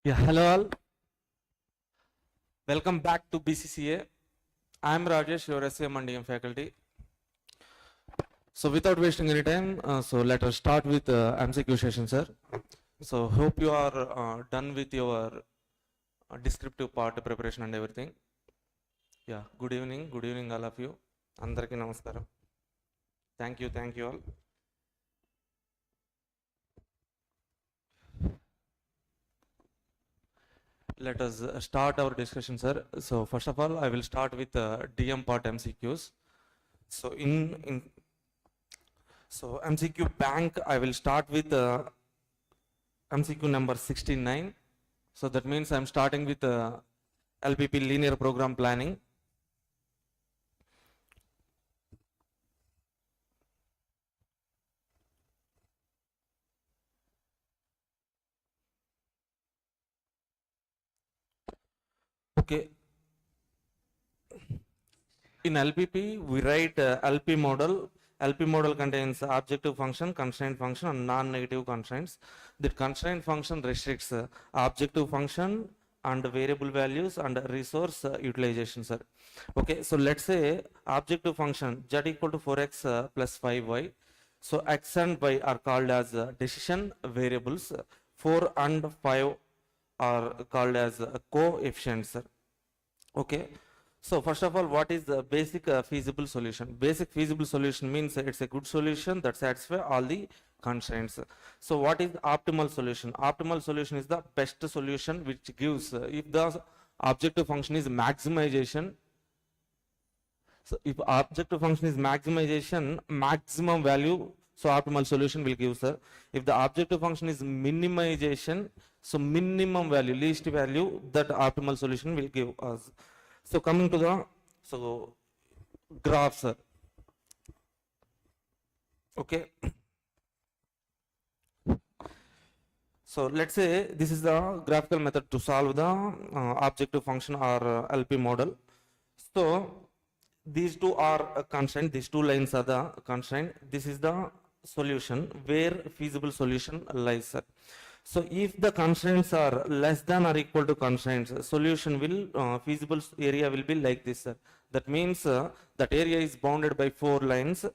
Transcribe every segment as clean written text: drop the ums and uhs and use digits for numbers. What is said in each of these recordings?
Yeah, hello all. Welcome back to Bcca. I am Rajesh, your SCM and DM faculty. So without wasting any time, so let us start with MCQ session, sir. So hope you are done with your descriptive part preparation and everything. Yeah, good evening all of you. Andariki namaskaram. Thank you all. Let us start our discussion, sir. So first of all, I will start with DM part MCQs. So so MCQ bank, I will start with MCQ number 69. So that means I'm starting with LPP linear program planning. Okay. In LPP, we write LP model. LP model contains objective function, constraint function, and non-negative constraints. The constraint function restricts objective function and variable values and resource utilization, sir. Okay, so let's say objective function z equal to 4x plus 5y. So x and y are called as decision variables. 4 and 5 are called as coefficients, sir. Okay. So first of all, what is the basic feasible solution? Basic feasible solution means it's a good solution that satisfies all the constraints. So what is the optimal solution? Optimal solution is the best solution which gives, if the objective function is maximization, so if objective function is maximization, maximum value, so optimal solution will give, sir. If the objective function is minimization, so minimum value, least value, that optimal solution will give us. So coming to the graph, sir. Okay. So let's say this is the graphical method to solve the objective function or LP model. So these two are constraint. These two lines are the constraint. This is the solution where feasible solution lies, sir. So if the constraints are less than or equal to constraints, solution will, feasible area will be like this, sir. That means that area is bounded by 4 lines.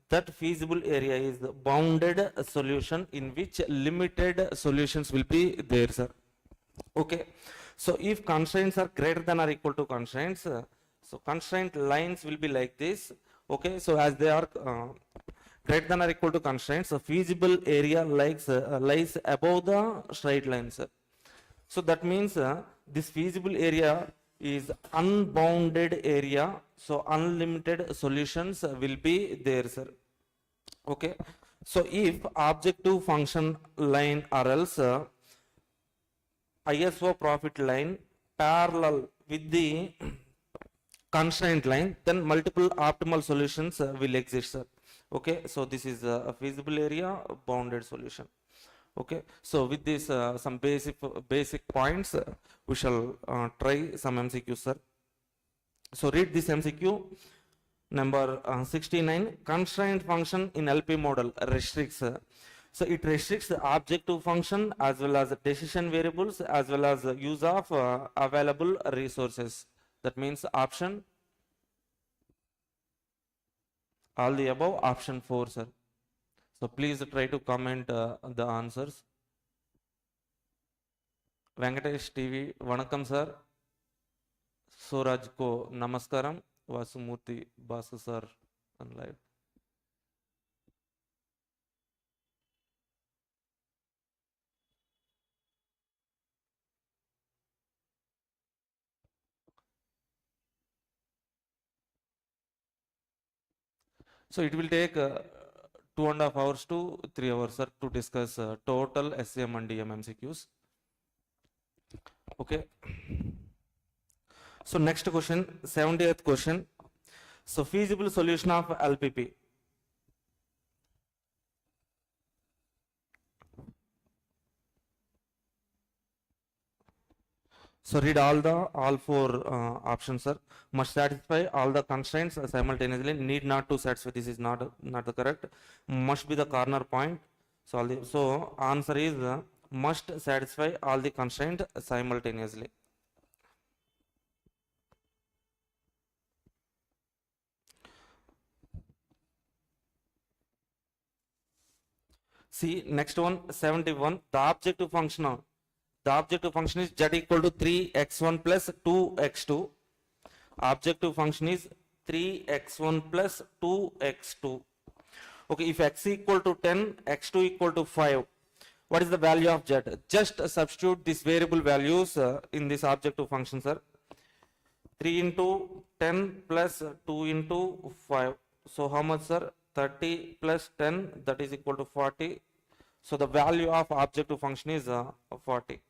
That feasible area is bounded solution in which limited solutions will be there, sir. Okay. So if constraints are greater than or equal to constraints, so constraint lines will be like this. Okay. So as they are greater than or equal to constraints, so feasible area lies above the straight lines. So that means this feasible area is unbounded area, so unlimited solutions will be there, sir. Okay. So if objective function line or else ISO profit line parallel with the constraint line, then multiple optimal solutions will exist, sir. Okay, so this is a feasible area bounded solution. Okay, so with this some basic points, we shall try some MCQs, sir. So read this MCQ number 69. Constraint function in LP model restricts. So it restricts the objective function as well as decision variables as well as use of available resources. That means option all the above, option 4, sir. So please try to comment the answers. Venkatesh TV, Vanakkam, sir. Suraj ko namaskaram. Vasumurthy Basu, sir, on live. So it will take 2.5 hours to 3 hours, sir, to discuss total SCM and DM MCQs. Okay. So next question, 70th question. So feasible solution of LPP. So read all 4 options, sir. Must satisfy all the constraints simultaneously. Need not to satisfy. This is not the correct. Must be the corner point. So answer is must satisfy all the constraints simultaneously. See, next one, 71. The objective function is z equal to 3x1 plus 2x2. Objective function is 3x1 plus 2x2. Okay, if x equal to 10, x2 equal to 5, what is the value of z? Just substitute these variable values in this objective function, sir. 3 into 10 plus 2 into 5. So how much, sir? 30 plus 10, that is equal to 40. So the value of objective function is 40.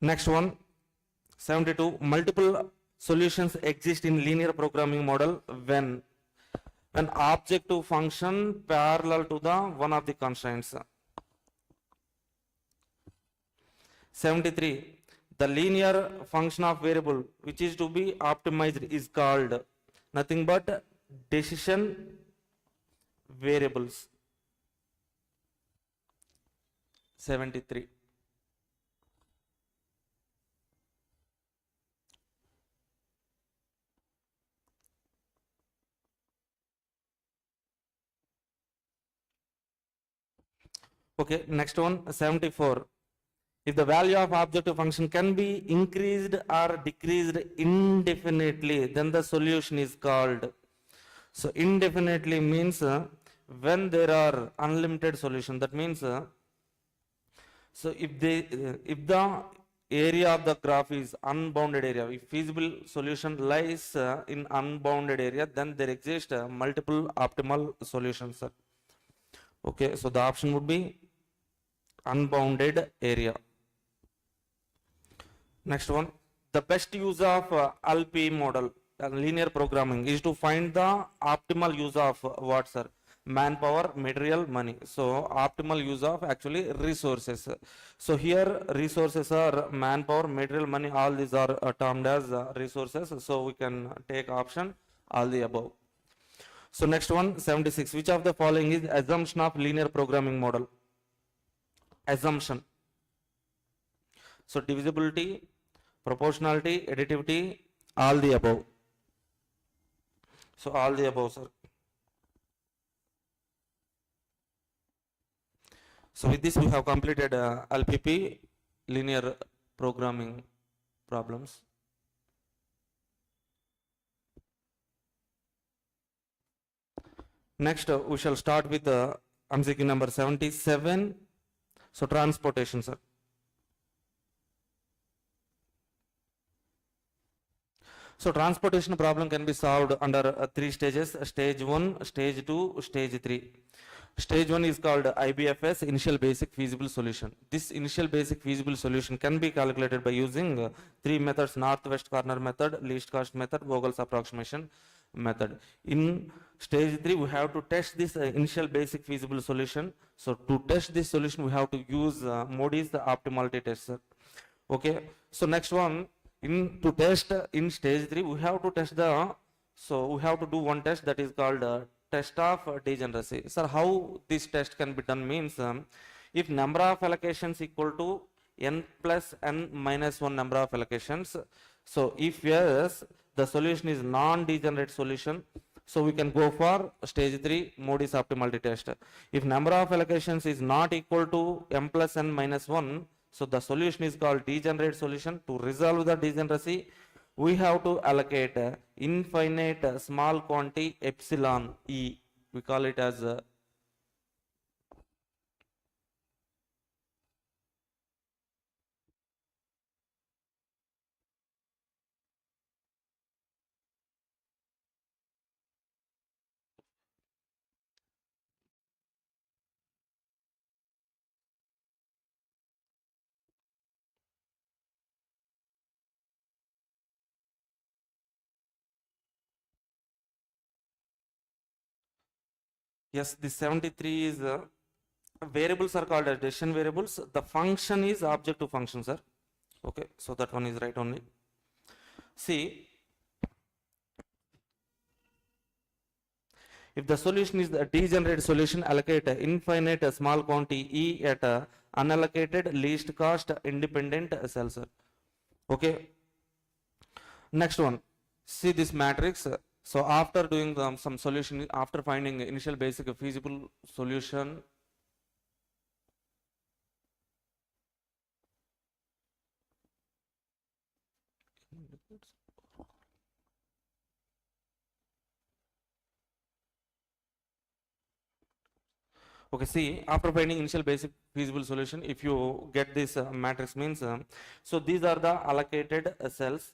Next one, 72. Multiple solutions exist in linear programming model when an objective function parallel to the one of the constraints. 73. The linear function of variable which is to be optimized is called nothing but decision variables. 73. Okay, next one, 74. If the value of objective function can be increased or decreased indefinitely, then the solution is called. So indefinitely means when there are unlimited solutions. That means so if the area of the graph is unbounded area, if feasible solution lies in unbounded area, then there exist multiple optimal solutions. Okay, so the option would be unbounded area. Next one, the best use of LP model, linear programming, is to find the optimal use of what, sir? Manpower, material, money. So optimal use of actually resources. So here resources are manpower, material, money, all these are termed as resources. So we can take option all the above. So next one, 76. Which of the following is assumption of linear programming model? Assumption. So divisibility, proportionality, additivity, all the above. So all the above, sir. So with this we have completed LPP, linear programming problems. Next we shall start with MCQ number 77. So transportation, sir. So transportation problem can be solved under 3 stages: stage 1, stage 2, stage 3. Stage 1 is called IBFS, initial basic feasible solution. This initial basic feasible solution can be calculated by using 3 methods: northwest corner method, least cost method, Vogel's approximation method. In stage 3 we have to test this initial basic feasible solution. So to test this solution we have to use Modi's optimality test. Okay, so next one, to test in stage 3 we have to test we have to do one test, that is called test of degeneracy. Sir, how this test can be done means if number of allocations equal to n plus n minus 1 number of allocations. So if yes, the solution is non-degenerate solution, so we can go for stage 3 Modi's optimality test. If number of allocations is not equal to m plus n minus 1, so the solution is called degenerate solution. To resolve the degeneracy, we have to allocate infinite small quantity epsilon e. We call it as yes, this 73 is variables are called as decision variables. The function is objective function, sir. Okay, so that one is right only. See, If the solution is the degenerate solution, allocate infinite small quantity E at unallocated least cost independent cells. Okay. Next one. See this matrix. So after doing some solution, after finding initial basic feasible solution, okay, see, after finding initial basic feasible solution, if you get this matrix means, so these are the allocated cells.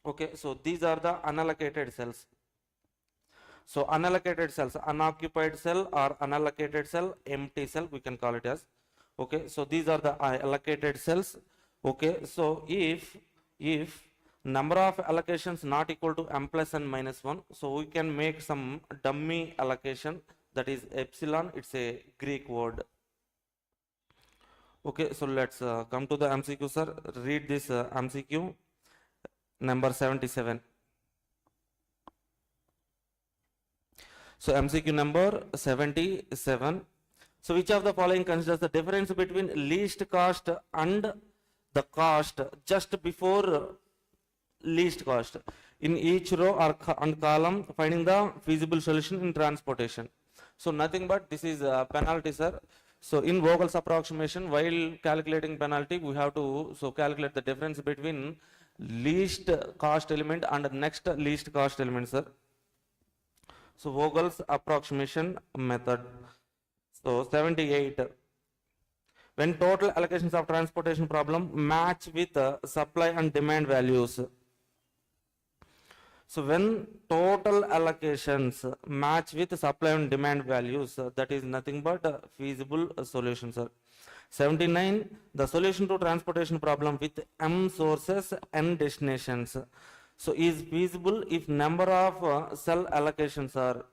Okay, so these are the unallocated cells. So unallocated cells, unoccupied cell or unallocated cell, empty cell, we can call it as. Okay, so these are the allocated cells. Okay, so if number of allocations not equal to m plus n minus 1, so we can make some dummy allocation, that is epsilon. It's a Greek word. Okay, so let's come to the MCQ, sir. Read this MCQ number 77. So MCQ number 77. So which of the following considers the difference between least cost and the cost just before least cost in each row or and column, finding the feasible solution in transportation. So nothing but this is a penalty, sir. So in Vogel's approximation, while calculating penalty, we have to calculate the difference between least cost element and next least cost element, sir. So Vogel's approximation method. So 78. When total allocations of transportation problem match with supply and demand values. So when total allocations match with supply and demand values, that is nothing but feasible solution, sir. 79. The solution to transportation problem with m sources and destinations. So is feasible if number of cell allocations are,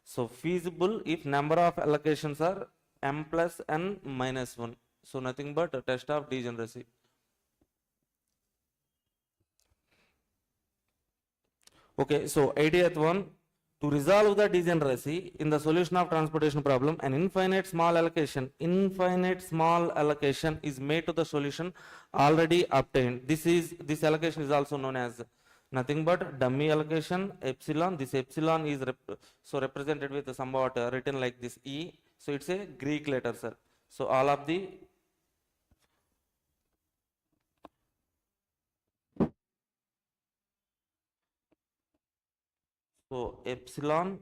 so feasible if number of allocations are m plus n minus 1. So nothing but a test of degeneracy. Okay, so 80th one, to resolve the degeneracy in the solution of transportation problem, an infinite small allocation is made to the solution already obtained. This allocation is also known as nothing but dummy allocation epsilon. This epsilon is represented with somewhat written like this E. So it's a Greek letter, sir. So all of the epsilon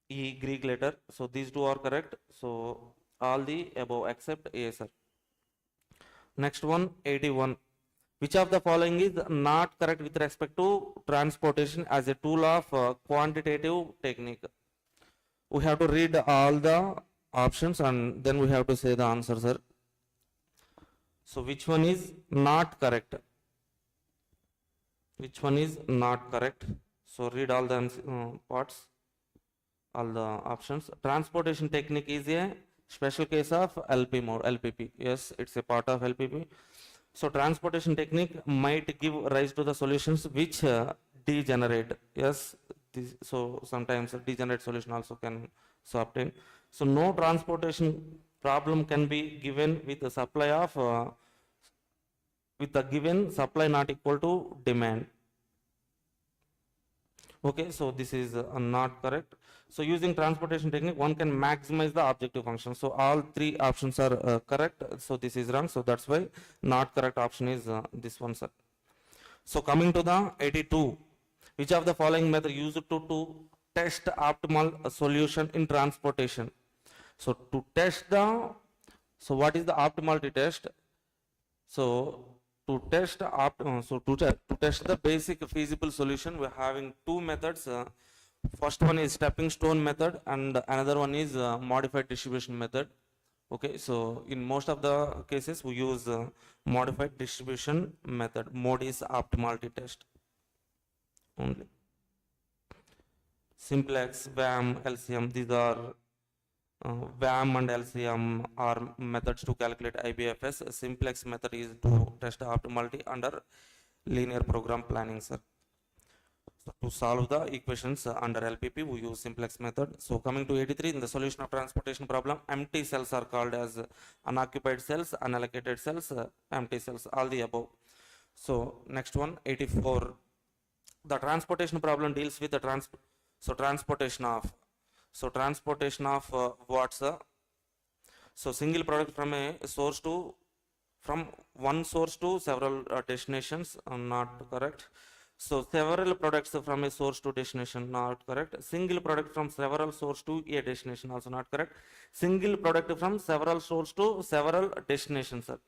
E Greek letter. So these two are correct. So all the above except A, sir. Next one, 81. Which of the following is not correct with respect to transportation as a tool of quantitative technique? We have to read all the options and then we have to say the answer, sir. So which one is not correct? Which one is not correct? So read all the parts, all the options. Transportation technique is a special case of LPP. Yes, it's a part of LPP. So transportation technique might give rise to the solutions which degenerate. Yes, so sometimes a degenerate solution also can obtain. So no transportation problem can be given with the supply of with the given supply not equal to demand. Okay, so this is not correct. So using transportation technique, one can maximize the objective function. So all three options are correct. So this is wrong. So that's why not correct option is this one, sir. So coming to the 82, which of the following method used to test optimal solution in transportation? So to test so what is the optimality test? So to test to test the basic feasible solution, we're having two methods. First one is stepping stone method and another one is modified distribution method. Okay, so in most of the cases we use modified distribution method. Mode is optimality test only. Simplex, VAM, LCM, these are VAM and LCM are methods to calculate IBFS. Simplex method is to test optimality under linear program planning, sir. So to solve the equations under LPP, we use simplex method. So coming to 83, in the solution of transportation problem, empty cells are called as unoccupied cells, unallocated cells, empty cells, all the above. So next one, 84. The transportation problem deals with the transportation of what's so single product from a source to from one source to several destinations, not correct. So several products from a source to destination, not correct. Single product from several source to a destination, also not correct. Single product from several source to several destinations, sir.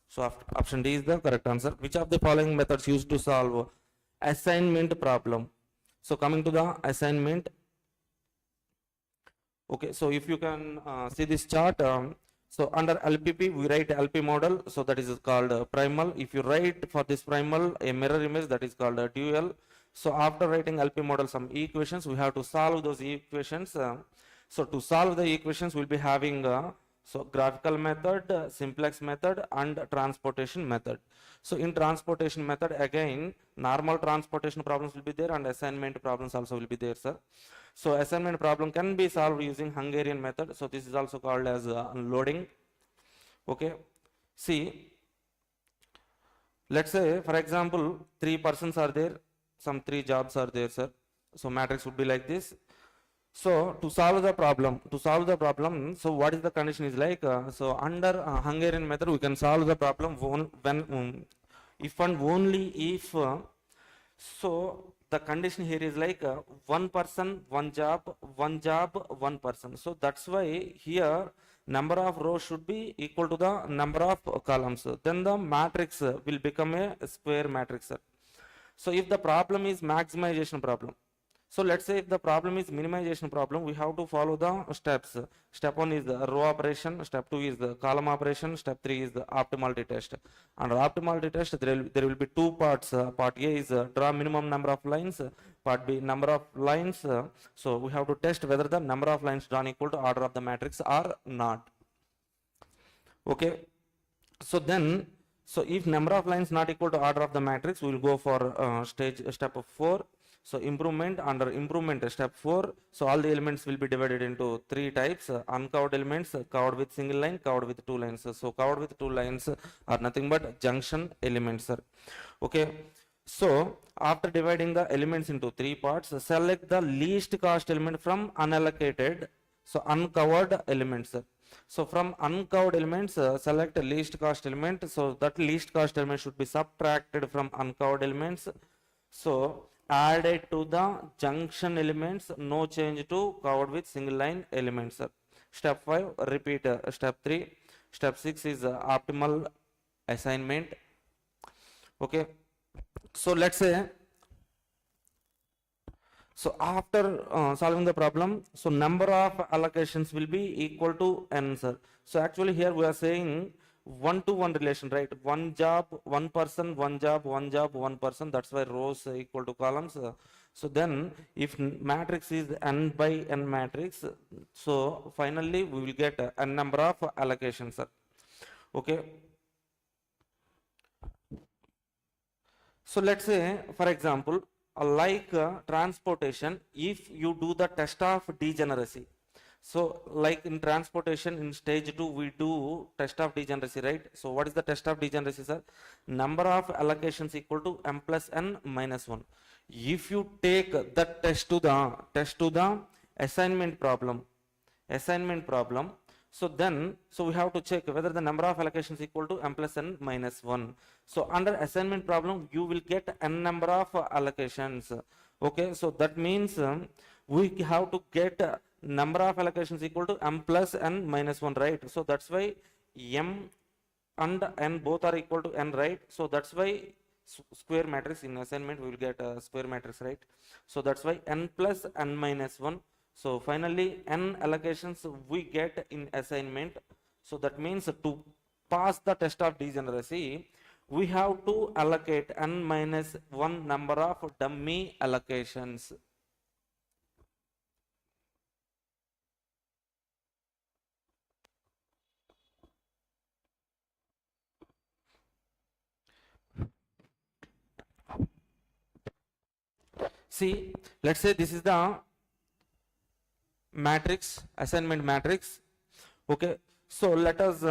So option D is the correct answer. Which of the following methods used to solve assignment problem? So coming to the assignment. Okay, so if you can see this chart, so under LPP we write LP model, so that is called primal. If you write for this primal a mirror image, that is called a dual. So after writing LP model some equations, we have to solve those equations. So to solve the equations, we'll be having so graphical method, simplex method, and transportation method. So in transportation method, again normal transportation problems will be there and assignment problems also will be there, sir. So assignment problem can be solved using Hungarian method. So this is also called as loading. Okay. See, let's say for example, 3 persons are there, some 3 jobs are there, sir. So matrix would be like this. So to solve the problem, so what is the condition is like, so under Hungarian method, we can solve the problem when if and only if, so the condition here is like one person, one job, one person. So that's why here number of rows should be equal to the number of columns. Then the matrix will become a square matrix. So if the problem is maximization problem, so let's say if the problem is minimization problem, we have to follow the steps. Step 1 is the row operation, step 2 is the column operation, step 3 is the optimality test. Under optimality test, there will be 2 parts. Part A is draw minimum number of lines, part B number of lines. So we have to test whether the number of lines drawn equal to order of the matrix or not. Okay. So then, so if number of lines not equal to order of the matrix, we will go for step 4. So improvement, under improvement step 4, so all the elements will be divided into 3 types, uncovered elements, covered with single line, covered with 2 lines. So covered with 2 lines are nothing but junction elements. Okay. So after dividing the elements into 3 parts, select the least cost element from unallocated, so uncovered elements. So from uncovered elements, select least cost element. So that least cost element should be subtracted from uncovered elements. So added to the junction elements, no change to covered with single line elements. Step 5, repeat step 3. Step 6 is optimal assignment. Okay. So let's say, so after solving the problem, so number of allocations will be equal to n, sir. So actually here we are saying 1-to-1 relation, right? One job, one person, one job, one job, one person. That's why rows equal to columns. So then if matrix is n by n matrix, so finally we will get n number of allocations, sir. Okay. So let's say, for example, like transportation, if you do the test of degeneracy. So like in transportation in stage 2, we do test of degeneracy, right? So what is the test of degeneracy, sir? Number of allocations equal to m plus n minus 1. If you take the test to the assignment problem, so then, so we have to check whether the number of allocations equal to m plus n minus 1. So under assignment problem, you will get n number of allocations. Okay, so that means we have to get number of allocations equal to m plus n minus 1, right? So that's why m and n both are equal to n, right? So that's why square matrix in assignment we will get a square matrix, right? So that's why n plus n minus 1. So finally n allocations we get in assignment. So that means to pass the test of degeneracy, we have to allocate n minus 1 number of dummy allocations. See, let's say this is the matrix, assignment matrix. Okay, so let us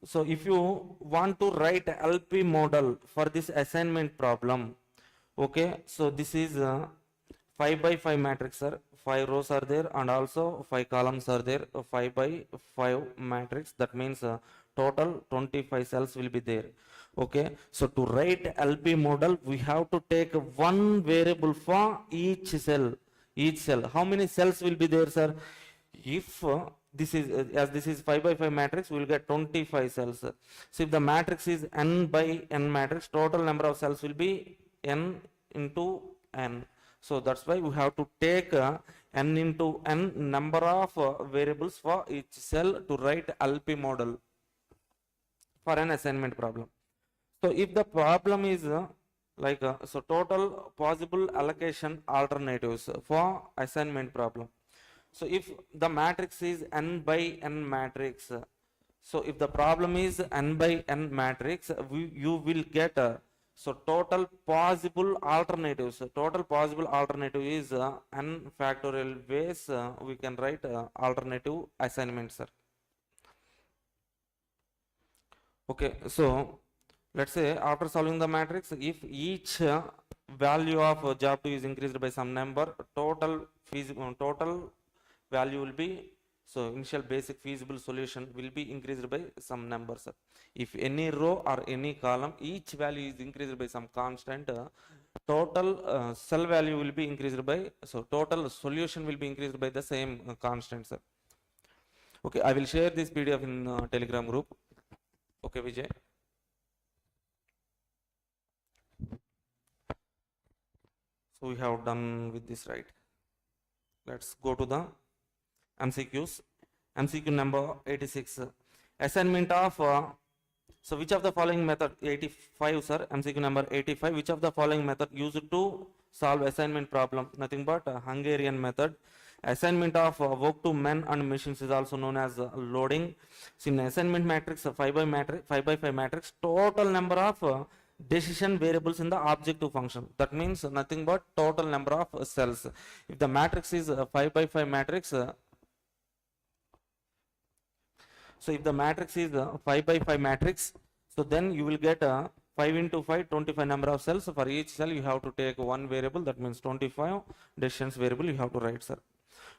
so if you want to write LP model for this assignment problem, okay, so this is 5 by 5 matrix, sir. 5 rows are there and also 5 columns are there. 5 by 5 matrix, that means total 25 cells will be there. Okay, so to write LP model, we have to take one variable for each cell. How many cells will be there, sir? If this is as this is 5 by 5 matrix, we will get 25 cells. So if the matrix is n by n matrix, total number of cells will be n into n. So that's why we have to take n into n number of variables for each cell to write LP model for an assignment problem. So if the problem is so total possible allocation alternatives for assignment problem. So if the matrix is n by n matrix, so if the problem is n by n matrix, you will get so total possible alternatives. Total possible alternative is n factorial ways we can write alternative assignments, sir. Okay, so let's say after solving the matrix, if each value of job 2 is increased by some number, total value will be, so initial basic feasible solution will be increased by some number, sir. If any row or any column, each value is increased by some constant, total cell value will be increased by, so total solution will be increased by the same constant, sir. Okay, I will share this PDF in Telegram group. Okay, Vijay. So we have done with this, right? Let's go to the MCQs. MCQ number 86. Assignment of so which of the following method, 85, sir, MCQ number 85, which of the following method used to solve assignment problem? Nothing but Hungarian method. Assignment of work to men and machines is also known as loading. So in assignment matrix, 5 by 5 matrix, total number of decision variables in the objective function. That means nothing but total number of cells. If the matrix is 5 by 5 matrix, so if the matrix is 5 by 5 matrix, so then you will get 5 into 5, 25 number of cells. For each cell you have to take one variable, that means 25 decisions variable you have to write, sir.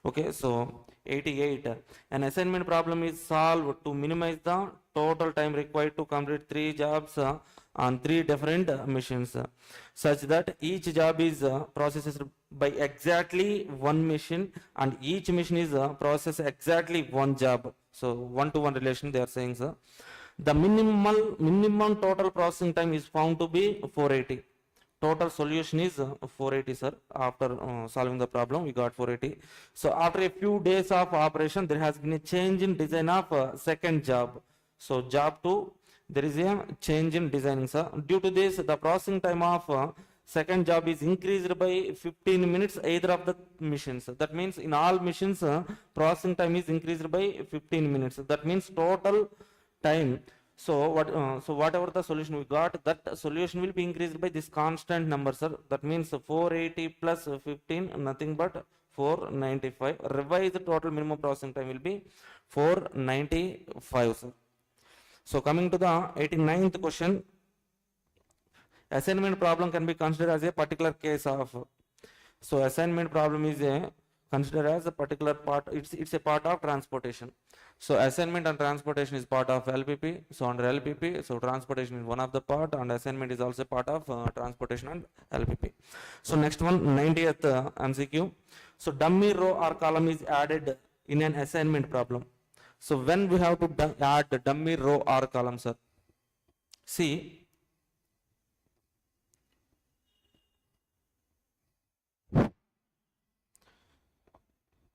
Okay, so 88. An assignment problem is solved to minimize the total time required to complete 3 jobs on 3 different machines, such that each job is processed by exactly one machine and each machine is process exactly one job. So 1-to-1 relation they are saying, sir. The minimum total processing time is found to be 480. Total solution is 480, sir. After solving the problem, we got 480. So after a few days of operation, there has been a change in design of second job. So job 2, there is a change in designing, sir. Due to this, the processing time of second job is increased by 15 minutes either of the machines. That means in all machines, processing time is increased by 15 minutes. That means total time. So whatever the solution we got, that solution will be increased by this constant number, sir. That means 480 plus 15, nothing but 495. Revised total minimum processing time will be 495, sir. So coming to the 89th question, assignment problem can be considered as a particular case of. So assignment problem is considered as a particular part. It's a part of transportation. So assignment and transportation is part of LPP. So under LPP, so transportation is one of the part, and assignment is also part of transportation and LPP. So next one, 90th MCQ. So dummy row or column is added in an assignment problem. So when we have to add the dummy row or column, sir? See,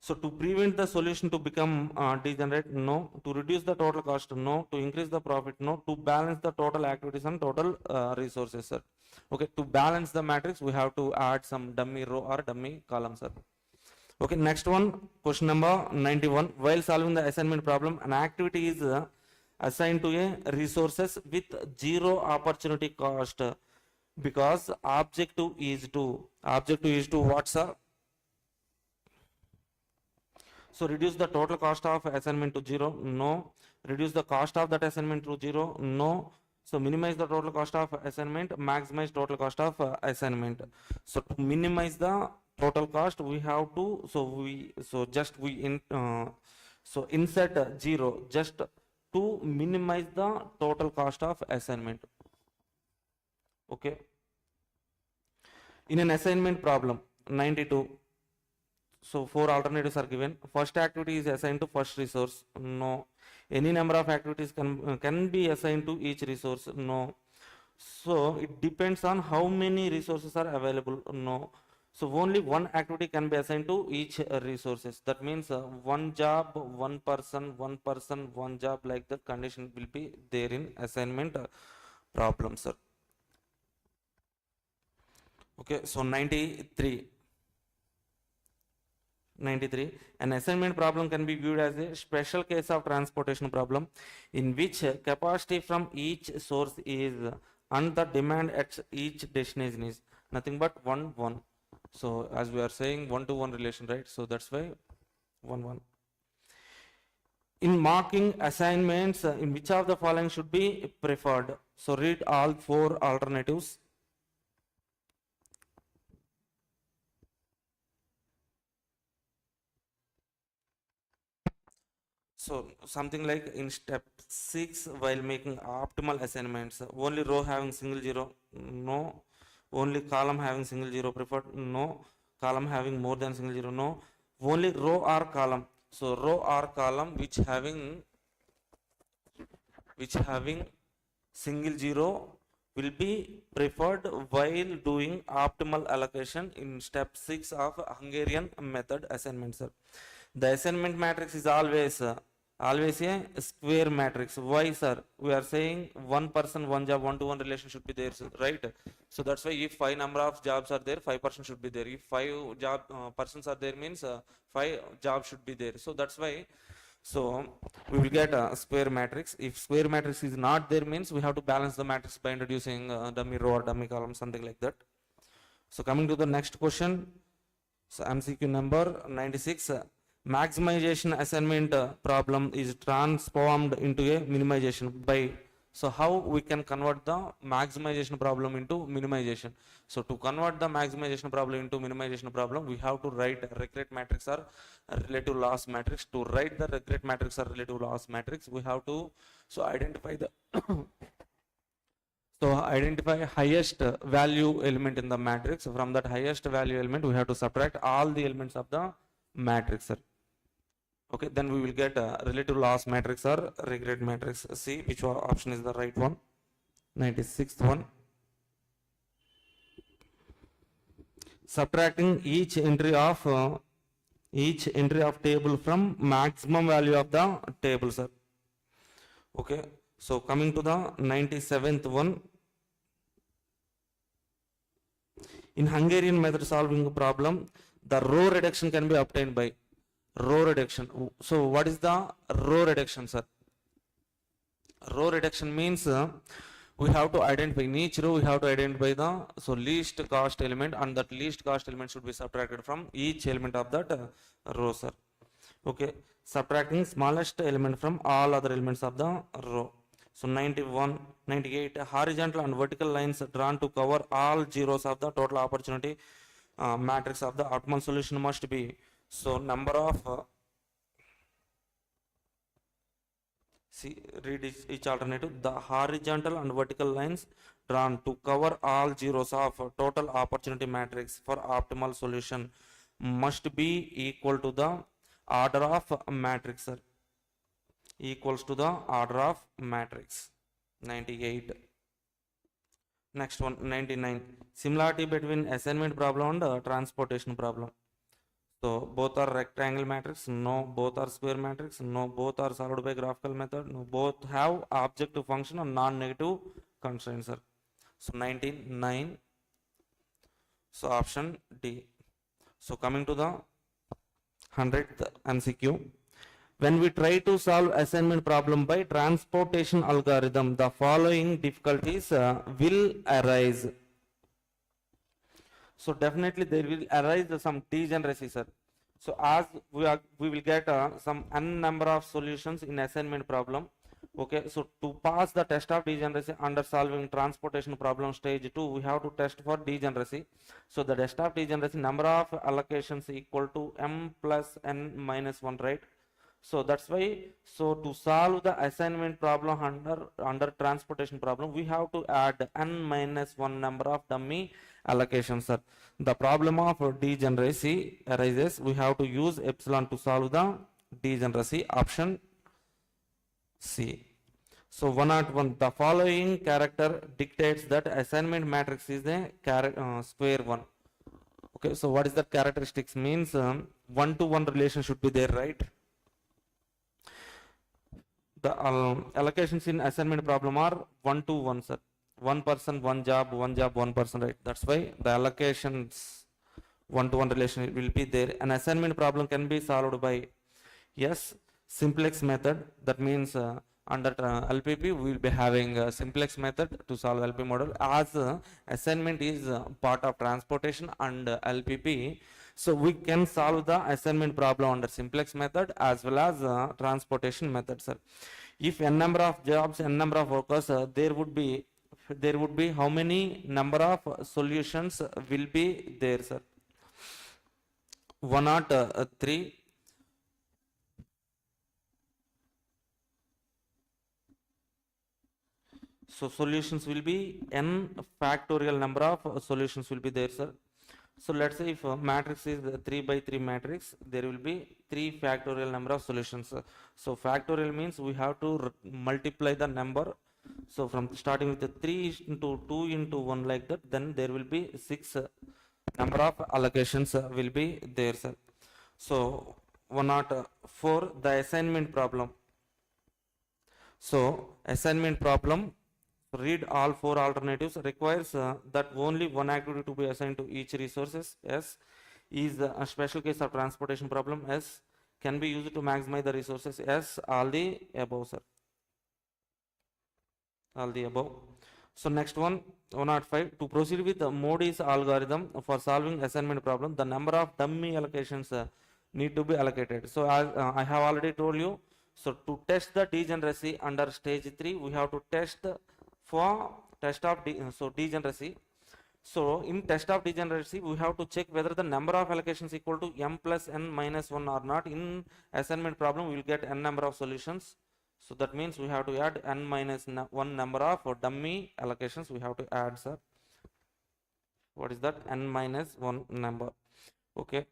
so to prevent the solution to become degenerate, no. To reduce the total cost, no. To increase the profit, no. To balance the total activities and total resources, sir. Okay, to balance the matrix, we have to add some dummy row or dummy column, sir. Okay, next one, question number 91. While solving the assignment problem, an activity is assigned to a resources with 0 opportunity cost. Because objective is to what, sir? So reduce the total cost of assignment to 0, no. Reduce the cost of that assignment to 0, no. So minimize the total cost of assignment, maximize total cost of assignment. So to minimize the total cost, we have to, insert 0 just to minimize the total cost of assignment. Okay. In an assignment problem, 92. So 4 alternatives are given. First activity is assigned to first resource, no. Any number of activities can be assigned to each resource, no. So it depends on how many resources are available, no. So only one activity can be assigned to each resources. That means one job, one person, one job, like the condition will be there in assignment problem, sir. Okay, so 93. An assignment problem can be viewed as a special case of transportation problem in which capacity from each source is and the demand at each destination is nothing but 1:1. So as we are saying 1-to-1 relation, right? So that's why 1:1. In marking assignments, in which of the following should be preferred? So read all 4 alternatives. So something like in step 6, while making optimal assignments, only row having single 0, no. Only column having single 0 preferred, no. Column having more than single 0, no. Only row or column. So row or column which having single 0 will be preferred while doing optimal allocation in step 6 of Hungarian method assignment, sir. The assignment matrix is always a square matrix. Why, sir? We are saying one person, one job, 1-to-1 relation should be there, right? So that's why if 5 number of jobs are there, 5% should be there. If 5 persons are there, means 5 jobs should be there. So that's why. So we will get a square matrix. If square matrix is not there, means we have to balance the matrix by introducing dummy row or dummy column, something like that. So coming to the next question. So MCQ number 96. Maximization assignment problem is transformed into a minimization by. So how we can convert the maximization problem into minimization? So to convert the maximization problem into minimization problem, we have to write regret matrix or relative loss matrix. To write the regret matrix or relative loss matrix, we have to identify the identify highest value element in the matrix. From that highest value element, we have to subtract all the elements of the matrix, sir. Okay, then we will get a relative loss matrix or regret matrix. See which option is the right one. 96th one. Subtracting each entry of table from maximum value of the table, sir. Okay, so coming to the 97th one. In Hungarian method solving problem, the row reduction can be obtained by row reduction. So what is the row reduction, sir? Row reduction means we have to identify in each row, we have to identify the least cost element, and that least cost element should be subtracted from each element of that row, sir. Okay, subtracting smallest element from all other elements of the row. So 91, 98, horizontal and vertical lines drawn to cover all zeros of the total opportunity matrix of the optimal solution must be. So number of read each alternative. The horizontal and vertical lines drawn to cover all zeros of total opportunity matrix for optimal solution must be equal to the order of matrix, sir. Equals to the order of matrix. 98. Next one, 99. Similarity between assignment problem and transportation problem. So both are rectangle matrix, no. Both are square matrix, no. Both are solved by graphical method, no. Both have objective function and non-negative constraints, sir. So 99. So option D. So coming to the 100th MCQ. When we try to solve assignment problem by transportation algorithm, the following difficulties will arise. So definitely there will arise some degeneracy, sir. So as we will get some n number of solutions in assignment problem. Okay, so to pass the test of degeneracy under solving transportation problem stage 2, we have to test for degeneracy. So the test of degeneracy, number of allocations equal to m plus n minus 1, right? So that's why, so to solve the assignment problem under transportation problem, we have to add n minus 1 number of dummy allocations, sir. The problem of degeneracy arises, we have to use epsilon to solve the degeneracy, option C. So 101, the following character dictates that assignment matrix is a square one. Okay, so what is that characteristics? Means one-to-one relation should be there, right? The allocations in assignment problem are 1-to-1, sir. One person, one job, one person, right? That's why the allocations 1-to-1 relation will be there. An assignment problem can be solved by, yes, simplex method. That means under LPP we will be having a simplex method to solve LP model, as assignment is part of transportation and LPP. So we can solve the assignment problem under simplex method as well as transportation method, sir. If n number of jobs, n number of workers, there would be how many number of solutions will be there, sir? 103. So solutions will be n factorial number of solutions will be there, sir. So let's say if matrix is 3 by 3 matrix, there will be 3 factorial number of solutions. So factorial means we have to multiply the number. So from starting with the 3 into 2 into 1 like that, then there will be 6 number of allocations will be there, sir. So 104, the assignment problem. So assignment problem, read all 4 alternatives, requires that only one activity to be assigned to each resources. S is a special case of transportation problem. S can be used to maximize the resources. S all the above, sir. All the above. So next one, 105, to proceed with the Modi's algorithm for solving assignment problem, the number of dummy allocations need to be allocated. So as I have already told you, so to test the degeneracy under stage 3, we have to test for test of degeneracy. So in test of degeneracy, we have to check whether the number of allocations equal to m plus n minus 1 or not. In assignment problem, we will get n number of solutions. So that means we have to add n minus 1 number of dummy allocations we have to add, sir. What is that? N minus 1 number. Okay.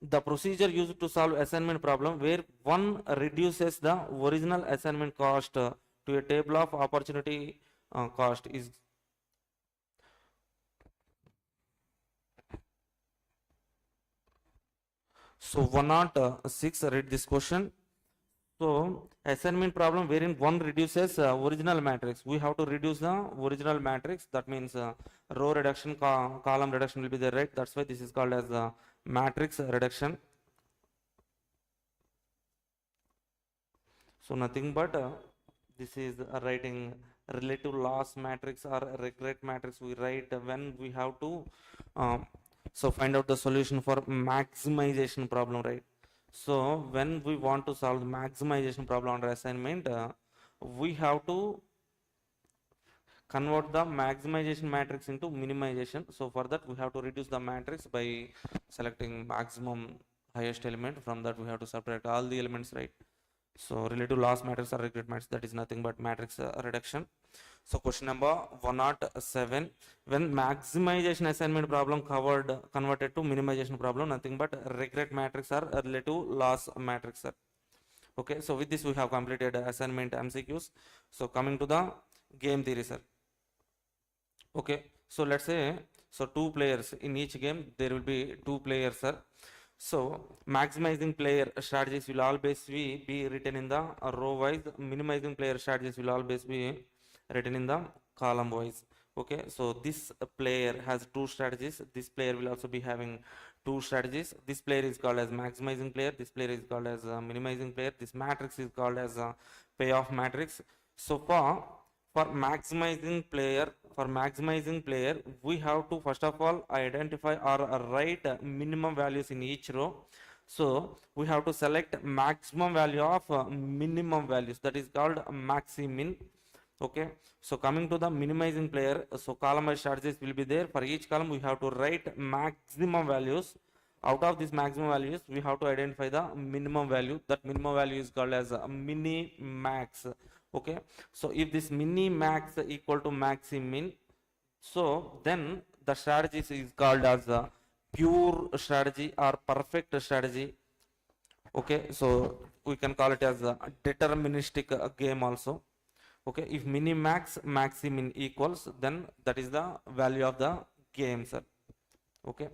The procedure used to solve assignment problem, where one reduces the original assignment cost to a table of opportunity cost, is so 106. Read this question. So assignment problem wherein one reduces original matrix. We have to reduce the original matrix. That means row reduction, column reduction will be there, right? That's why this is called as matrix reduction. So nothing but this is writing relative loss matrix or regret matrix. We write when we have to so find out the solution for maximization problem, right? So when we want to solve the maximization problem under assignment, we have to convert the maximization matrix into minimization. So for that we have to reduce the matrix by selecting maximum highest element. From that we have to subtract all the elements, right? So relative loss matrix or regret matrix, that is nothing but matrix reduction. So question number 107, when maximization assignment problem converted to minimization problem, nothing but regret matrix or relative loss matrix, sir. Okay, so with this we have completed assignment MCQs. So coming to the game theory, sir. Okay, so let's say, so 2 players in each game, there will be 2 players, sir. So maximizing player strategies will always be written in the row wise. Minimizing player strategies will always be written in the column wise. Okay, so this player has 2 strategies. This player will also be having 2 strategies. This player is called as maximizing player. This player is called as minimizing player. This matrix is called as payoff matrix. So for maximizing player, for maximizing player, we have to first of all identify or write minimum values in each row. So we have to select maximum value of minimum values, that is called maximin. Okay, so coming to the minimizing player, so column wise strategies will be there. For each column we have to write maximum values. Out of these maximum values we have to identify the minimum value. That minimum value is called as mini max. Okay, so if this mini max equal to maximin, so then the strategy is called as a pure strategy or perfect strategy. Okay, so we can call it as a deterministic game also. Okay, if mini max maximin equals, then that is the value of the game, sir. Okay,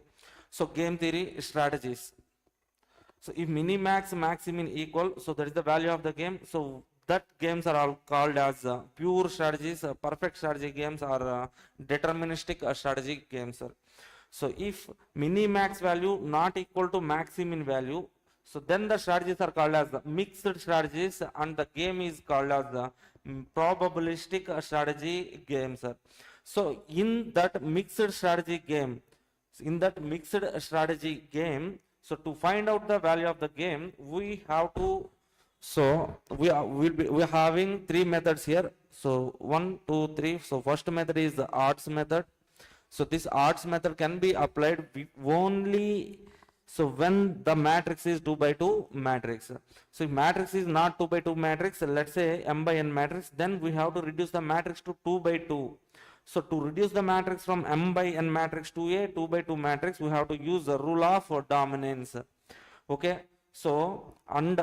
so game theory strategies. So if mini max maximin equal, so that is the value of the game. So that games are all called as pure strategies, perfect strategy games, or deterministic strategy games, sir. So if mini max value not equal to maximin value, so then the strategies are called as mixed strategies, and the game is called as the probabilistic strategy game, sir. So in that mixed strategy game, so to find out the value of the game, we have to, so we're having three methods here. So 1, 2, 3. So first method is the odds method. So this odds method can be applied only so when the matrix is 2 by 2 matrix. So if matrix is not 2 by 2 matrix, let's say m by n matrix, then we have to reduce the matrix to 2 by 2. So to reduce the matrix from m by n matrix to a 2 by 2 matrix, we have to use the rule of dominance. Okay, so and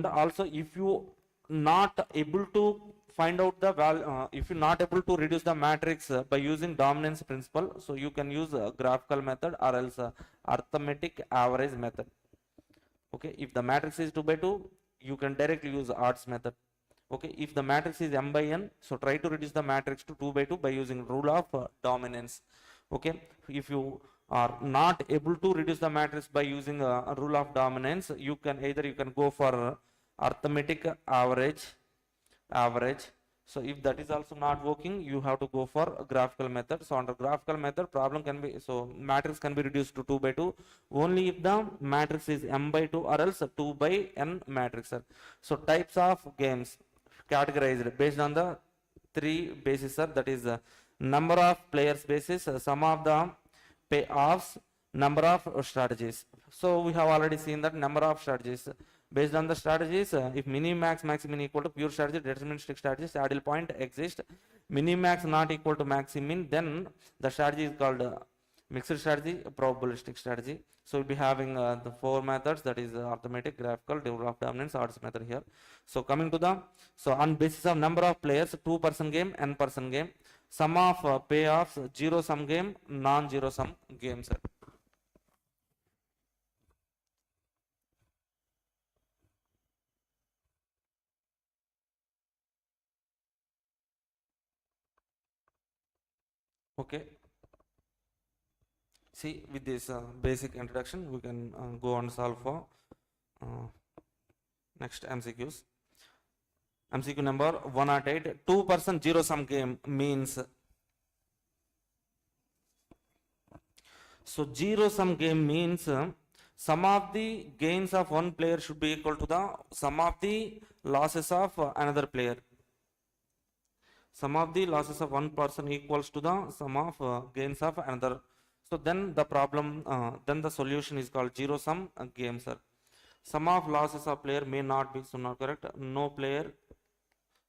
also if you not able to find out the value, if you're not able to reduce the matrix by using dominance principle, so you can use a graphical method or else arithmetic average method. Okay, if the matrix is 2 by 2, you can directly use odds method. Okay, if the matrix is m by n, so try to reduce the matrix to 2 by 2 by using rule of dominance. Okay, if you are not able to reduce the matrix by using a rule of dominance, you can go for arithmetic average. So if that is also not working, you have to go for a graphical method. So under graphical method, problem can be, so matrix can be reduced to 2 by 2 only if the matrix is m by 2 or else 2 by n matrix. So types of games categorized based on the three bases, sir. That is number of players basis, sum of the payoffs, number of strategies. So we have already seen that number of strategies. Based on the strategies, if minimax maximin equal to pure strategy, deterministic strategy, saddle point exists. Minimax not equal to maximin, then the strategy is called mixed strategy, probabilistic strategy. So we'll be having the four methods, that is arithmetic, graphical, rule of dominance, odds method here. So coming to the, so on basis of number of players, 2-person game, n-person game, sum of payoffs, zero sum game, non-zero sum game, sir. Okay, see, with this basic introduction, we can go on solve for next MCQs. MCQ number 108, 2-person zero sum game means, so zero sum game means sum of the gains of one player should be equal to the sum of the losses of another player. Sum of the losses of one person equals to the sum of gains of another. So then the problem, then the solution is called zero sum game, sir. Sum of losses of player may not be, so not correct, no player.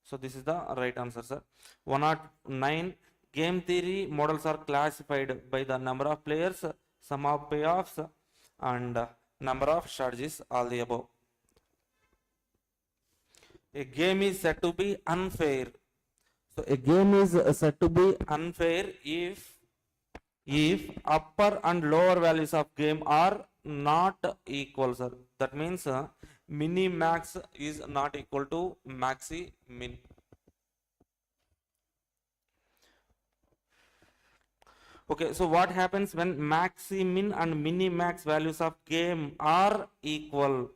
So this is the right answer, sir. 109, game theory models are classified by the number of players, sum of payoffs, and number of strategies, all the above. A game is said to be unfair. So a game is said to be unfair if upper and lower values of game are not equal, sir. That means mini max is not equal to maxi min. Okay, so what happens when maxi min and mini max values of game are equal?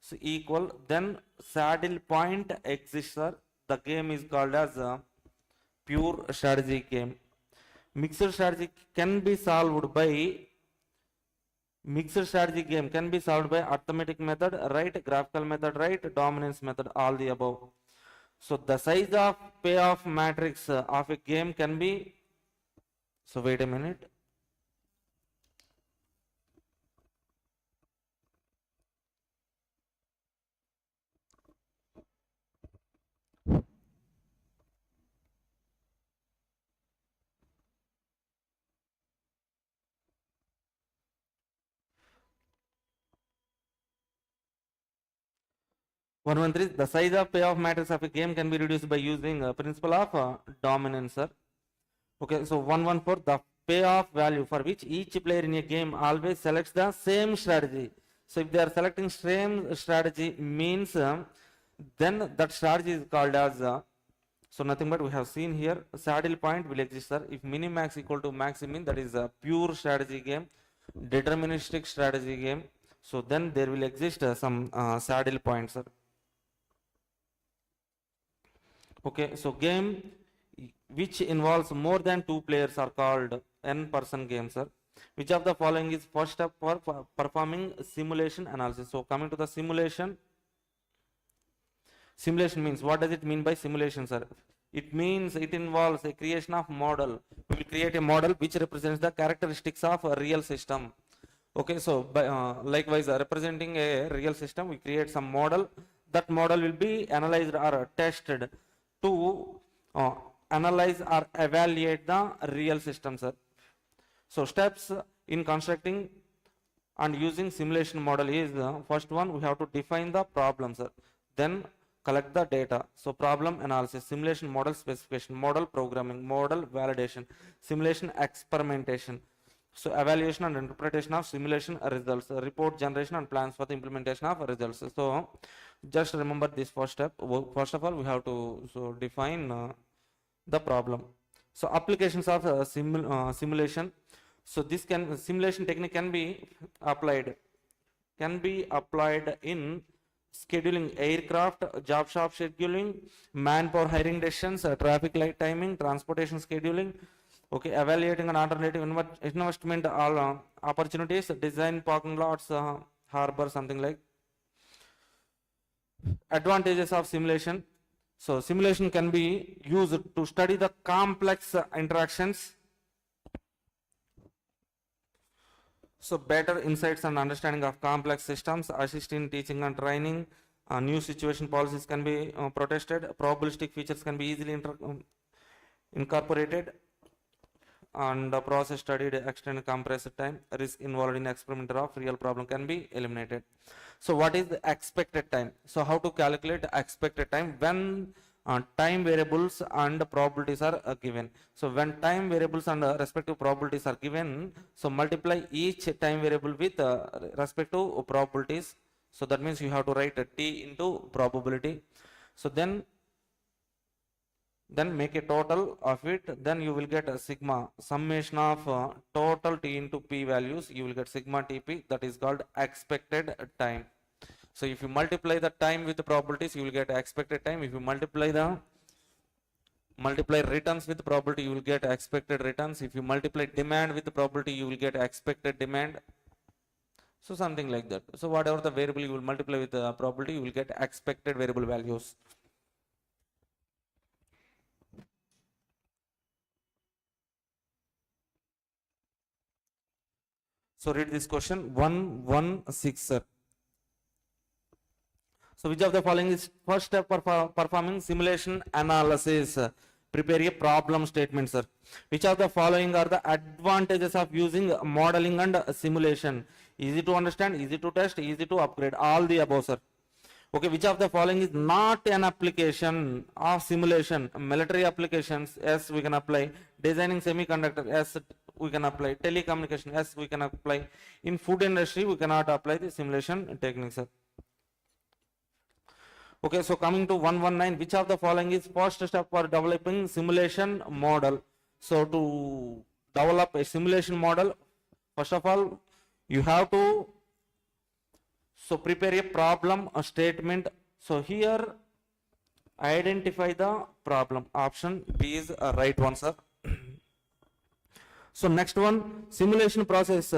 So equal, then saddle point exists, sir. The game is called as a pure strategy game. Mixed strategy can be solved by Mixed strategy game can be solved by arithmetic method, right? Graphical method, right? Dominance method, all the above. So the size of payoff matrix of a game can be, so wait a minute. The size of payoff matrix of a game can be reduced by using principle of dominance, sir. Okay, so 114, the payoff value for which each player in a game always selects the same strategy. So if they are selecting same strategy means then that strategy is called as so nothing but we have seen here saddle point will exist, sir. If minimax equal to maximin, that is a pure strategy game, deterministic strategy game. So then there will exist some saddle points, sir. Okay, so game which involves more than two players are called n-person games, sir. Which of the following is first step for performing simulation analysis? So coming to the simulation. Simulation means, what does it mean by simulation, sir? It means it involves a creation of model. We will create a model which represents the characteristics of a real system. Okay, so by, likewise representing a real system, we create some model. That model will be analyzed or tested to analyze or evaluate the real system, sir. So steps in constructing and using simulation model is first one, we have to define the problem, sir. Then collect the data. So problem analysis, simulation model specification, model programming, model validation, simulation experimentation. So evaluation and interpretation of simulation results, report generation and plans for the implementation of results. So just remember this first step. First of all, we have to define the problem. So applications of simulation. So this simulation technique can be applied in scheduling aircraft, job shop scheduling, manpower hiring decisions, traffic light timing, transportation scheduling. Okay, evaluating an alternative investment opportunities, design parking lots, harbor, something like. Advantages of simulation. So simulation can be used to study the complex interactions. So better insights and understanding of complex systems, assist in teaching and training, new situation policies can be protested, probabilistic features can be easily incorporated, and the process studied extended compressed time, risk involved in experimental of real problem can be eliminated. So what is the expected time? So how to calculate expected time when time variables and probabilities are given. So when time variables and respective probabilities are given, so multiply each time variable with respect to probabilities. So that means you have to write t into probability. So then make a total of it, then you will get a sigma, summation of total t into p values, you will get sigma tp, that is called expected time. So if you multiply the time with the probabilities, you will get expected time. If you multiply returns with probability, you will get expected returns. If you multiply demand with the probability, you will get expected demand. So something like that. So whatever the variable you will multiply with the probability, you will get expected variable values. So read this question 116, sir. So which of the following is first step for performing simulation analysis? Prepare a problem statement, sir. Which of the following are the advantages of using modeling and simulation? Easy to understand, easy to test, easy to upgrade, all the above, sir. Okay, which of the following is not an application of simulation? Military applications, yes, we can apply. Designing semiconductor, yes, we can apply. Telecommunication, yes, we can apply. In food industry, we cannot apply the simulation techniques, sir. Okay, so coming to 119, which of the following is first step for developing simulation model? So to develop a simulation model, first of all, you have to prepare a problem, a statement. So here, identify the problem. Option B is a right one, sir. So next one, simulation process.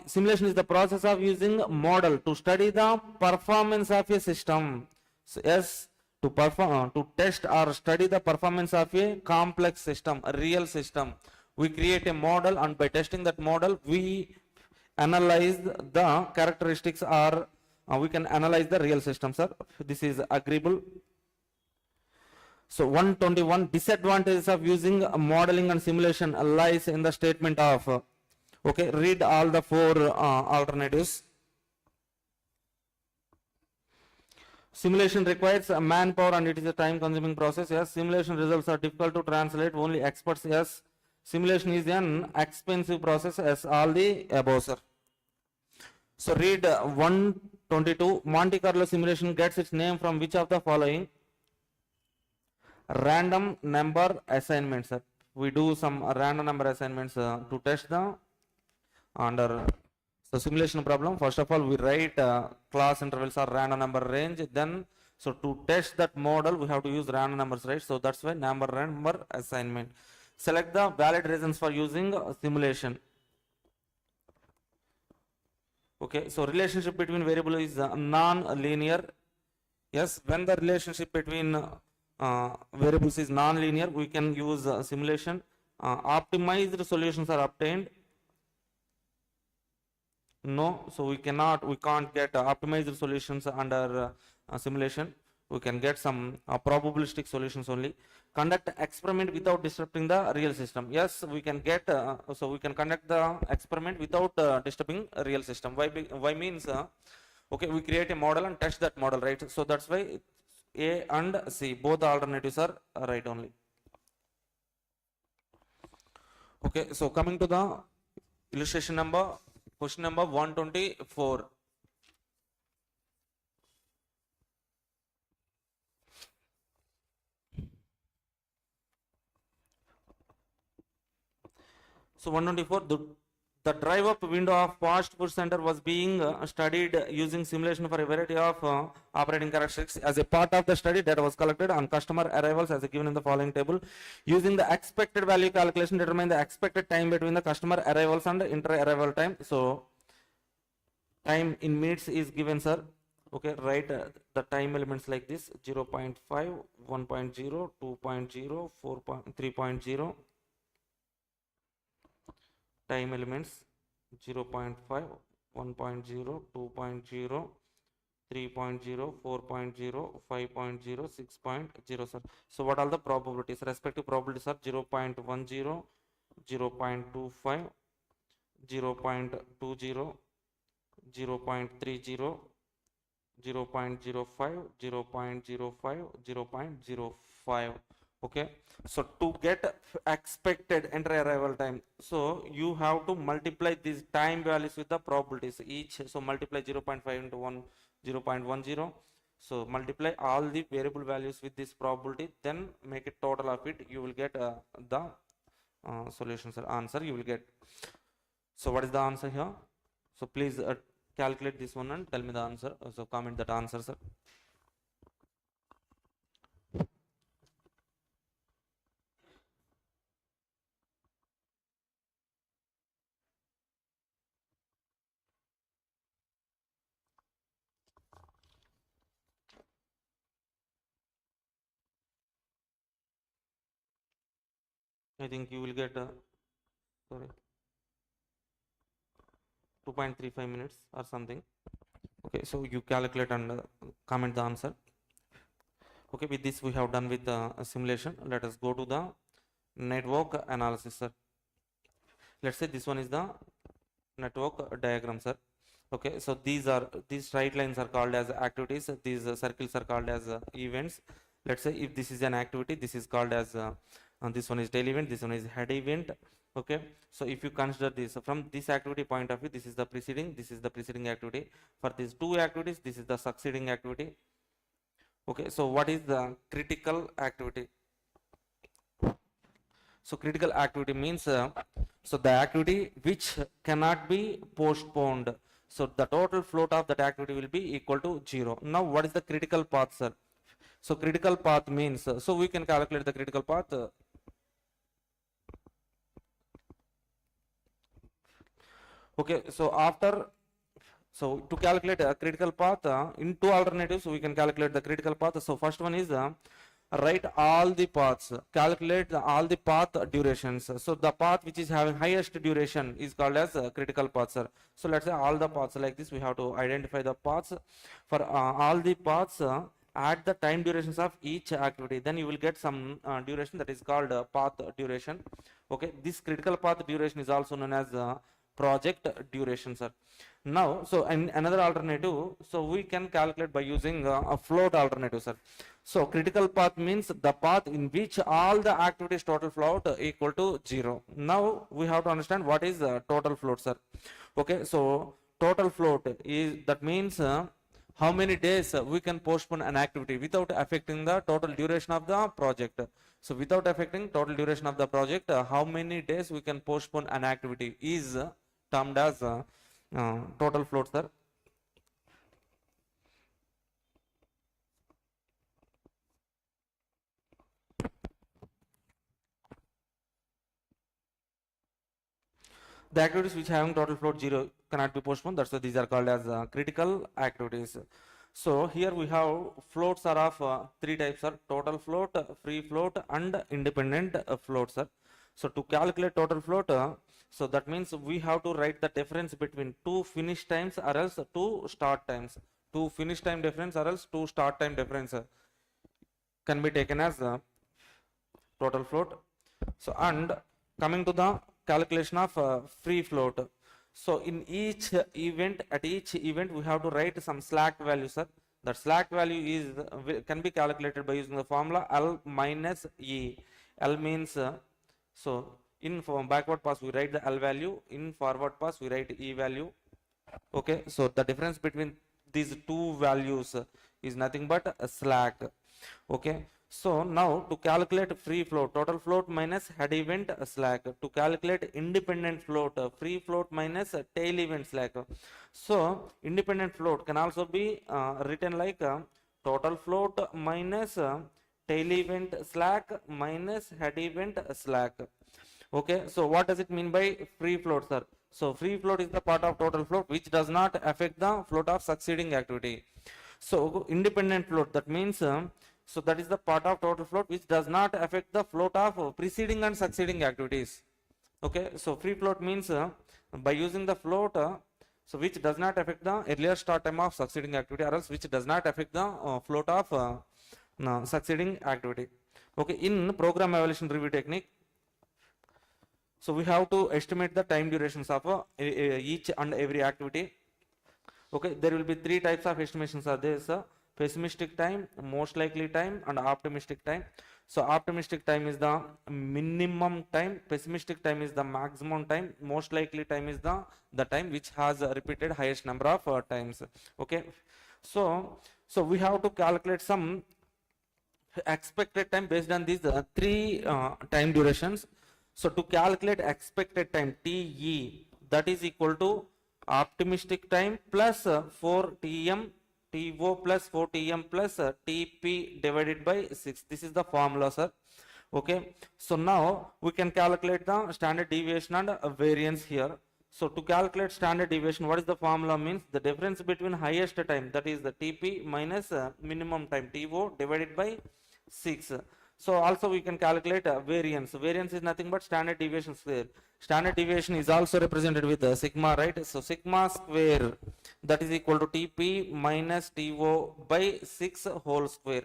Simulation is the process of using a model to study the performance of a system. So yes, to perform, to test or study the performance of a complex system, a real system. We create a model, and by testing that model, we analyze the characteristics, or we can analyze the real system, sir. This is agreeable. So 121, disadvantages of using modeling and simulation lies in the statement of, okay, read all the four alternatives. Simulation requires manpower and it is a time consuming process. Yes. Simulation results are difficult to translate, only experts. Yes. Simulation is an expensive process. As all the above, sir. So read 122, Monte Carlo simulation gets its name from which of the following? Random number assignments. We do some random number assignments to test the under the simulation problem. First of all, we write class intervals or random number range. Then, so to test that model, we have to use random numbers, right? So that's why number assignment. Select the valid reasons for using simulation. Okay, so relationship between variable is non-linear. Yes, when the relationship between variables is non-linear, we can use simulation. Optimized solutions are obtained. No, so we can't get optimized solutions under simulation. We can get some probabilistic solutions only. Conduct experiment without disrupting the real system. Yes, we can get, so we can conduct the experiment without disturbing a real system. Why means, okay, we create a model and test that model, right? So that's why A and C, both the alternatives are right only. Okay, so coming to the illustration number, question number 124. So 124, the drive up window of past push center was being studied using simulation for a variety of operating characteristics. As a part of the study, data was collected on customer arrivals as given in the following table. Using the expected value calculation, determine the expected time between the customer arrivals and inter-arrival time. So time in minutes is given, sir. Okay, write the time elements like this: 0.5, 1.0, 2.0, 3.0. Time elements 0.5, 1.0, 2.0, 3.0, 4.0, 5.0, 6.0, sir. So what are the probabilities? Respective probabilities are 0.10, 0.25, 0.20, 0.30, 0.05, 0.05, 0.05. Okay, so to get expected entry arrival time, so you have to multiply these time values with the probabilities each. So multiply 0.5 into 1, 0.10. So multiply all the variable values with this probability, then make it total of it. You will get the solutions or answer you will get. So what is the answer here? So please calculate this one and tell me the answer. So comment that answer, sir. I think you will get sorry 2.35 minutes or something. Okay, so you calculate and comment the answer. Okay, with this we have done with the simulation. Let us go to the network analysis, sir. Let's say this one is the network diagram, sir. Okay, so these straight lines are called as activities, these circles are called as events. Let's say if this is an activity, this is called as this one is tail event, this one is head event. Okay, so if you consider this from this activity point of view, this is the preceding activity. For these two activities, this is the succeeding activity. Okay, so what is the critical activity? So critical activity means so the activity which cannot be postponed. So the total float of that activity will be equal to 0. Now what is the critical path, sir? So critical path means, so we can calculate the critical path. Okay, so so to calculate a critical path in two alternatives, we can calculate the critical path. So first one is write all the paths, calculate all the path durations. So the path which is having highest duration is called as critical path, sir. So let's say all the paths like this, we have to identify the paths. For all the paths, add the time durations of each activity, then you will get some duration that is called path duration. Okay, this critical path duration is also known as project duration, sir. Now, so in another alternative, so we can calculate by using a float alternative, sir. So critical path means the path in which all the activities total float equal to 0. Now we have to understand what is total float, sir. Okay, so total float is, that means how many days we can postpone an activity without affecting the total duration of the project. So without affecting total duration of the project, how many days we can postpone an activity is termed as total float, sir. The activities which having total float 0 cannot be postponed. That's why these are called as critical activities. So here we have floats are of three types, sir: total float, free float, and independent float, sir. So to calculate total float, so that means we have to write the difference between two finish times or else two start times. Two finish time difference or else two start time difference can be taken as total float. So and coming to the calculation of free float. So in each event, at each event we have to write some slack value, sir. That slack value is can be calculated by using the formula L minus E. L means so in backward pass we write the L value, in forward pass we write E value. Okay, so the difference between these two values is nothing but a slack. Okay, so now to calculate free float, total float minus head event slack. To calculate independent float, free float minus tail event slack. So independent float can also be written like total float minus tail event slack minus head event slack. Okay, so what does it mean by free float, sir? So free float is the part of total float which does not affect the float of succeeding activity. So independent float, that means so that is the part of total float which does not affect the float of preceding and succeeding activities. Okay, so free float means by using the float so which does not affect the earlier start time of succeeding activity, or else which does not affect the float of succeeding activity. Okay, in program evaluation review technique, so we have to estimate the time durations of each and every activity. Okay, there will be three types of estimations are there, sir. Pessimistic time, most likely time, and optimistic time. So optimistic time is the minimum time, pessimistic time is the maximum time, most likely time is the time which has repeated highest number of times. Okay, so we have to calculate some expected time based on these three time durations. So to calculate expected time, TE, that is equal to optimistic time plus 4Tm TO plus 4Tm plus TP divided by 6. This is the formula, sir. Okay, so now we can calculate the standard deviation and variance here. So to calculate standard deviation, what is the formula means? The difference between highest time, that is the TP minus minimum time TO divided by 6. So also we can calculate variance. Variance is nothing but standard deviation square. Standard deviation is also represented with sigma, right? So sigma square, that is equal to TP minus TO by 6 whole square.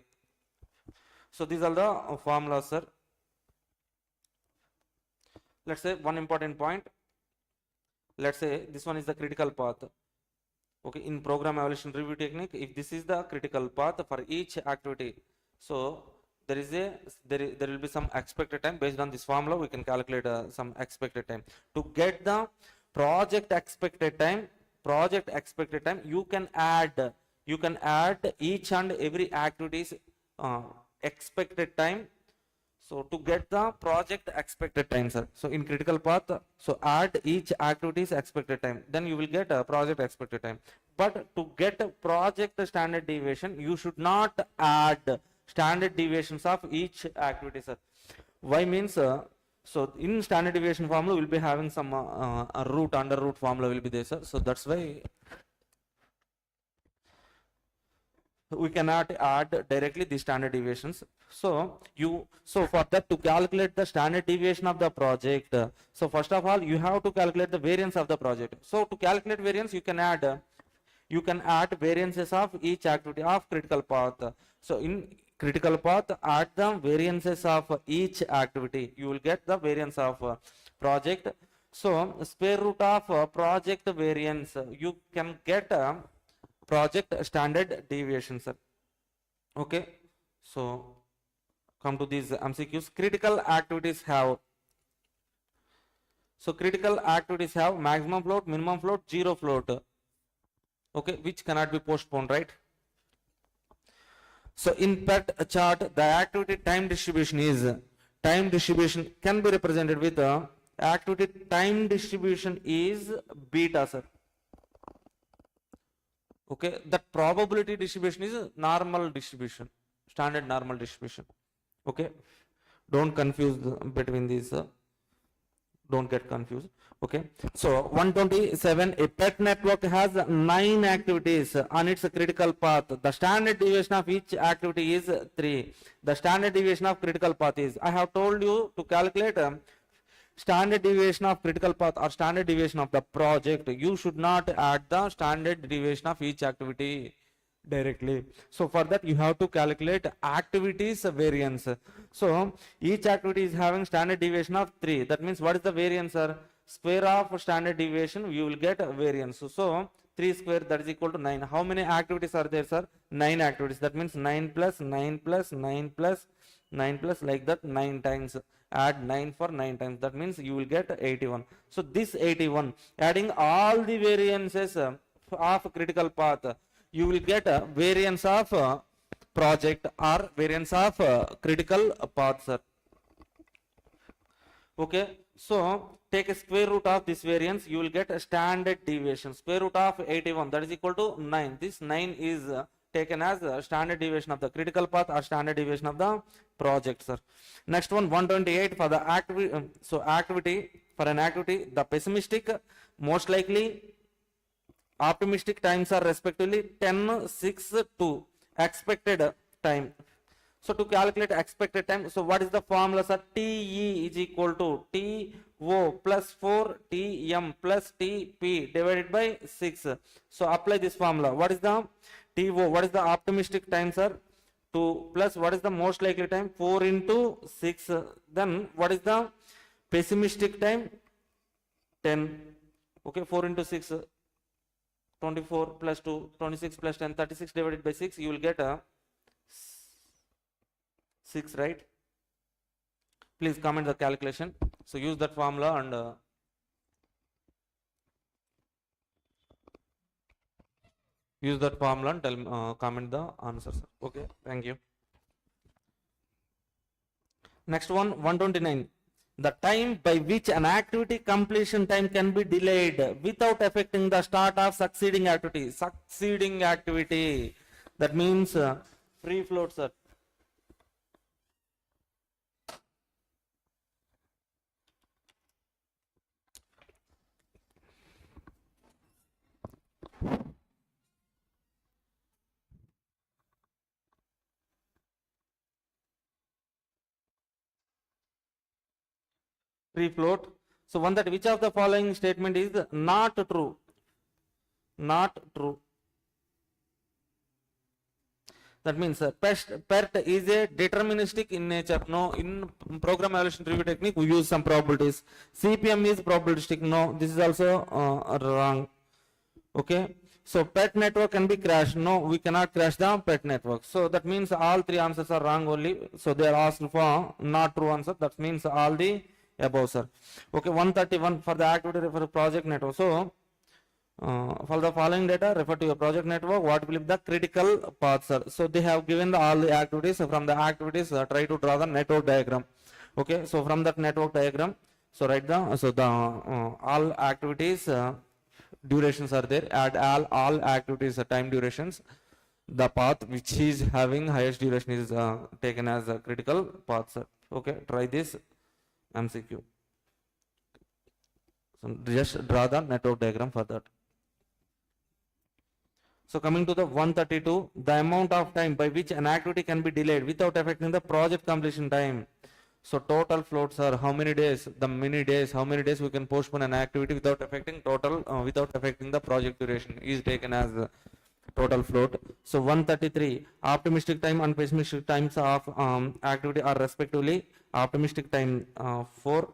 So these are the formulas, sir. Let's say one important point. Let's say this one is the critical path. Okay, in program evaluation review technique, if this is the critical path for each activity, so there will be some expected time. Based on this formula we can calculate some expected time. To get the project expected time, you can add each and every activity's expected time. So to get the project expected time, sir, so in critical path, so add each activity's expected time, then you will get a project expected time. But to get a project standard deviation, you should not add standard deviations of each activity, sir. Why means So in standard deviation formula, we'll be having some root, under root formula will be there, sir. So that's why we cannot add directly the standard deviations. So for that, to calculate the standard deviation of the project, so first of all you have to calculate the variance of the project. So to calculate variance, you can add variances of each activity of critical path. So in critical path, add the variances of each activity, you will get the variance of project. So square root of project variance, you can get project standard deviation, sir. Okay, so come to these MCQs. Critical activities have maximum float, minimum float, zero float. Okay, which cannot be postponed, right? So in PET chart, the activity time distribution can be represented with activity time distribution is beta, sir. Okay, that probability distribution is normal distribution, standard normal distribution. Okay, don't confuse between these, don't get confused. Okay, so 127, a PET network has 9 activities on its critical path. The standard deviation of each activity is 3. The standard deviation of critical path is, I have told you to calculate standard deviation of critical path or standard deviation of the project. You should not add the standard deviation of each activity directly. So for that, you have to calculate activities variance. So each activity is having standard deviation of 3. That means what is the variance, sir? Square of standard deviation, you will get variance. So 3 square, that is equal to 9. How many activities are there, sir? 9 activities. That means 9 plus 9 plus 9 plus 9 plus, like that, 9 times. Add 9 for 9 times. That means you will get 81. So this 81, adding all the variances of critical path, you will get a variance of project or variance of critical path, sir. Okay, so take a square root of this variance, you will get a standard deviation. Square root of 81, that is equal to 9. This 9 is taken as a standard deviation of the critical path or standard deviation of the project, sir. Next one, 128, for the activity. So activity, for an activity, the pessimistic, most likely, optimistic times are respectively 10, 6, 2. Expected time. So to calculate expected time, so what is the formula, sir? TE is equal to TO plus 4 TM plus TP divided by 6. So apply this formula. What is the TO? What is the optimistic time, sir? 2 plus what is the most likely time? 4 into 6. Then what is the pessimistic time? 10. Okay, 4 into 6. 24 plus 2, 26 plus 10, 36 divided by 6, you will get a 6, right? Please comment the calculation. So use that formula and use that formula and tell comment the answers. Okay, thank you. Next one, 129. The time by which an activity completion time can be delayed without affecting the start of succeeding activity. Succeeding activity, that means free float, sir. Free float. So one, that which of the following statement is not true? Not true. That means PERT is a deterministic in nature. No, in program evaluation review technique we use some probabilities. CPM is probabilistic. No, this is also wrong. Okay. So PET network can be crashed. No, we cannot crash the PET network. So that means all 3 answers are wrong only. So they are asked for not true answer. That means all the above, sir. Okay, 131, for the activity refer to project network. So for the following data, refer to your project network. What will be the critical path, sir? So they have given all the activities. From the activities, try to draw the network diagram. Okay, so from that network diagram, so write the all activities durations are there. Add all activities time durations. The path which is having highest duration is taken as a critical path, sir. Okay, try this. MCQ. So just draw the network diagram for that. So coming to the 132, the amount of time by which an activity can be delayed without affecting the project completion time. So total floats are how many days, the many days, how many days we can postpone an activity without affecting total, without affecting the project duration is taken as total float. So 133, optimistic time and pessimistic times of activity are respectively optimistic time 4,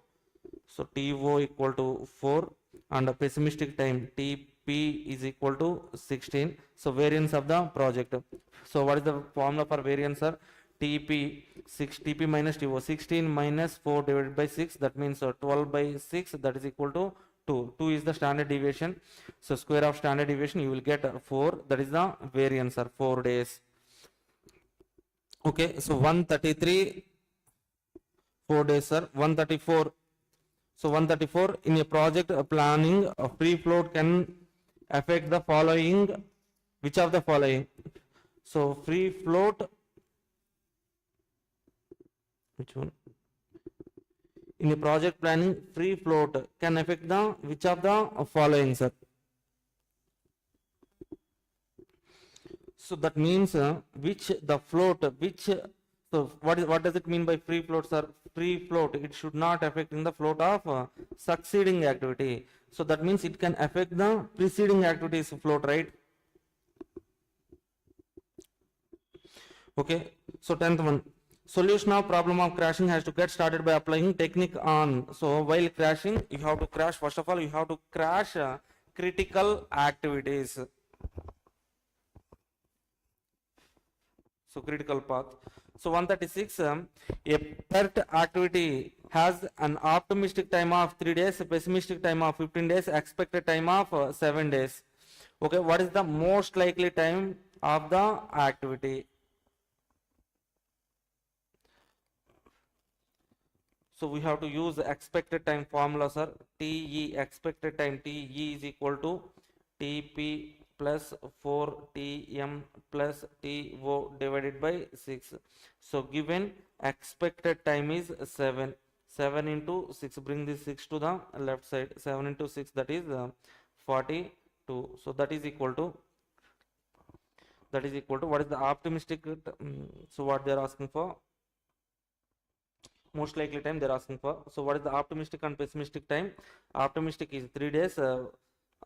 so TO equal to 4, and pessimistic time TP is equal to 16. So variance of the project. So what is the formula for variance, sir? TP minus TO, 16 minus 4 divided by 6, that means 12 by 6, that is equal to 2. 2 is the standard deviation. So square of standard deviation, you will get 4, that is the variance, sir, 4 days. Okay, so 133, 4 days, sir. 134. So 134, in a project planning, a free float can affect the following. Which of the following? So free float, which one? In a project planning, free float can affect the which of the following, sir? So that means which the float, which, so what does it mean by free float, sir? Free float, it should not affect in the float of succeeding activity. So that means it can affect the preceding activities float, right? Okay, so 10th one. Solution of problem of crashing has to get started by applying technique on. So while crashing, you have to crash, first of all, you have to crash critical activities. So critical path. So 136, a PERT activity has an optimistic time of 3 days, pessimistic time of 15 days, expected time of 7 days. Okay, what is the most likely time of the activity? So we have to use the expected time formula, sir. TE, expected time, TE is equal to TP plus 4TM plus TO divided by 6. So given expected time is 7. 7 into 6, bring this 6 to the left side. 7 into 6, that is 42. So that is equal to, what is the optimistic, so what they are asking for? Most likely time they are asking for. So what is the optimistic and pessimistic time? Optimistic is 3 days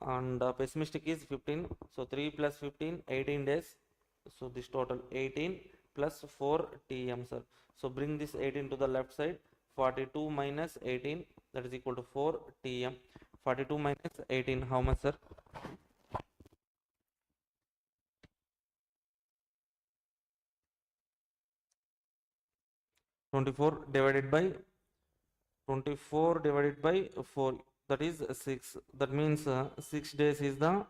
and pessimistic is 15. So 3 plus 15, 18 days. So this total 18 plus 4 TM, sir. So bring this 18 to the left side. 42 minus 18, that is equal to 4 TM. 42 minus 18, how much, sir? 24 divided by 4, that is 6. That means 6 days is the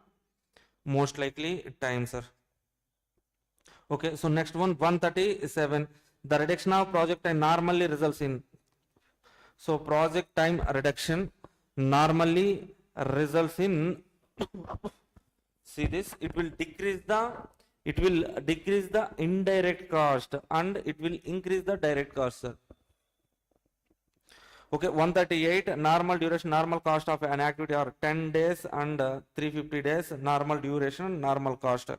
most likely time, sir. Okay, so next one, 137. The reduction of project time normally results in. So project time reduction normally results in see this, it will decrease the indirect cost and it will increase the direct cost, sir. Okay, 138, normal duration, normal cost of an activity are 10 days and 350 days, normal duration, normal cost.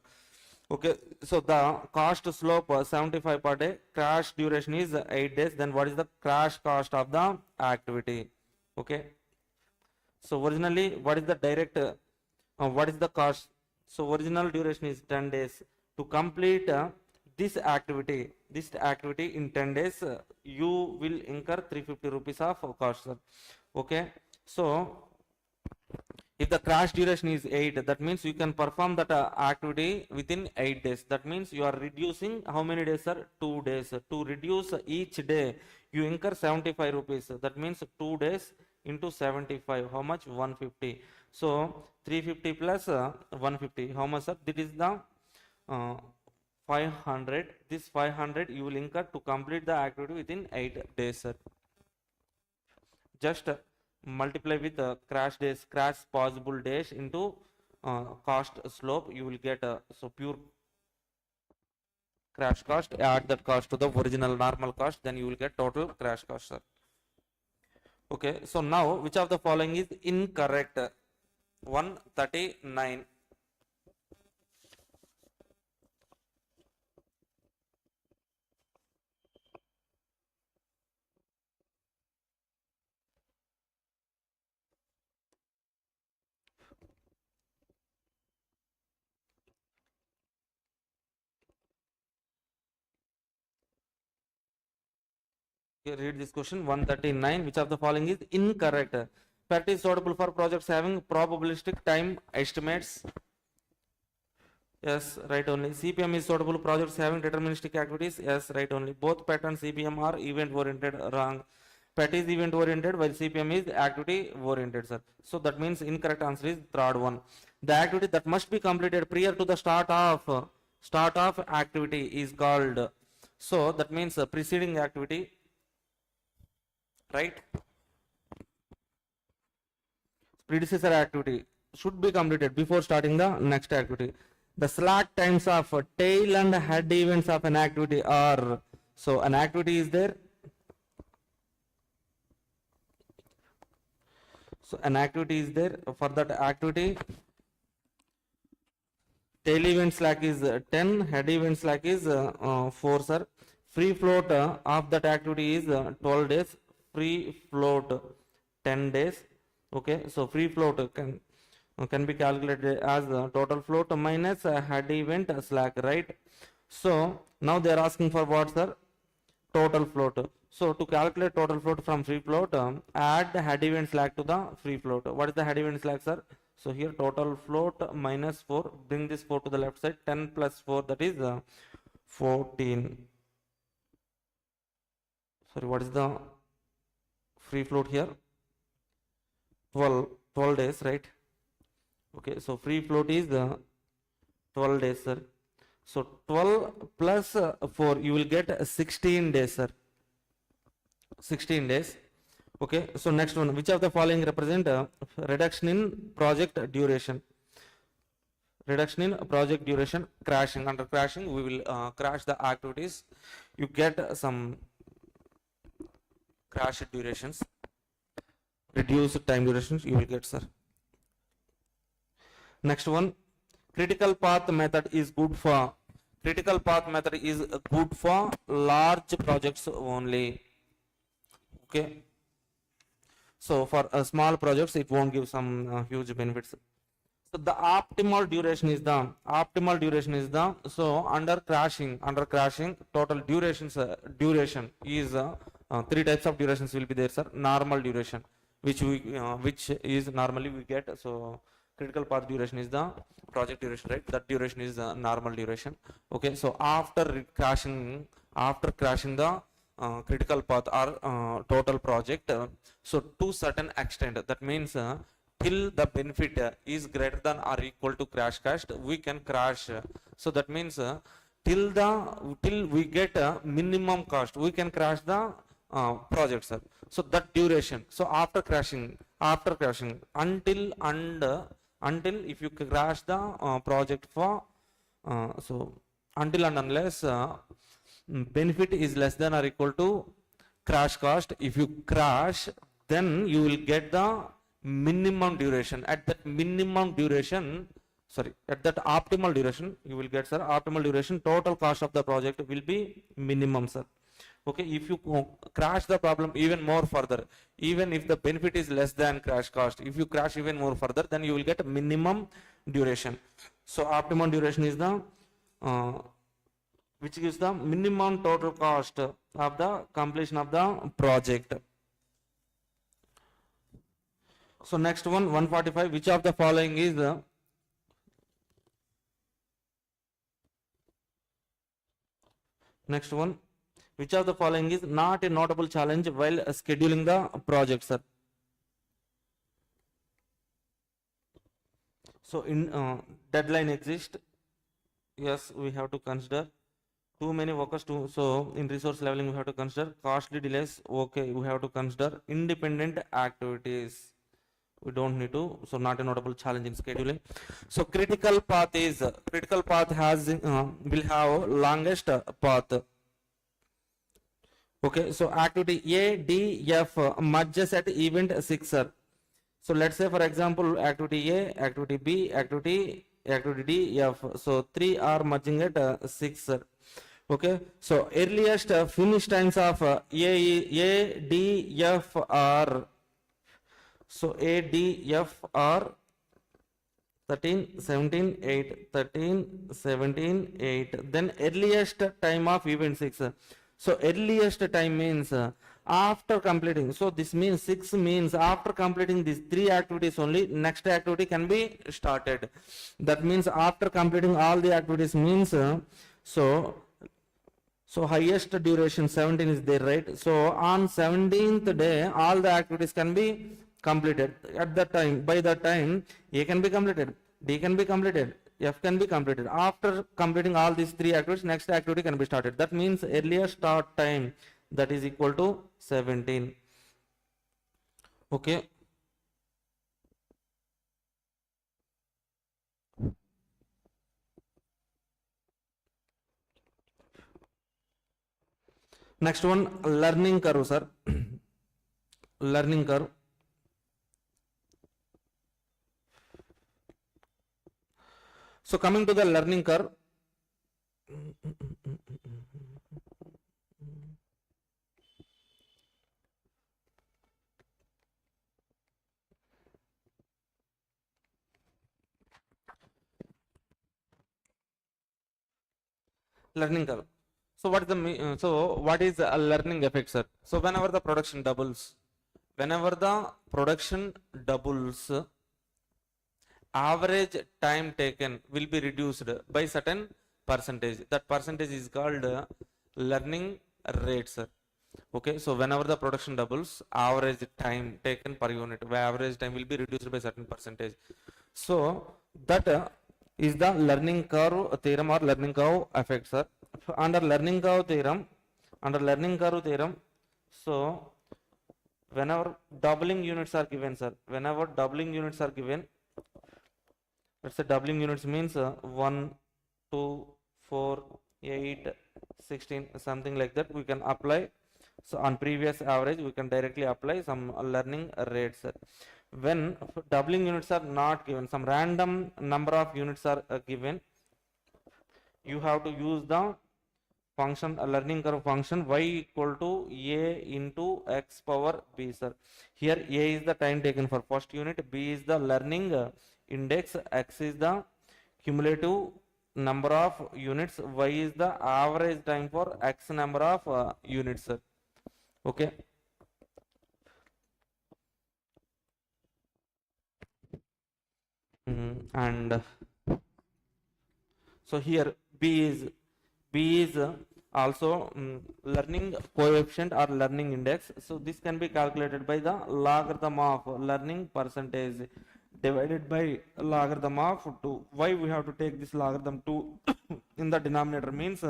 Okay, so the cost slope 75 per day, crash duration is 8 days. Then what is the crash cost of the activity? Okay, so originally what is the direct, what is the cost? So original duration is 10 days. To complete this activity in 10 days, you will incur 350 rupees of cost, sir. Okay, so if the crash duration is 8, that means you can perform that activity within 8 days. That means you are reducing how many days, sir? 2 days. To reduce each day, you incur 75 rupees. That means 2 days into 75. How much? 150. So 350 plus 150. How much, sir? This is the 500. This 500 you will incur to complete the activity within 8 days, sir. Just multiply with crash days, crash possible days into cost slope, you will get so pure crash cost, add that cost to the original normal cost, then you will get total crash cost, sir. Okay, so now which of the following is incorrect? 139. Okay, read this question. 139. Which of the following is incorrect? PERT is suitable for projects having probabilistic time estimates. Yes, right only. CPM is suitable projects having deterministic activities. Yes, right only. Both PET and CPM are event oriented. Wrong. PET is event oriented while CPM is activity oriented, sir. So that means incorrect answer is third one. The activity that must be completed prior to the start of activity is called. So that means preceding activity, right? Predecessor activity should be completed before starting the next activity. The slack times of tail and head events of an activity are, so an activity is there. So an activity is there. For that activity, tail event slack is 10, head event slack is 4, sir. Free float of that activity is 12 days. Free float 10 days. Okay, so free float can be calculated as total float minus head event slack, right? So now they are asking for what, sir? Total float. So to calculate total float from free float, add the head event slack to the free float. What is the head event slack, sir? So here total float minus 4, bring this 4 to the left side, 10 plus 4, that is 14. Sorry, what is the free float here? 12 days, right? Okay, so free float is 12 days, sir. So 12 plus 4, you will get 16 days, sir. 16 days. Okay, so next one, which of the following represent reduction in project duration? Reduction in project duration, crashing. Under crashing, we will crash the activities. You get some crash durations, reduced time durations, you will get, sir. Next one, critical path method is good for large projects only. Okay, so for small projects it won't give some huge benefits. So the optimal duration is the so under crashing total duration is 3 types of durations will be there, sir. Normal duration, which is normally we get. So critical path duration is the project duration, right? That duration is the normal duration. Okay, so after crashing the critical path or total project, so to certain extent, that means till the benefit is greater than or equal to crash cost, we can crash. So that means till we get a minimum cost, we can crash the project, sir. So that duration. So after crashing until if you crash the project for so until and unless benefit is less than or equal to crash cost, if you crash, then you will get the minimum duration. At that optimal duration, you will get, sir, optimal duration, total cost of the project will be minimum, sir. Okay, if you crash the problem even more further, even if the benefit is less than crash cost, if you crash even more further, then you will get minimum duration. So optimum duration is the which gives the minimum total cost of the completion of the project. So next one, 145, which of the following is next one, which of the following is not a notable challenge while scheduling the project, sir? So in deadline exist, yes, we have to consider. Too many workers to, so in resource leveling we have to consider. Costly delays, okay, we have to consider. Independent activities, we don't need to. So not a notable challenge in scheduling. So critical path has will have longest path. Okay, so activity A, D, F merges at event 6, sir. So let's say for example activity A, activity B, activity D, F. So 3 are merging at 6, sir. Okay, so earliest finish times of A, D, F are, so A, D, F are 13, 17, 8, 13, 17, 8. Then earliest time of event 6. So earliest time means after completing. So this means 6 means after completing these 3 activities only, next activity can be started. That means after completing all the activities means, so highest duration 17 is there, right? So on 17th day, all the activities can be completed. At that time, by that time, A can be completed, D can be completed, F can be completed. After completing all these 3 activities, next activity can be started. That means earlier start time, that is equal to 17. Okay. Next one, learning curve, sir. Learning curve. So coming to the learning curve. Learning curve. So what is the what is a learning effect, sir? So whenever the production doubles, average time taken will be reduced by certain percentage. That percentage is called learning rate, sir. Okay, so whenever the production doubles, average time taken per unit, average time will be reduced by certain percentage. So that is the learning curve theorem or learning curve effect, sir. Under learning curve theorem, so whenever doubling units are given, sir, let's say doubling units means 1, 2, 4, 8, 16, something like that, we can apply. So on previous average, we can directly apply some learning rates. When doubling units are not given, some random number of units are given, you have to use the function, a learning curve function y equal to a into x power b, sir. Here a is the time taken for first unit, b is the learning index, x is the cumulative number of units, y is the average time for x number of units, sir. Okay. And so here b is also learning coefficient or learning index. So this can be calculated by the logarithm of learning percentage divided by logarithm of 2. Why we have to take this logarithm 2 in the denominator means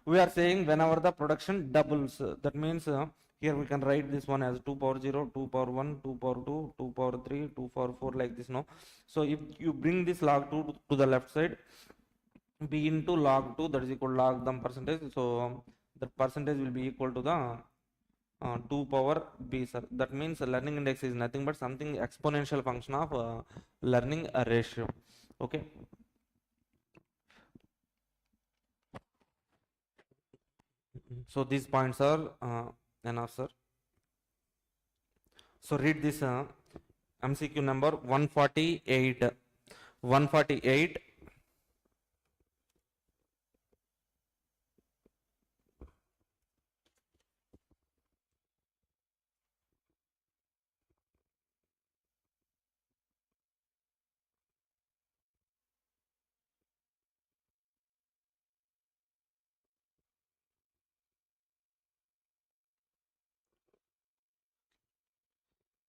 we are saying whenever the production doubles, that means here we can write this one as 2 power 0, 2 power 1, 2 power 2, 2 power 3, 2 power 4, like this, no? So if you bring this log 2 to the left side, b into log 2, that is equal to logarithm percentage. So the percentage will be equal to the 2 power b, sir. That means learning index is nothing but something exponential function of learning ratio. Okay. So these points are enough, sir. So read this MCQ number 148. 148.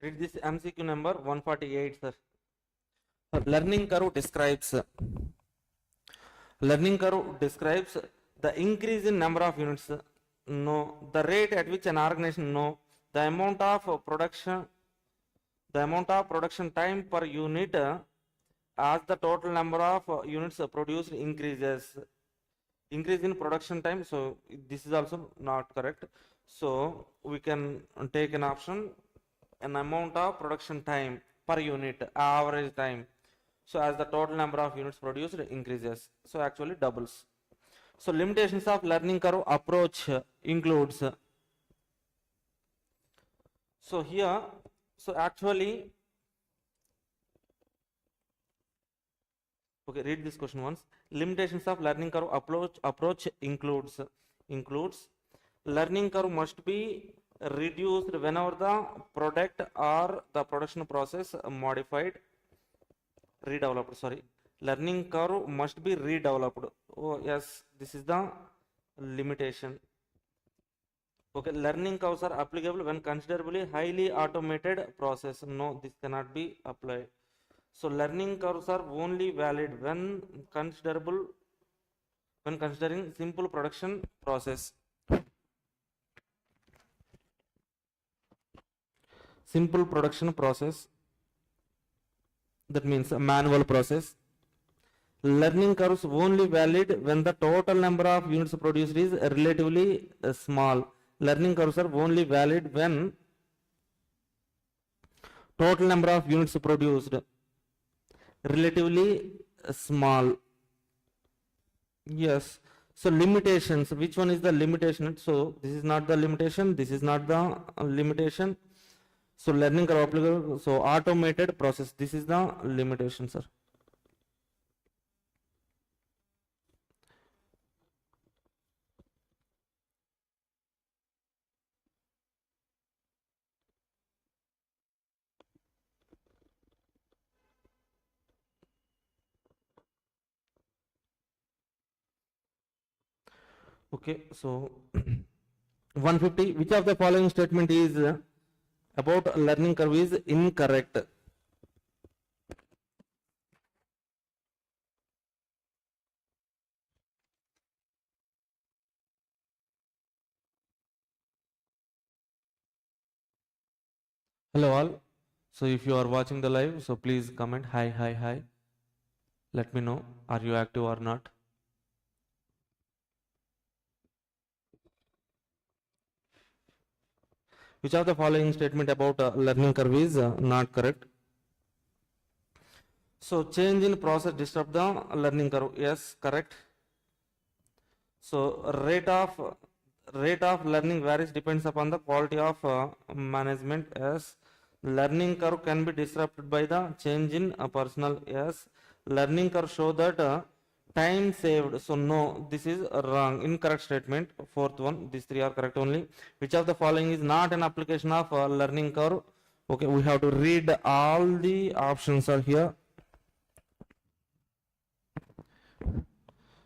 Read this MCQ number 148, sir. Learning curve describes the increase in number of units, no. The rate at which an organization, no. The amount of production time per unit as the total number of units produced increases. increase in production time, so this is also not correct. So we can take an option, an amount of production time per unit, average time. So as the total number of units produced increases, so actually doubles. So limitations of learning curve approach includes, so here, so actually, okay, read this question once. Limitations of learning curve approach includes learning curve must be reduced whenever the product or the production process modified, redeveloped. Sorry, learning curve must be redeveloped. Oh yes, this is the limitation. Okay, learning curves are applicable when considerably highly automated process. No, this cannot be applied. So learning curves are only valid when considering simple production process. Simple production process, that means a manual process. Learning curves only valid when the total number of units produced is relatively small. Learning curves are only valid when total number of units produced relatively small. Yes. So limitations, which one is the limitation? So this is not the limitation, this is not the limitation. So learning curve applicable, so automated process, this is the limitation, sir. Okay, so 150, which of the following statement is about learning curve is incorrect? Hello all. So if you are watching the live, so please comment hi. Let me know, are you active or not? Which of the following statement about learning curve is not correct? So change in process disrupt the learning curve. Yes, correct. So rate of learning varies depends upon the quality of management. Yes, learning curve can be disrupted by the change in personnel. Yes, learning curve show that time saved. So no, this is wrong, incorrect statement. Fourth one, these three are correct only. Which of the following is not an application of learning curve? Okay, we have to read all the options are here.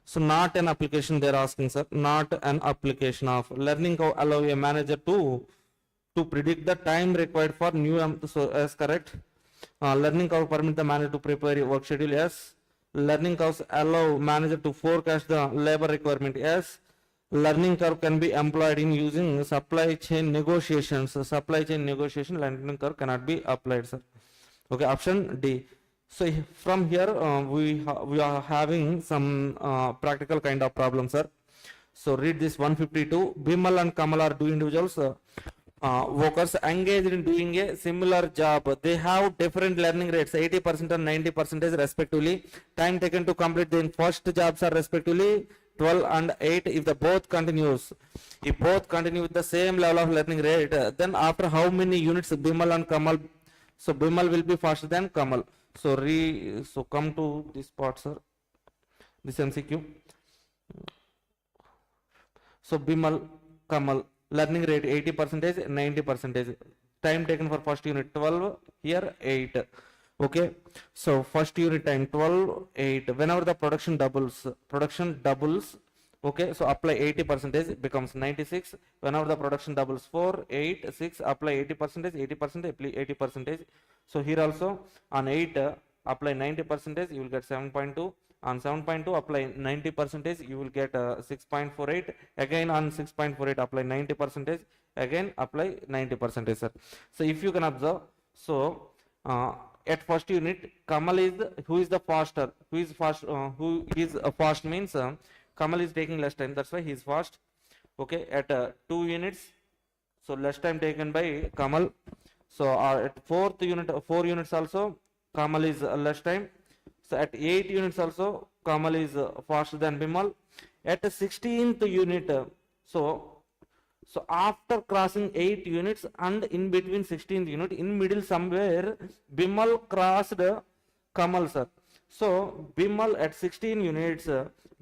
So not an application they're asking, sir. Not an application of learning curve allow a manager to predict the time required for new. So as correct. Learning curve permit the manager to prepare a work schedule. Yes. Learning curves allow manager to forecast the labor requirement. Yes. Learning curve can be employed in using supply chain negotiations. So supply chain negotiation, learning curve cannot be applied, sir. Okay, option D. So from here we are having some practical kind of problem, sir. So read this 152. Bimal and Kamal are two individuals, workers engaged in doing a similar job. They have different learning rates, 80% and 90% respectively. Time taken to complete the first jobs are respectively 12 and 8. If the both continues, if both continue with the same level of learning rate, then after how many units Bimal and Kamal? So Bimal will be faster than Kamal. So come to this part, sir. This MCQ. So Bimal, Kamal, learning rate 80%, 90%. Time taken for first unit 12, here 8. Okay. So first unit time 12, 8. Whenever the production doubles. Okay, so apply 80%, becomes 96. Whenever the production doubles 4, 8, 6, apply 80%, 80%. So here also on 8, apply 90%, you will get 7.2. On 7.2, apply 90%, you will get 6.48. Again on 6.48, apply 90%. Again apply 90%, sir. So if you can observe, so at first unit, Kamal is who is the faster? Who is fast? Who is fast means Kamal is taking less time, that's why he is fast. Okay, at 2 units, so less time taken by Kamal. So at 4th unit, 4 units also, Kamal is less time. So at 8 units also, Kamal is faster than Bimal. At the 16th unit, so after crossing 8 units and in between 16th unit, in middle somewhere, Bimal crossed Kamal, sir. So Bimal at 16 units,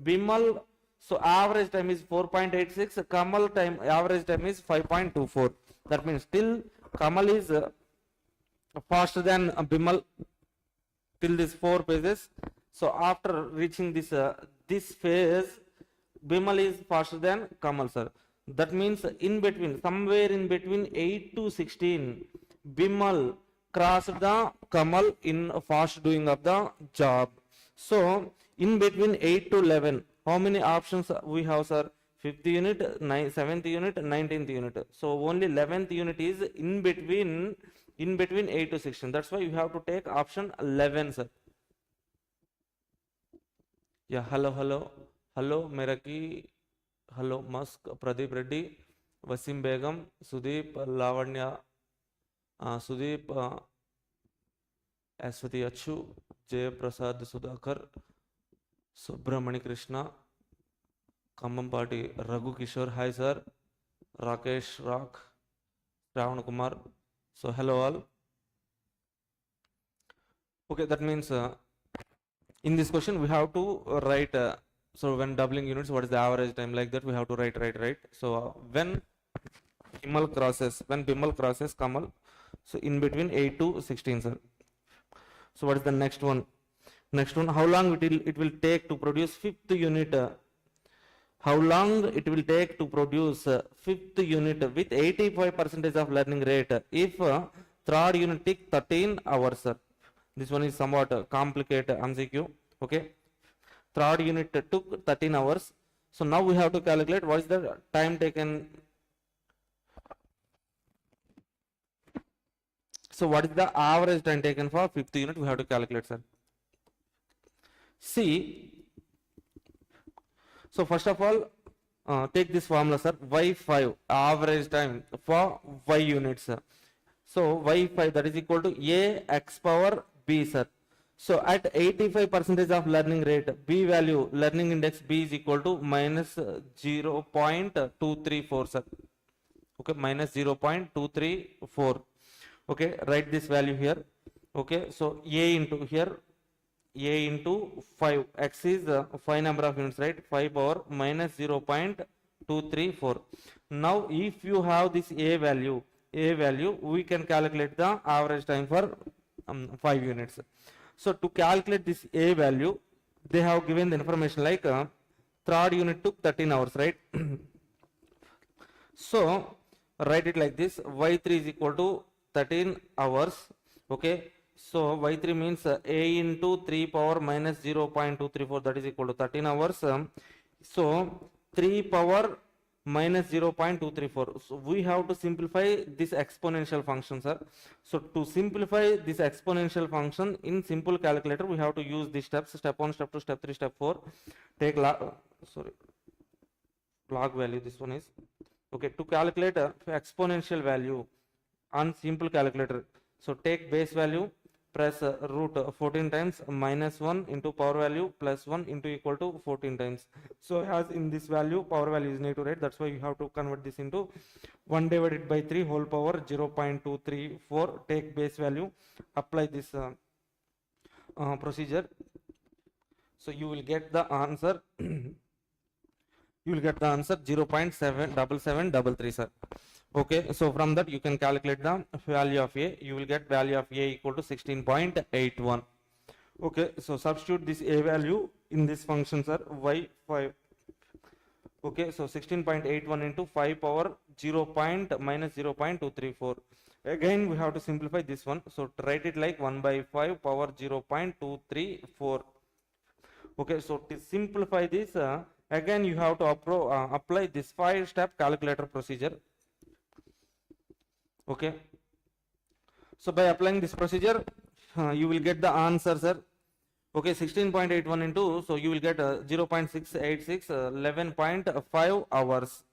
Bimal, so average time is 4.86, Kamal time, average time is 5.24. That means still Kamal is faster than Bimal till this 4 phases. So after reaching this phase, Bimal is faster than Kamal, sir. That means in between, somewhere in between 8 to 16, Bimal crossed the Kamal in fast doing of the job. So in between 8 to 11, how many options we have, sir? 5th unit, 7th unit, 19th unit. So only 11th unit is in between 8 to 16. That's why you have to take option 11, sir. Yeah, hello, Meraki, hello, Musk, Pradeep Reddy, Vasim Begum, Sudeep, Lavanya, Sudeep, Aswati Achu, Jay Prasad Sudhakar, Subramani Krishna, Kamampati Raghu Kishore, hi sir, Rakesh Rock, Ravan Kumar. So hello all. Okay, that means in this question we have to write, so when doubling units, what is the average time, like that we have to write. So when Bimal crosses Kamal, so in between 8 to 16, sir. So what is the next one? How long it will take to produce 5th unit? How long it will take to produce 5th unit with 85% of learning rate if 3rd unit take 13 hours, sir. This one is somewhat complicated MCQ. Okay, 3rd unit took 13 hours. So now we have to calculate what is the time taken. So what is the average time taken for 5th unit? We have to calculate, sir. See, so first of all, take this formula, sir. Y5 average time for Y units, sir. So Y5, that is equal to A x power B, sir. So at 85% of learning rate, B value, learning index B is equal to minus 0.234, sir. Okay, minus 0.234. Okay, write this value here. Okay, so A into here, A into 5, x is 5 number of units, right? 5 power minus 0.234. Now if you have this A value, we can calculate the average time for 5 units. So to calculate this A value, they have given the information like 3rd unit took 13 hours, right? So write it like this: Y3 is equal to 13 hours. Okay, so Y3 means A into 3 power minus 0.234, that is equal to 13 hours. So 3 power minus 0.234. So we have to simplify this exponential function, sir. So to simplify this exponential function in simple calculator, we have to use these steps: step 1, step 2, step 3, step 4. Take log value, this one is. Okay, to calculate exponential value on simple calculator, so take base value, press root 14 times, minus 1 into power value plus 1 into equal to 14 times. So as in this value, power value is negative, right? That's why you have to convert this into 1 divided by 3 whole power 0.234. Take base value, apply this procedure. So you will get the answer. You will get the answer 0.77733, sir. Okay, so from that you can calculate the value of A. You will get value of A equal to 16.81. Okay, so substitute this A value in this function, sir. Y5. Okay, so 16.81 into 5 power minus 0.234. Again we have to simplify this one. So write it like 1 by 5 power 0.234. Okay, so to simplify this, again you have to apply this 5-step calculator procedure. Okay, so by applying this procedure, you will get the answer, sir. Okay, 16.81 into, so you will get 0.686, 11.5 hours.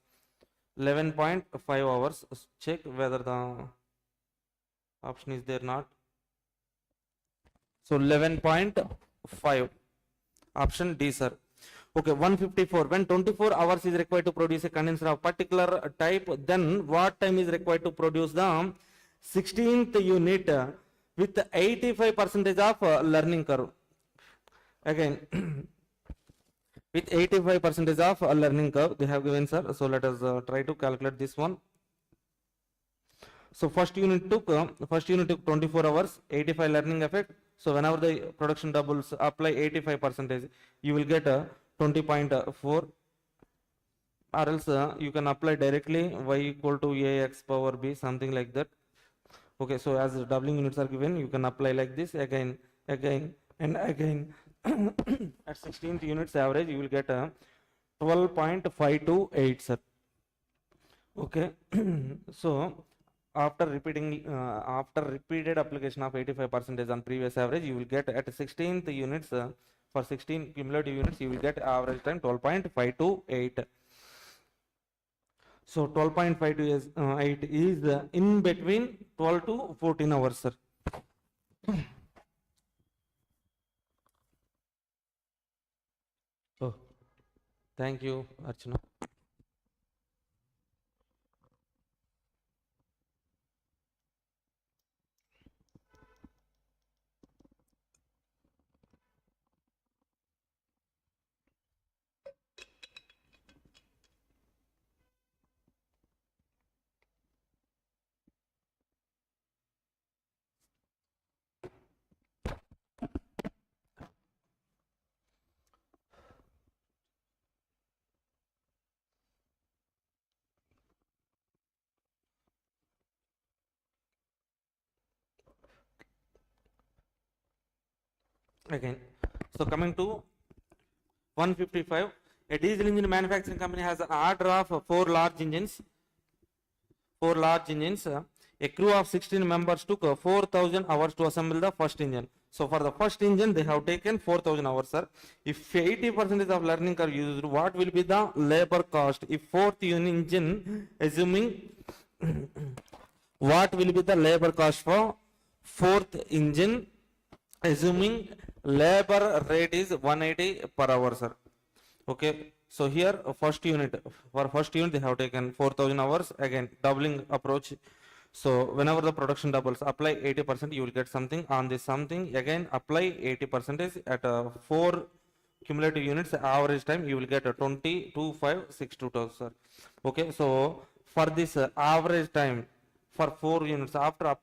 11.5 hours. Check whether the option is there or not. So 11.5, option D, sir. Okay, 154. When 24 hours is required to produce a condenser of particular type, then what time is required to produce the 16th unit with 85% of learning curve? Again, with 85% of learning curve they have given, sir. So let us try to calculate this one. So first unit took 24 hours, 85 learning effect. So whenever the production doubles, apply 85%, you will get 20.4, or else you can apply directly y equal to ax power b, something like that. Okay, so as doubling units are given, you can apply like this again, and again. At 16th units average, you will get a 12.528, sir. Okay, so after repeated application of 85% on previous average, you will get at 16th units, for 16 cumulative units, you will get average time 12.528. So 12.528 is in between 12 to 14 hours, sir. Oh, thank you, Archana. Again, so coming to 155, a diesel engine manufacturing company has an order of four large engines. A crew of 16 members took 4,000 hours to assemble the first engine. So for the first engine, they have taken 4,000 hours, sir. If 80% of learning curve used, what will be the labor cost? If fourth engine, assuming what will be the labor cost for fourth engine, assuming labor rate is 180 per hour, sir. Okay, so here first unit, for first unit they have taken 4,000 hours, again doubling approach. So whenever the production doubles, apply 80%, you will get something on this something, again apply 80% at 4 cumulative units average time, you will get a 20.2562, sir. Okay, so for this average time for 4 units, after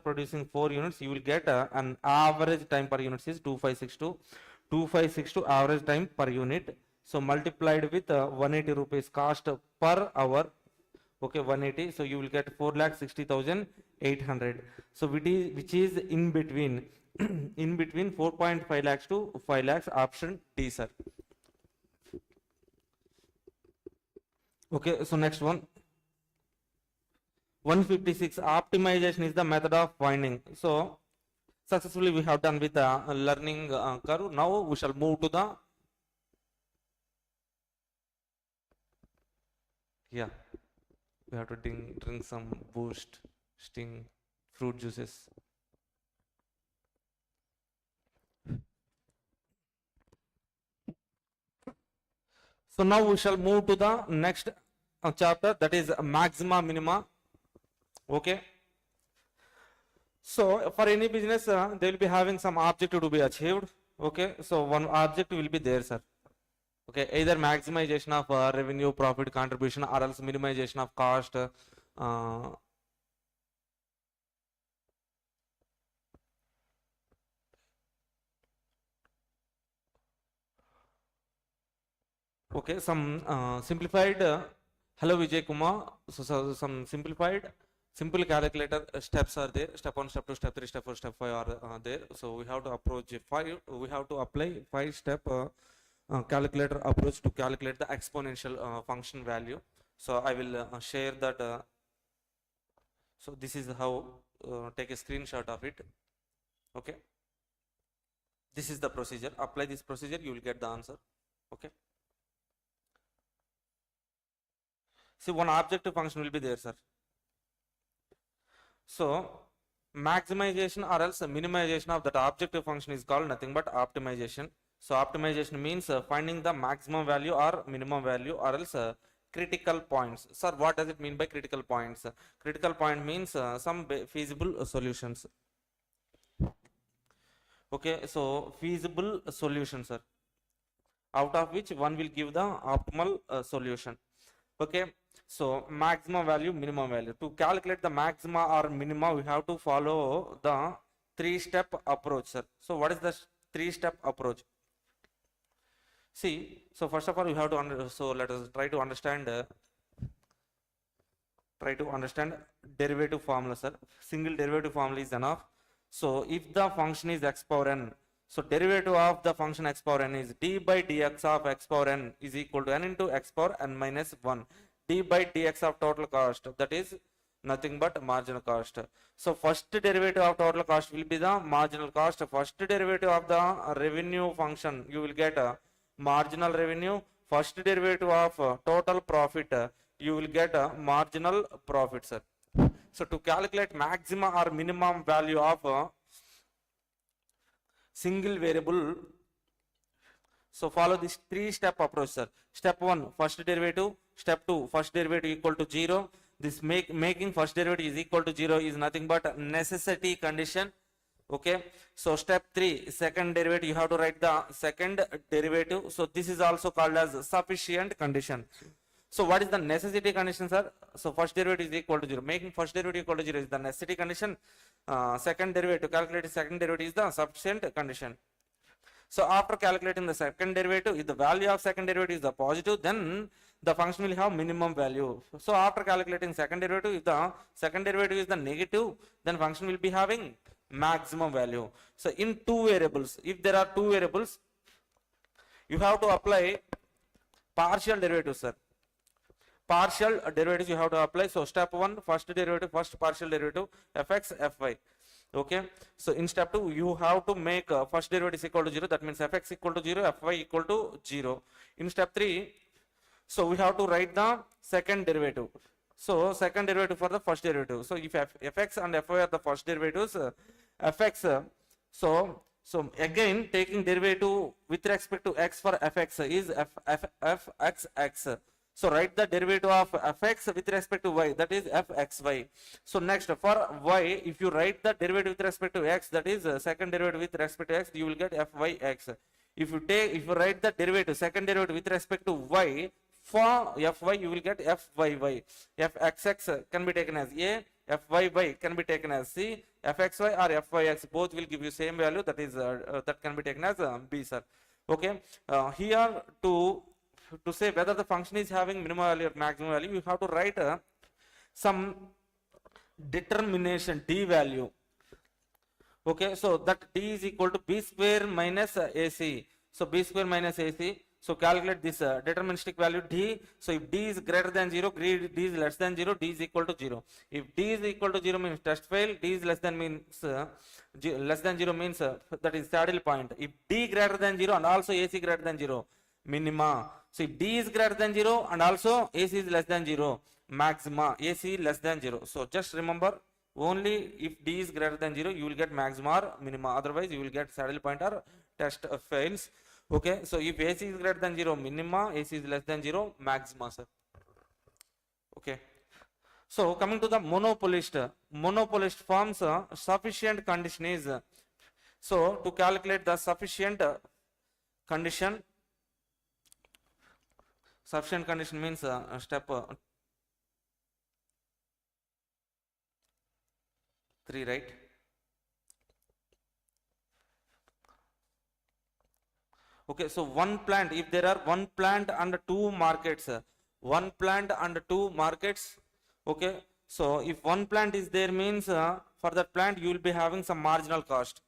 producing 4 units, you will get an average time per unit is 2562 average time per unit. So multiplied with 180 rupees cost per hour. Okay, 180. So you will get 4,60,800. So which is in between in between 4.5 lakhs to 5 lakhs, option D, sir. Okay, so next one. 156, optimization is the method of finding. So successfully we have done with the learning curve. Now we shall move to the, yeah, we have to drink some boost, sting, fruit juices. So now we shall move to the next chapter, that is maxima minima. Okay, so for any business they will be having some objective to be achieved. Okay, so one objective will be there, sir. Okay, either maximization of revenue, profit, contribution, or else minimization of cost. Okay, some simplified. Hello, Vijay Kumar. So some simplified, simple calculator steps are there. Step 1, step 2, step 3, step 4, step 5 are there. So we have to approach 5. We have to apply 5-step calculator approach to calculate the exponential function value. So I will share that. So this is how take a screenshot of it. Okay. This is the procedure. Apply this procedure, you will get the answer. Okay. See, one objective function will be there, sir. So maximization or else minimization of that objective function is called nothing but optimization. So optimization means finding the maximum value or minimum value or else critical points. Sir, what does it mean by critical points? Critical point means some feasible solutions. Okay, so feasible solutions, sir, out of which one will give the optimal solution. Okay, so maximum value, minimum value. To calculate the maxima or minima, we have to follow the three-step approach, sir. So what is the three-step approach? See, so first of all, we have to so let us try to understand derivative formula, sir. Single derivative formula is enough. So if the function is x power n, so derivative of the function x power n is d by dx of x power n is equal to n into x power n minus 1. D by dx of total cost, that is nothing but marginal cost. So first derivative of total cost will be the marginal cost. First derivative of the revenue function, you will get marginal revenue. First derivative of total profit, you will get marginal profit, sir. So to calculate maximum or minimum value of single variable, so follow this three-step approach, sir. Step 1, first derivative. Step 2, first derivative equal to 0. This making first derivative is equal to 0 is nothing but necessity condition. Okay. So step 3, second derivative, you have to write the second derivative. So this is also called as sufficient condition. So what is the necessity condition, sir? So first derivative is equal to 0. Making first derivative equal to 0 is the necessity condition. Second derivative, calculating second derivative is the sufficient condition. So after calculating the second derivative, if the value of second derivative is the positive, then the function will have minimum value. So after calculating second derivative, if the second derivative is the negative, then function will be having maximum value. So in two variables, if there are two variables, you have to apply partial derivatives, sir. Partial derivatives you have to apply. So step 1, first derivative, first partial derivative, fx, fy. Okay, so in step 2, you have to make first derivative is equal to 0. That means fx equal to 0, fy equal to 0. In step 3, so we have to write the second derivative. So second derivative for the first derivative. So if fx and fy are the first derivatives, fx, so again taking derivative with respect to x for fx is fxx. So write the derivative of fx with respect to y, that is fxy. So next for y, if you write the derivative with respect to x, that is second derivative with respect to x, you will get fyx. If you write the derivative, second derivative with respect to y, for fy you will get fyy. Fxx can be taken as a, fyy can be taken as c, fxy or fyx both will give you same value, that is that can be taken as b, sir. Okay, here to say whether the function is having minimum value or maximum value, you have to write some determination d value. Okay, so that d is equal to b square minus ac. So b square minus ac. So calculate this deterministic value d. So if d is greater than 0, d is less than 0, d is equal to 0. If d is equal to 0 means test fail, d is less than less than 0 means that is saddle point. If d greater than 0 and also ac greater than 0, minima. So if d is greater than 0 and also ac is less than 0, maxima. AC less than 0. So just remember, only if d is greater than 0, you will get maxima or minima. Otherwise, you will get saddle point or test fails. Okay, so if AC is greater than 0, minima, AC is less than 0, maxima, sir. Okay. So coming to the monopolist forms sufficient condition is, so to calculate the sufficient condition means step 3, right? Okay, so one plant, if there are one plant and two markets, okay, so if one plant is there means for that plant you will be having some marginal cost.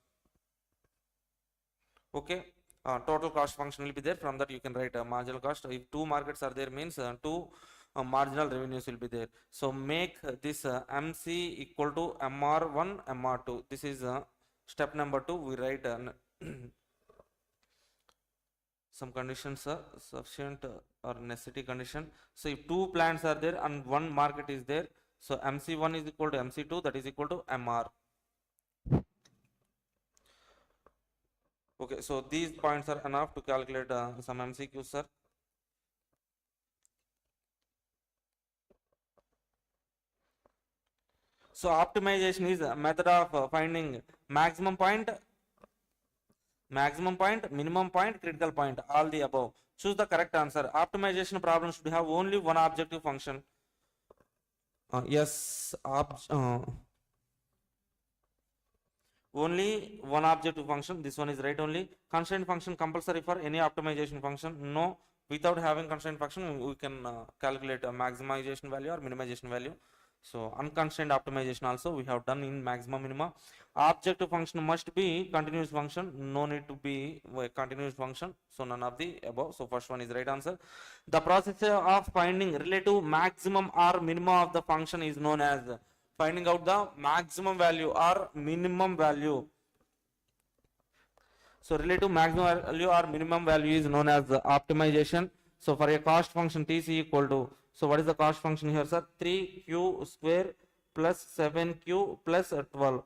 Okay, total cost function will be there, from that you can write a marginal cost. If two markets are there means two marginal revenues will be there. So make this MC equal to MR1, MR2. This is step number 2. We write some conditions are sufficient or necessity condition. So if two plants are there and one market is there, so MC1 is equal to MC2, that is equal to MR. Okay, so these points are enough to calculate some MCQs, sir. So optimization is a method of finding maximum point, minimum point, critical point, all the above. Choose the correct answer. Optimization problem should have only one objective function. Yes, only one objective function. This one is right only. Constraint function compulsory for any optimization function. No, without having constraint function, we can calculate a maximization value or minimization value. So unconstrained optimization also we have done in maximum minima. Objective function must be continuous function. No need to be a continuous function. So none of the above. So first one is right answer. The process of finding relative maximum or minimum of the function is known as finding out the maximum value or minimum value. So relative maximum value or minimum value is known as optimization. So for a cost function TC equal to, so what is the cost function here, sir? 3q square plus 7q plus 12.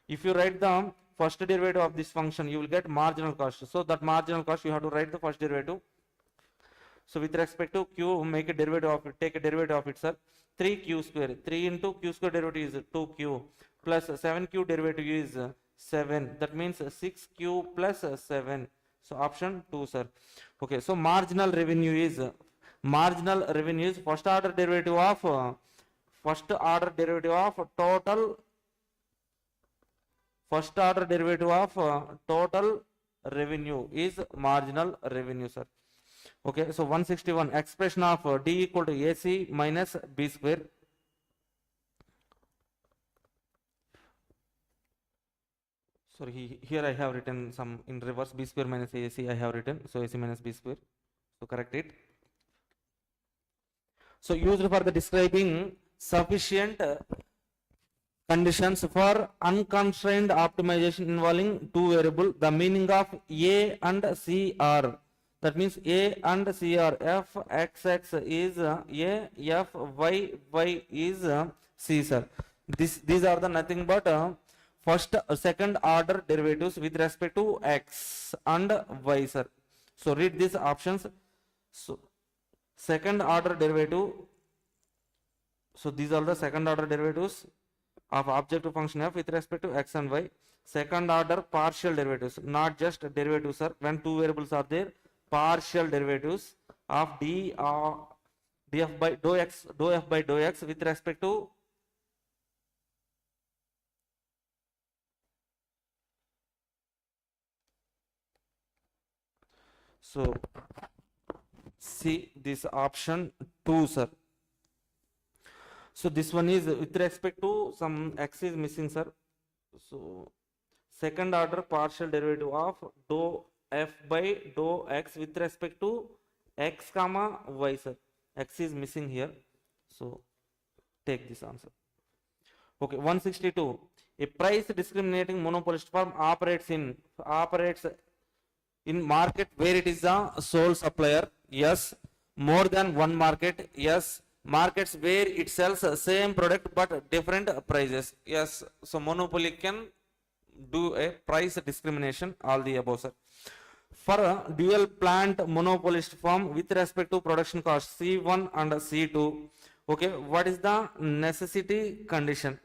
If you write the first derivative of this function, you will get marginal cost. So that marginal cost you have to write the first derivative. So with respect to q, make a derivative of it, take a derivative of it, sir. 3q square, 3 into q square derivative is 2q plus 7q derivative is 7. That means 6q plus 7. So option 2, sir. Okay, so marginal revenue is first order derivative of total revenue is marginal revenue, sir. Okay, so 161 expression of D equal to AC minus B square. Sorry, here I have written some in reverse. B square minus AC I have written, so AC minus B square. So correct it. So used for the describing sufficient conditions for unconstrained optimization involving two variable. The meaning of A and C are, that means A and C are f x x is A, f y y is C, sir. These are the nothing but second order derivatives with respect to x and y, sir. So read these options. So second order derivative, so these are the second order derivatives of objective function f with respect to x and y. Second order partial derivatives, not just derivatives, sir. When two variables are there, partial derivatives of df by dou x with respect to so see this option 2, sir. So this one is with respect to some x is missing, sir. So second order partial derivative of dou f by dou x with respect to x comma y, sir. X is missing here, so take this answer. Okay, 162. A price discriminating monopolist firm operates in market where it is a sole supplier. Yes. More than one market. Yes. Markets where it sells same product but different prices. Yes. So monopoly can do a price discrimination, all the above, sir. For a dual plant monopolist firm with respect to production cost C1 and C2, okay, what is the necessity condition?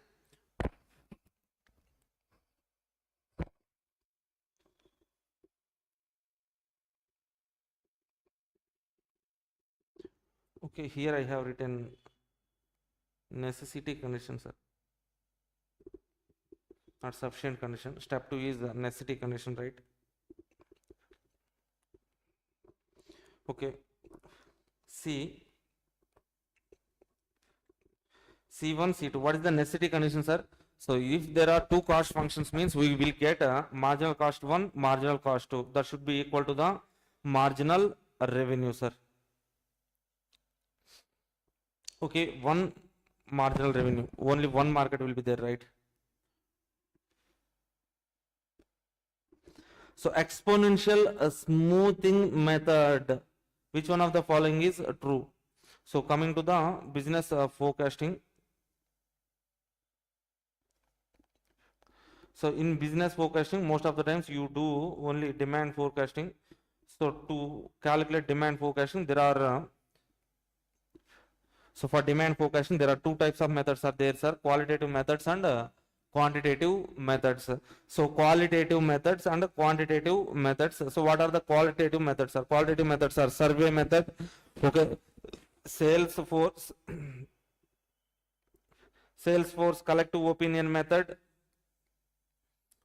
Okay, here I have written necessity condition, sir, not sufficient condition. Step 2 is the necessity condition, right? Okay, C1, C2, what is the necessity condition, sir? So if there are two cost functions, means we will get a marginal cost 1, marginal cost 2. That should be equal to the marginal revenue, sir. Okay, one marginal revenue, only one market will be there, right? So exponential smoothing method, which one of the following is true? So coming to the business forecasting. So in business forecasting, most of the times you do only demand forecasting. So to calculate demand forecasting, there are so for demand forecasting, there are two types of methods are there, sir: qualitative methods and quantitative methods. So qualitative methods and quantitative methods. So what are the qualitative methods? Sir, qualitative methods are survey method, okay, Salesforce, Salesforce collective opinion method,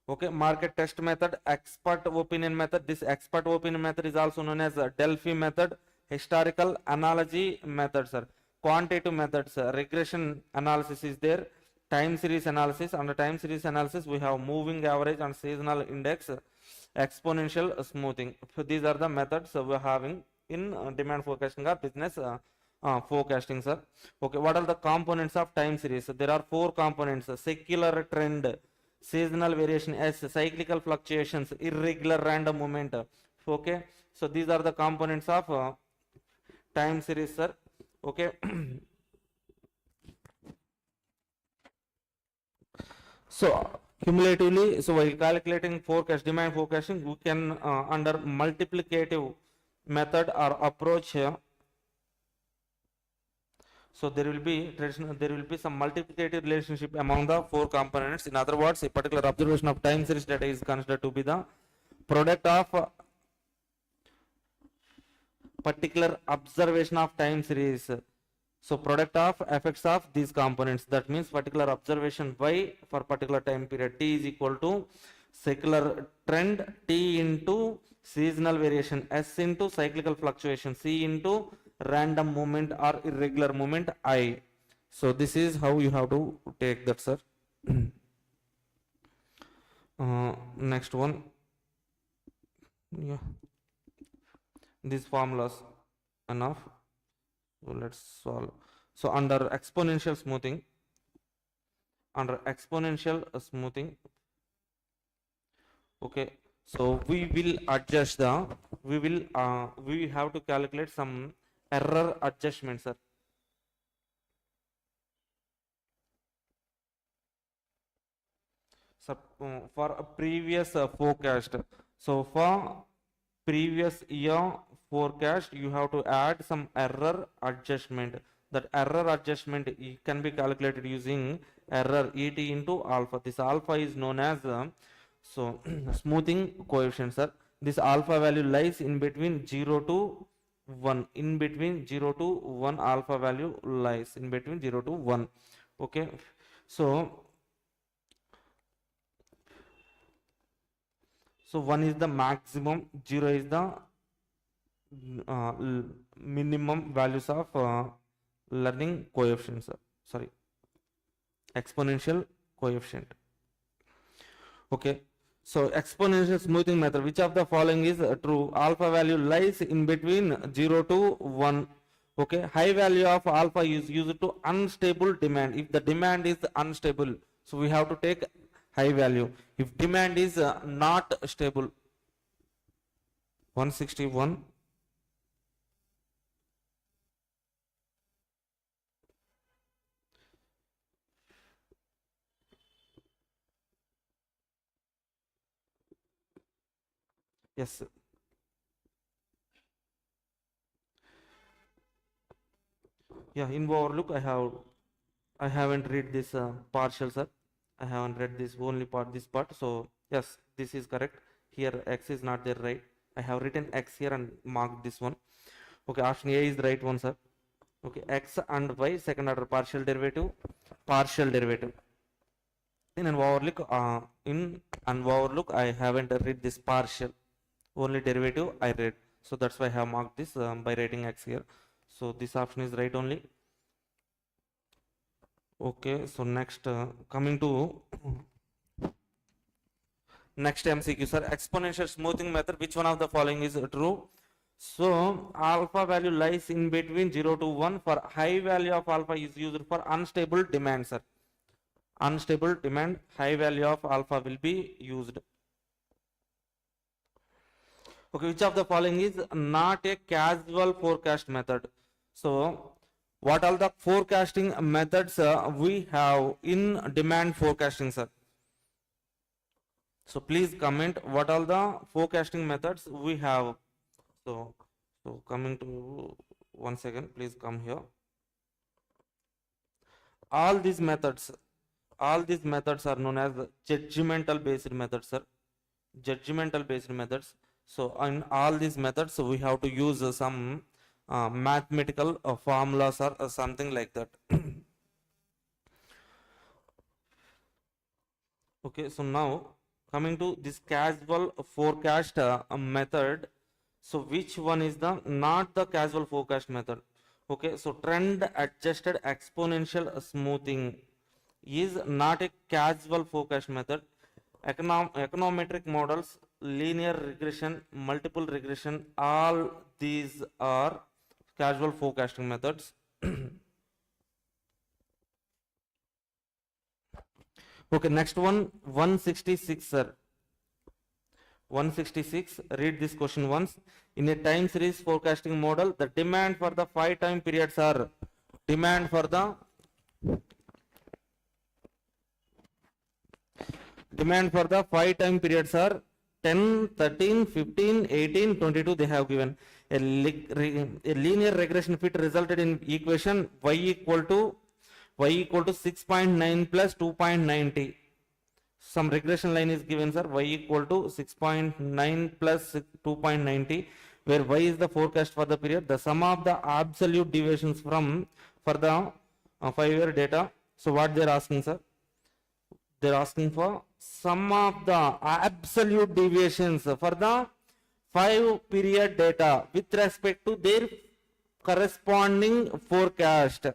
okay, market test method, expert opinion method. This expert opinion method is also known as Delphi method, historical analogy method, sir. Quantitative methods, regression analysis is there, time series analysis. Under time series analysis, we have moving average and seasonal index, exponential smoothing. So these are the methods we are having in demand forecasting or business forecasting, sir. Okay, what are the components of time series? There are four components: secular trend, seasonal variation S, cyclical fluctuations, irregular random movement. Okay, so these are the components of time series, sir. Okay. So cumulatively, so while calculating forecast, demand forecasting, we can under multiplicative method or approach here. So there will be some multiplicative relationship among the four components. In other words, a particular observation of time series data is considered to be the product of particular observation of time series. So product of effects of these components. That means particular observation Y for particular time period. T is equal to secular trend, T into seasonal variation, S into cyclical fluctuation, C into random movement or irregular movement, I. So this is how you have to take that, sir. Next one. Yeah. These formulas enough. So let's solve. So under exponential smoothing, okay, so we will adjust the, we have to calculate some error adjustments, sir. So for a previous forecast, so for previous year forecast, you have to add some error adjustment. That error adjustment can be calculated using error ET into alpha. This alpha is known as so smoothing coefficient, sir. This alpha value lies in between 0 to 1. In between 0 to 1, alpha value lies in between 0 to 1. Okay, so 1 is the maximum, 0 is the minimum values of learning coefficients. Sorry, exponential coefficient. Okay, so exponential smoothing method. Which of the following is true? Alpha value lies in between 0 to 1. Okay, high value of alpha is used to unstable demand. If the demand is unstable, so we have to take high value. If demand is not stable, 161. Yes. Yeah, in overlook I haven't read this partial, sir. I haven't read this only part, this part. So yes, this is correct. Here X is not there, right? I have written X here and marked this one. Okay, option A is the right one, sir. Okay, X and Y second order partial derivative. In an overlook, I haven't read this partial. Only derivative I read. So that's why I have marked this by writing X here. So this option is right only. Okay, so next coming to next MCQ, sir. Exponential smoothing method. Which one of the following is true? So alpha value lies in between 0 to 1. For high value of alpha is used for unstable demand, sir. Unstable demand, high value of alpha will be used. Okay, which of the following is not a casual forecast method? So, what are the forecasting methods we have in demand forecasting, sir? So, please comment what are the forecasting methods we have. So, coming to one second, please come here. All these methods are known as judgmental based methods, sir. Judgmental based methods. So in all these methods, we have to use some mathematical formulas or something like that. Okay, so now coming to this casual forecast method. So which one is the not the casual forecast method? Okay, so trend adjusted exponential smoothing is not a casual forecast method. Econometric models, linear regression, multiple regression, all these are casual forecasting methods. Okay, next one, 166, sir. 166, read this question once. In a time series forecasting model, the demand for the 5 time periods are demand for the 5 time periods are 10, 13, 15, 18, 22. They have given a linear regression fit resulted in equation y equal to 6.9 plus 2.90. Some regression line is given, sir. Y equal to 6.9 plus 2.90, where y is the forecast for the period. The sum of the absolute deviations for the 5-year data. So what they are asking, sir? They are asking for sum of the absolute deviations for the 5-period data with respect to their corresponding forecast,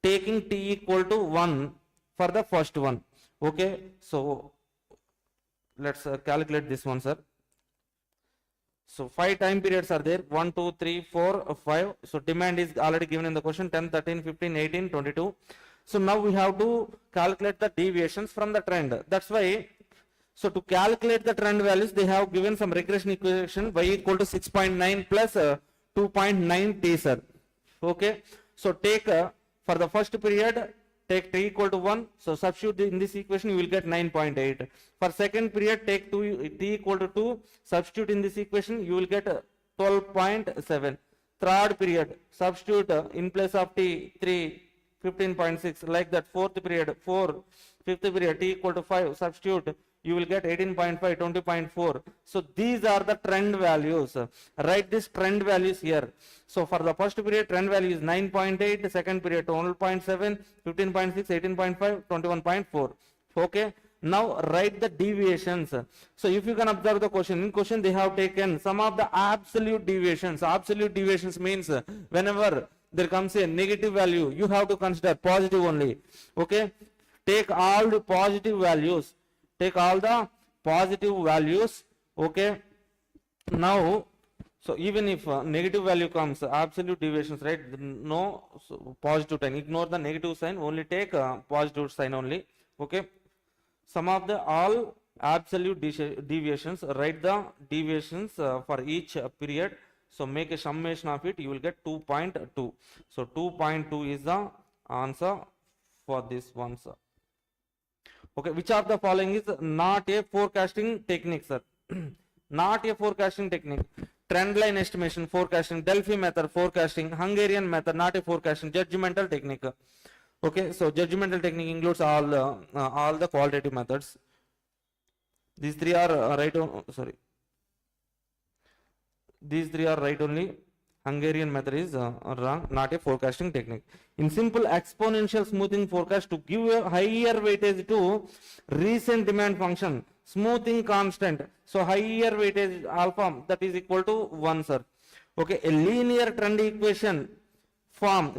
taking t equal to 1 for the first one. Okay, so let's calculate this one, sir. So 5 time periods are there, 1, 2, 3, 4, 5. So demand is already given in the question, 10, 13, 15, 18, 22. So now we have to calculate the deviations from the trend. That's why, so to calculate the trend values, they have given some regression equation y equal to 6.9 plus 2.9 t, sir. Okay, so take for the first period, take t equal to 1. So substitute in this equation, you will get 9.8. For second period, take t equal to 2. Substitute in this equation, you will get 12.7. Third period, substitute in place of t 3. 15.6, like that. Fourth period, 4. Fifth period, t equal to 5. Substitute, you will get 18.5, 20.4. So these are the trend values. Write this trend values here. So for the first period, trend value is 9.8. Second period, 12.7, 15.6, 18.5, 21.4. Okay. Now write the deviations. So if you can observe the question, in question they have taken some of the absolute deviations. Absolute deviations means whenever there comes a negative value, you have to consider positive only. Okay, take all the positive values. Take all the positive values. Okay, now, so even if negative value comes, absolute deviations, right? No, so positive sign. Ignore the negative sign. Only take positive sign only. Okay, some of the all absolute deviations. Write the deviations for each period. So make a summation of it, you will get 2.2. So 2.2 is the answer for this one, sir. Okay, which of the following is not a forecasting technique, sir? Not a forecasting technique. Trend line estimation, forecasting. Delphi method, forecasting. Hungarian method, not a forecasting. Judgmental technique. Okay, so judgmental technique includes all the qualitative methods. These three are right on. Sorry. These three are right only. Hungarian method is wrong, not a forecasting technique. In simple exponential smoothing forecast, to give a higher weightage to recent demand function, smoothing constant. So higher weightage alpha, that is equal to 1, sir. Okay, a linear trend equation form,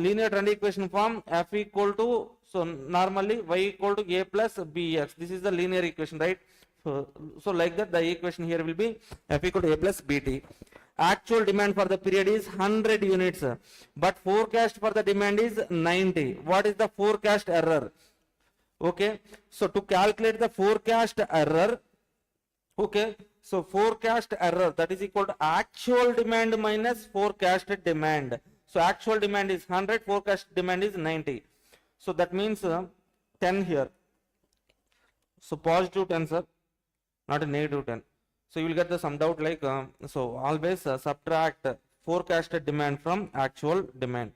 f equal to, so normally y equal to a plus bx. This is the linear equation, right? So like that, the equation here will be f equal to a plus bt. Actual demand for the period is 100 units, but forecast for the demand is 90. What is the forecast error? Okay, so to calculate the forecast error, okay, So forecast error, that is equal to actual demand minus forecasted demand. So actual demand is 100, forecast demand is 90. So that means 10 here. So positive 10, sir, not a negative 10. So you will get the summed out like, so always subtract forecasted demand from actual demand.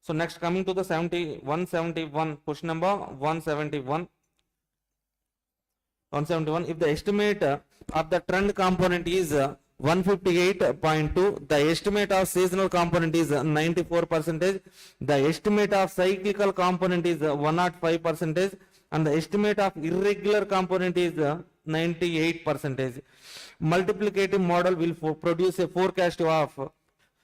So next, coming to the 171, question number 171. If the estimate of the trend component is 158.2, the estimate of seasonal component is 94%, the estimate of cyclical component is 105%, and the estimate of irregular component is 98%. Multiplicative model will produce a forecast of,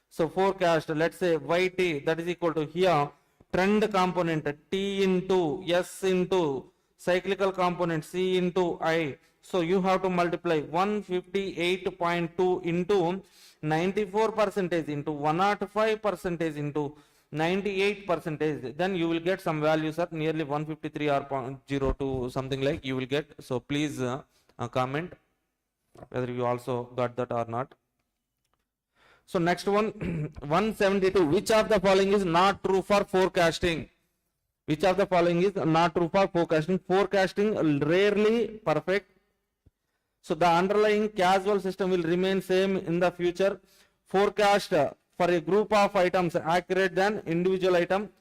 so forecast, let's say YT, that is equal to here trend component T into S into cyclical component C into I. So you have to multiply 158.2 into 94% into 105% into 98%. Then you will get some values at nearly 153 or 0.02 something like you will get. So please comment whether you also got that or not. So next one, 172. Which of the following is not true for forecasting? Which of the following is not true for forecasting? Forecasting rarely perfect. So the underlying causal system will remain same in the future. Forecast for a group of items accurate than individual item.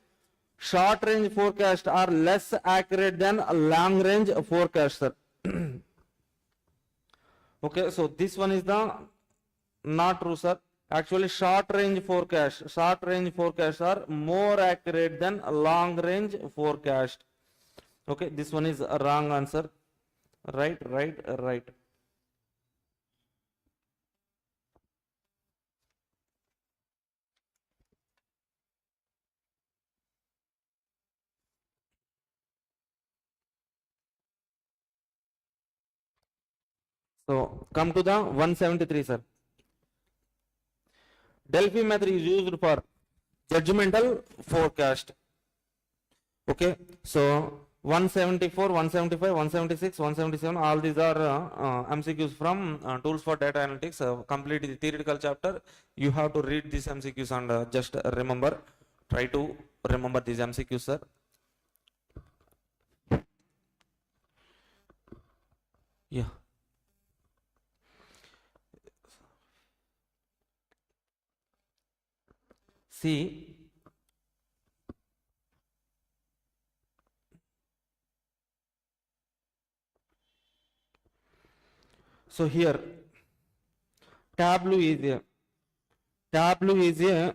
Short range forecast are less accurate than long range forecast. Okay, so this one is the not true, sir. Actually, short range forecasts are more accurate than long range forecast. Okay, this one is a wrong answer. Right. So come to the 173, sir. Delphi method is used for judgmental forecast. Okay, so 174, 175, 176, 177, all these are MCQs from tools for data analytics. Complete the theoretical chapter. You have to read these MCQs and just remember. Try to remember these MCQs, sir. Yeah. See, so here Tableau is a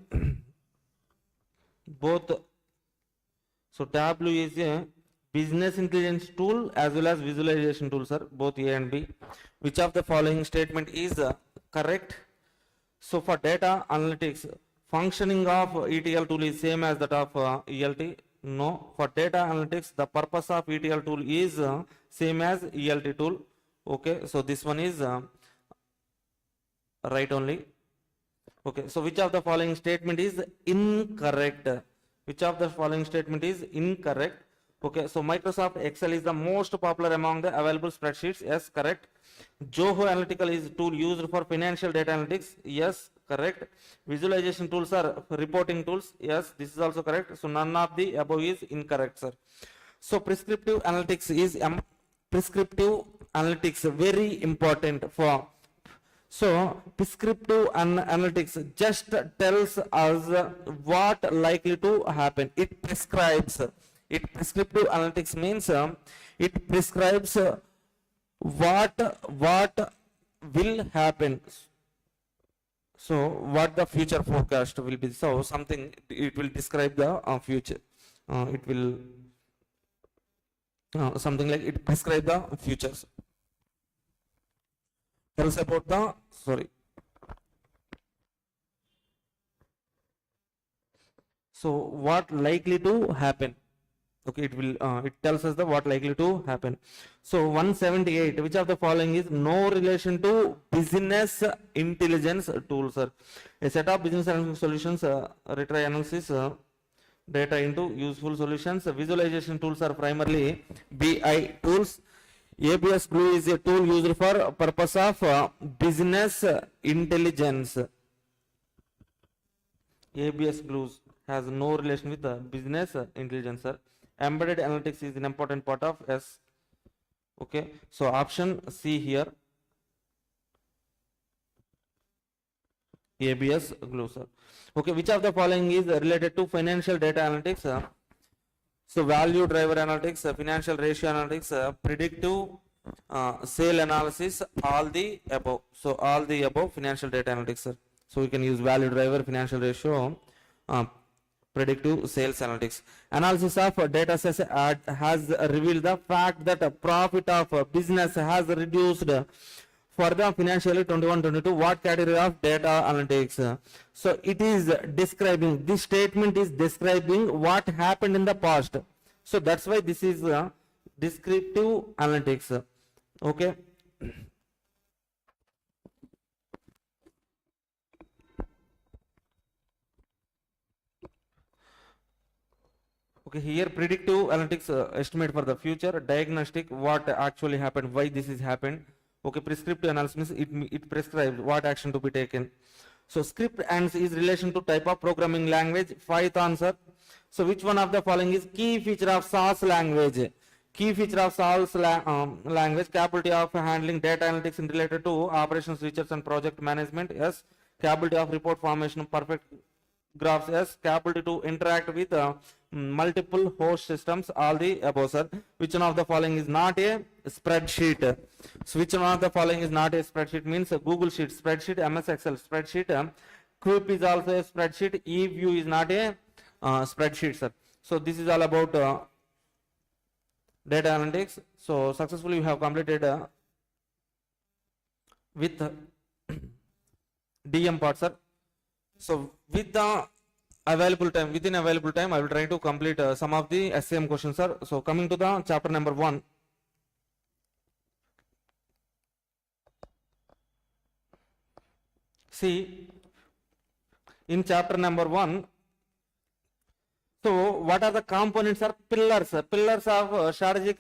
both. So Tableau is a business intelligence tool as well as visualization tool, sir, both A and B. Which of the following statement is correct? So for data analytics, functioning of ETL tool is same as that of ELT. No. For data analytics, the purpose of ETL tool is same as ELT tool. Okay, so this one is right only. Okay, so which of the following statement is incorrect? Which of the following statement is incorrect? Okay, so Microsoft Excel is the most popular among the available spreadsheets. Yes, correct. Zoho Analytical is tool used for financial data analytics. Yes, correct. Visualization tools are reporting tools. Yes, this is also correct. So none of the above is incorrect, sir. So prescriptive analytics is very important for. So prescriptive analytics just tells us what likely to happen. It prescribes. Prescriptive analytics means it prescribes what will happen. So what the future forecast will be. So something it will describe the future. It will something like it prescribe the futures. Tells about the So what likely to happen. Okay, it will it tells us the what likely to happen. So 178, which of the following is no relation to business intelligence tools, sir? A set of business analysis solutions retry analysis data into useful solutions. Visualization tools are primarily BI tools. ABS glue is a tool used for purpose of business intelligence. ABS glues has no relation with the business intelligence, sir. Embedded analytics is an important part of S. Okay, so option C here. ABS glue, sir. Okay, which of the following is related to financial data analytics? So value driver analytics, financial ratio analytics, predictive sale analysis, all the above. So all the above financial data analytics, sir. So we can use value driver, financial ratio, predictive sales analytics. Analysis of data sets has revealed the fact that the profit of a business has reduced for the financial year 21-22. What category of data analytics? So it is describing, this statement is describing what happened in the past. So that's why this is descriptive analytics. Okay. Okay, here predictive analytics estimate for the future, diagnostic what actually happened, why this is happened. Okay, prescriptive analysis, it prescribes what action to be taken. So script and is relation to type of programming language. Python, sir. So which one of the following is key feature of SAS language? Key feature of SAS language, capability of handling data analytics in related to operations, research and project management. Yes. Capability of report formation, perfect graphs. Yes. Capability to interact with multiple host systems, all the above, sir. Which one of the following is not a spreadsheet? So which one of the following is not a spreadsheet? Means Google Sheet, spreadsheet, MS Excel, spreadsheet. Quip is also a spreadsheet. eView is not a spreadsheet, sir. So this is all about data analytics. So successfully you have completed with DM part, sir. So with the available time, within available time, I will try to complete some of the SCM questions, sir. So coming to the chapter number 1. See, in chapter number 1, so what are the components are pillars? Pillars of strategic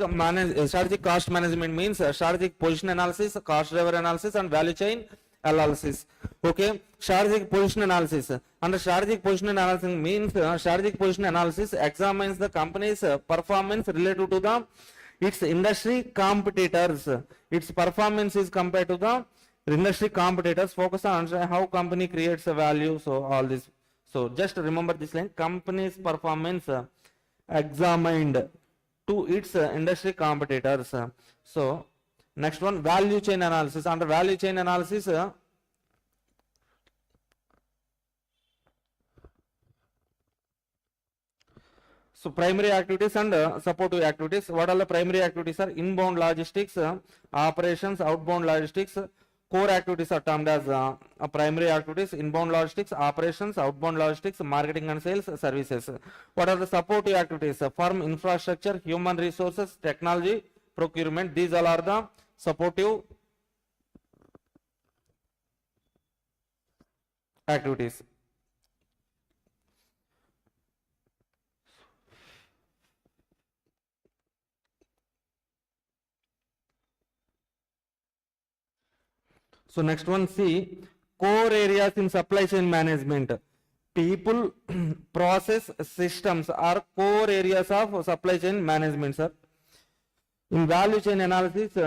cost management means strategic position analysis, cost driver analysis and value chain analysis. Okay, strategic position analysis. Under strategic position analysis means strategic position analysis examines the company's performance related to the its industry competitors. Its performance is compared to the industry competitors. Focus on how company creates a value. So all this. So just remember this line: company's performance examined to its industry competitors. So next one, value chain analysis. Under value chain analysis, so primary activities and supportive activities. What are the primary activities are? Inbound logistics, operations, outbound logistics. Core activities are termed as primary activities: inbound logistics, operations, outbound logistics, marketing and sales, services. What are the supportive activities? Firm infrastructure, human resources, technology, procurement. These all are the supportive activities. So next one, see, core areas in supply chain management. People, process, systems are core areas of supply chain management, sir. In value chain analysis,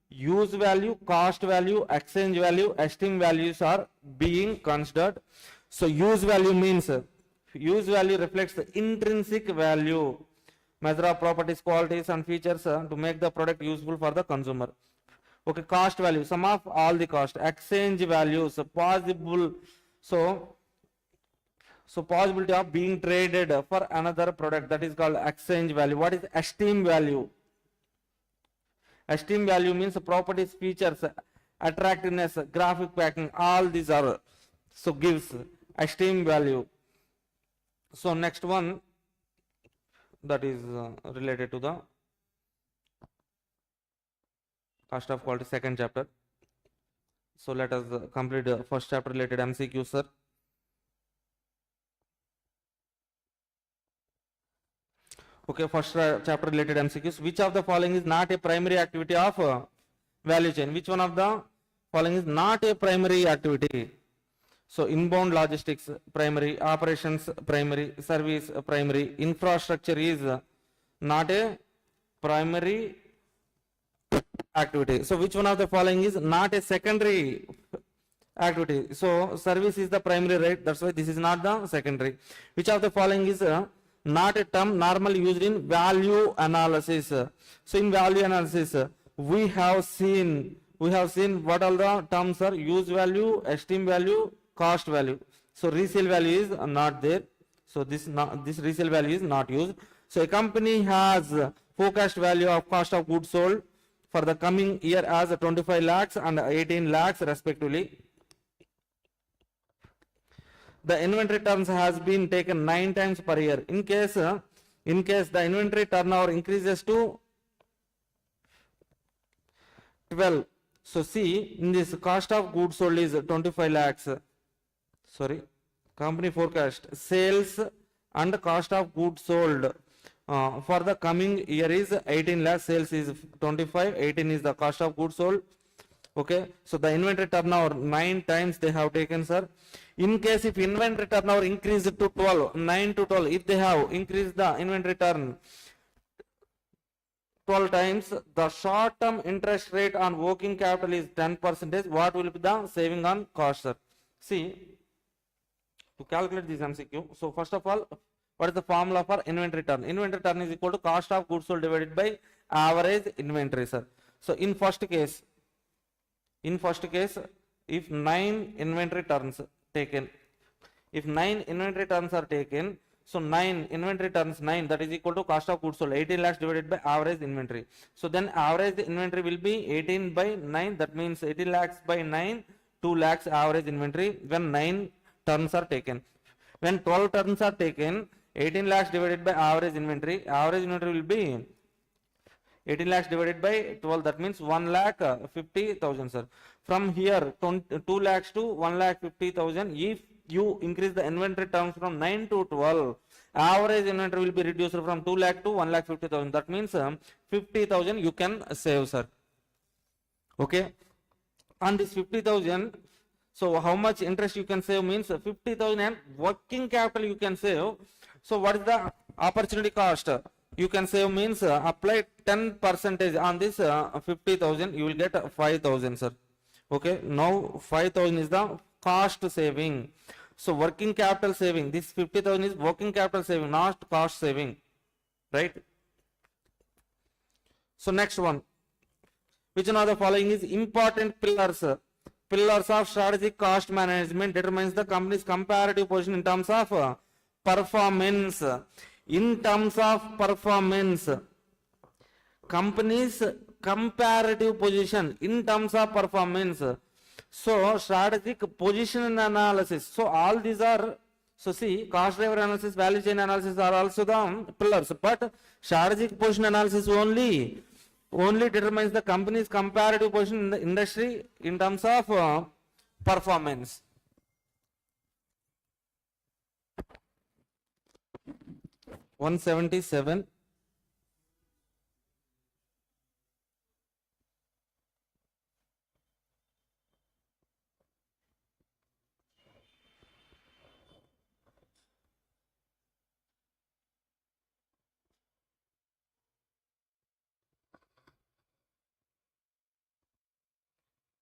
use value, cost value, exchange value, esteem values are being considered. So use value means use value reflects the intrinsic value, measure of properties, qualities and features to make the product useful for the consumer. Okay, cost value, sum of all the cost. Exchange values, possible, so possibility of being traded for another product, that is called exchange value. What is esteem value? Esteem value means properties, features, attractiveness, graphic packing, all these are, so gives esteem value. So next one, that is related to the cost of quality, second chapter. So let us complete first chapter related MCQ, sir. Okay, first chapter related MCQs. Which of the following is not a primary activity of value chain? Which one of the following is not a primary activity? So inbound logistics primary, operations primary, service primary, infrastructure is not a primary activity. So which one of the following is not a secondary activity? So service is the primary, right? That's why this is not the secondary. Which of the following is not a term normally used in value analysis? So in value analysis, we have seen what all the terms are: use value, esteem value, cost value. So resale value is not there. So this resale value is not used. So a company has forecast value of cost of goods sold for the coming year as 25 lakhs and 18 lakhs respectively. The inventory turns has been taken 9 times per year. In case the inventory turnover increases to 12. So see, in this cost of goods sold is 25 lakhs. Sorry, company forecast sales and cost of goods sold for the coming year is 18 lakhs. Sales is 25, 18 is the cost of goods sold. Okay, so the inventory turnover 9 times they have taken, sir. In case if inventory turnover increased to 12, 9 to 12, if they have increased the inventory turn 12 times, the short term interest rate on working capital is 10%. What will be the saving on cost, sir? See, to calculate this MCQ, so first of all, what is the formula for inventory turn? Inventory turn is equal to cost of goods sold divided by average inventory, sir. So in first case, if 9 inventory turns taken, are taken, so 9 inventory turns 9, that is equal to cost of goods sold 18 lakhs divided by average inventory. So then average inventory will be 18 by 9, that means 18 lakhs by 9, 2 lakhs average inventory when 9 turns are taken. When 12 turns are taken, 18 lakhs divided by average inventory will be 18 lakhs divided by 12, that means 1 lakh 50,000, sir. From here 2 lakhs to 1 lakh 50,000, if you increase the inventory terms from 9 to 12, average inventory will be reduced from 2 lakh to 1 lakh 50,000, that means 50,000 you can save, sir. Okay, on this 50,000, so how much interest you can save means 50,000 and working capital you can save. So what is the opportunity cost you can save means apply 10% on this 50,000, you will get 5,000, sir. Okay, now 5,000 is the cost saving. So working capital saving, this 50,000 is working capital saving, not cost saving, right? So next one, which one of the following is important pillars? Pillars of strategic cost management determines the company's comparative position in terms of performance. In terms of performance, company's comparative position in terms of performance. So strategic position analysis. So all these are, so see, cost driver analysis, value chain analysis are also the pillars, but strategic position analysis only determines the company's comparative position in the industry in terms of performance. $177.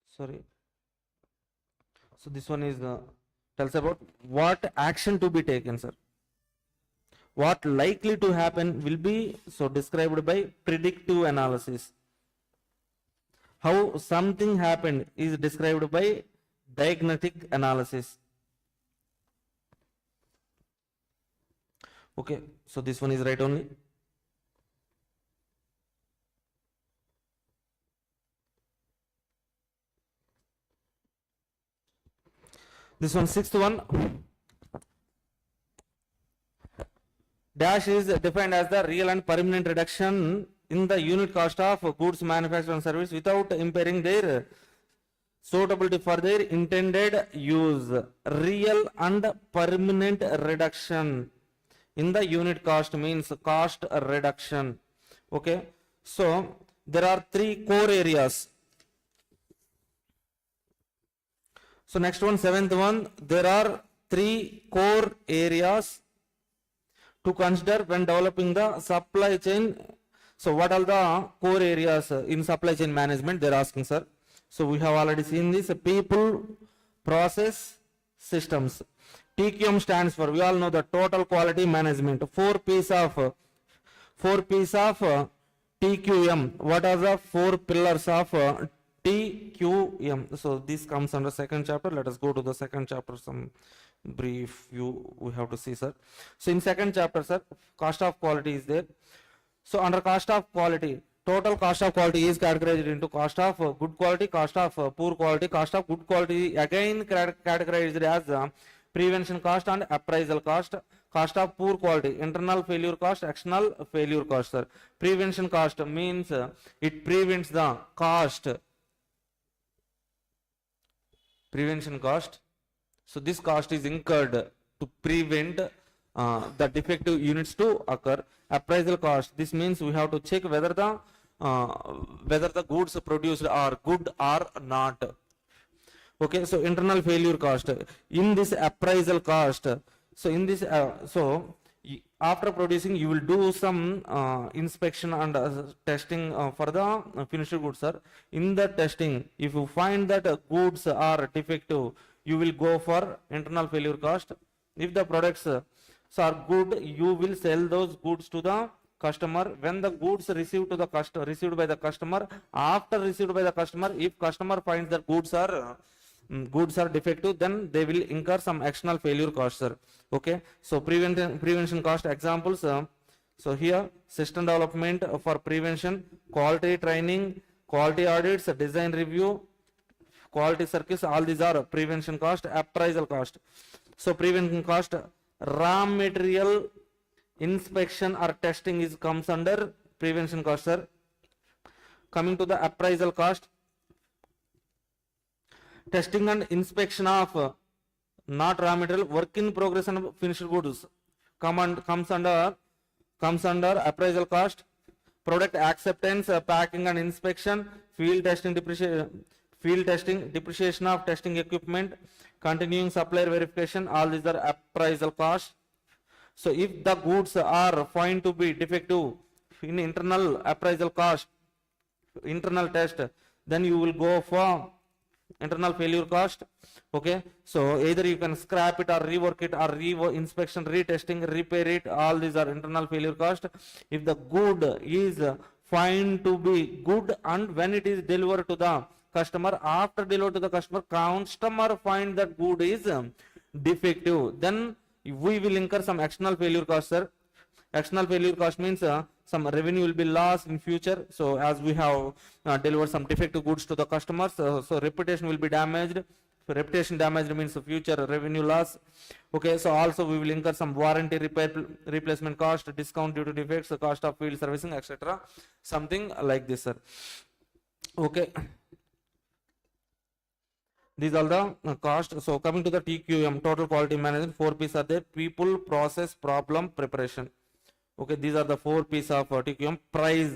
Sorry. So this one is tells about what action to be taken, sir. What likely to happen will be so described by predictive analysis. How something happened is described by diagnostic analysis. Okay, so this one is right only. This one, sixth one. Dash is defined as the real and permanent reduction in the unit cost of goods manufactured and service without impairing their suitability for their intended use. Real and permanent reduction in the unit cost means cost reduction. Okay, so there are three core areas. So next one, seventh one, there are three core areas to consider when developing the supply chain. So what are the core areas in supply chain management, they're asking, sir. So we have already seen this, people, process, systems. TQM stands for, we all know, the total quality management. Four P's of TQM. What are the four pillars of TQM? So this comes under second chapter. Let us go to the second chapter. Some brief view we have to see, sir. So in second chapter, sir, cost of quality is there. So under cost of quality, total cost of quality is categorized into cost of good quality, cost of poor quality. Cost of good quality again categorized as prevention cost and appraisal cost. Cost of poor quality, internal failure cost, external failure cost, sir. Prevention cost means it prevents the cost. Prevention cost. So this cost is incurred to prevent the defective units to occur. Appraisal cost, this means we have to check whether the goods produced are good or not. Okay, so internal failure cost. In this appraisal cost, so in this after producing, you will do some inspection and testing for the finished goods, sir. In the testing, if you find that goods are defective, you will go for internal failure cost. If the products are good, you will sell those goods to the customer. When the goods received by the customer, after received by the customer, if customer finds that goods are defective, then they will incur some external failure cost, sir. Okay, so prevention cost examples. So here, system development for prevention, quality training, quality audits, design review, quality circuits, all these are prevention cost. Appraisal cost, so prevention cost, raw material inspection or testing comes under prevention cost, sir. Coming to the appraisal cost, testing and inspection of not raw material, work in progress and finished goods comes under appraisal cost. Product acceptance, packing and inspection, field testing, depreciation of testing equipment, continuing supplier verification, all these are appraisal cost. So if the goods are found to be defective in internal appraisal cost, internal test, then you will go for internal failure cost. Okay, so either you can scrap it or rework it or inspection, retesting, repair it, all these are internal failure cost. If the good is found to be good and when it is delivered to the customer, after delivered to the customer find that good is defective, then we will incur some external failure cost, sir. External failure cost means some revenue will be lost in future. So as we have delivered some defective goods to the customers, so reputation will be damaged. So reputation damaged means future revenue loss. Okay, so also we will incur some warranty, repair, replacement cost, discount due to defects, cost of field servicing, etc. Something like this, sir. Okay, these are the cost. So coming to the TQM, total quality management, 4 P's are there: people, process, problem, preparation. Okay, these are the 4 P's of TQM. Price,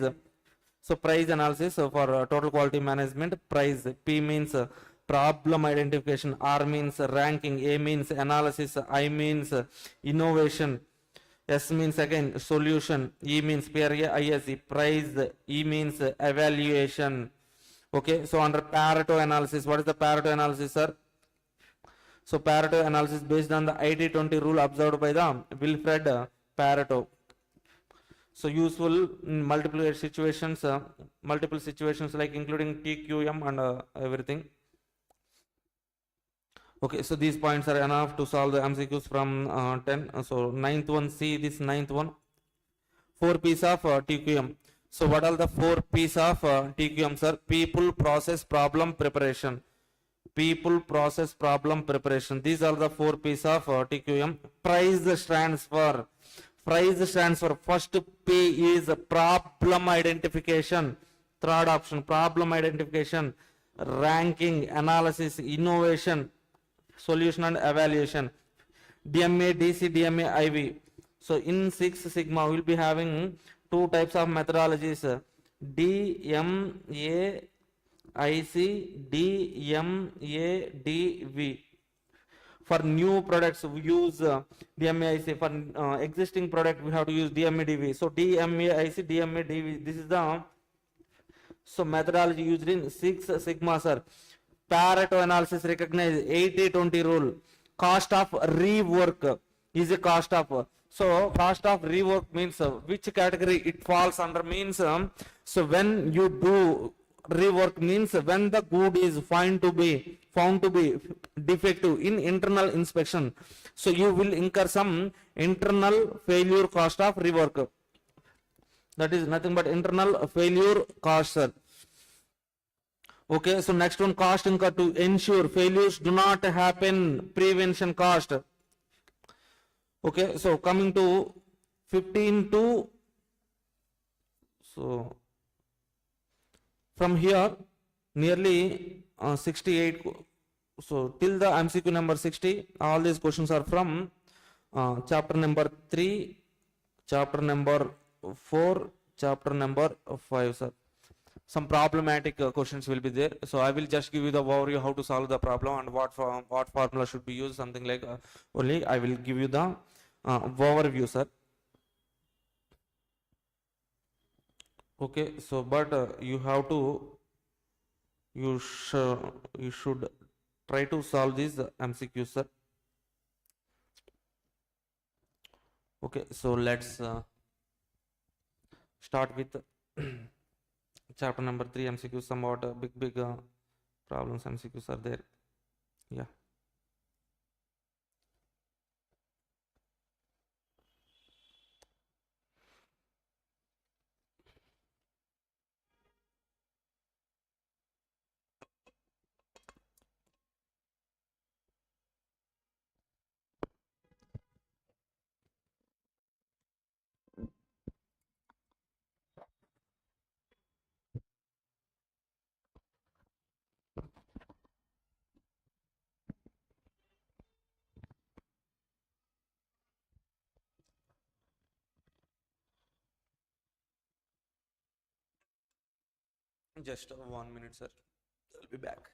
so price analysis for total quality management. Price, P means problem identification, R means ranking, A means analysis, I means innovation, S means again solution, E means PRISE, price, E means evaluation. Okay, so under Pareto analysis, what is the Pareto analysis, sir? So Pareto analysis based on the 80-20 rule observed by the Wilfred Pareto. So useful in multiple situations like including TQM and everything. Okay, so these points are enough to solve the MCQs from 10. So ninth one, see this ninth one, 4 P's of TQM. So what are the 4 P's of TQM, sir? People, process, problem, preparation. People, process, problem, preparation. These are the 4 P's of TQM. Price stands for first P is problem identification. Third option, problem identification, ranking, analysis, innovation, solution and evaluation. DMA, DC, DMA, IV. So in Six Sigma we will be having two types of methodologies, DMAIC, DMADV. For new products we use DMAIC. For existing product we have to use DMADV. So DMAIC, DMADV, this is the methodology used in Six Sigma, sir. Pareto analysis recognize 80-20 rule. Cost of rework is a cost of. So cost of rework means which category it falls under means, so when you do rework means when the good is found to be defective in internal inspection, so you will incur some internal failure cost of rework. That is nothing but internal failure cost, sir. Okay, so next one, cost incurred to ensure failures do not happen, prevention cost. Okay, so coming to 15 to, so from here nearly 68, so till the MCQ number 60, all these questions are from chapter number 3, chapter number 4, chapter number 5, sir. Some problematic questions will be there, so I will just give you the overview how to solve the problem and what formula should be used, something like only I will give you the overview, sir. Okay, so but you have to, you should try to solve these MCQs, sir. Okay, so let's start with chapter number 3 MCQs. Somewhat big problems MCQs are there. Yeah. Just 1 minute, sir. I'll be back.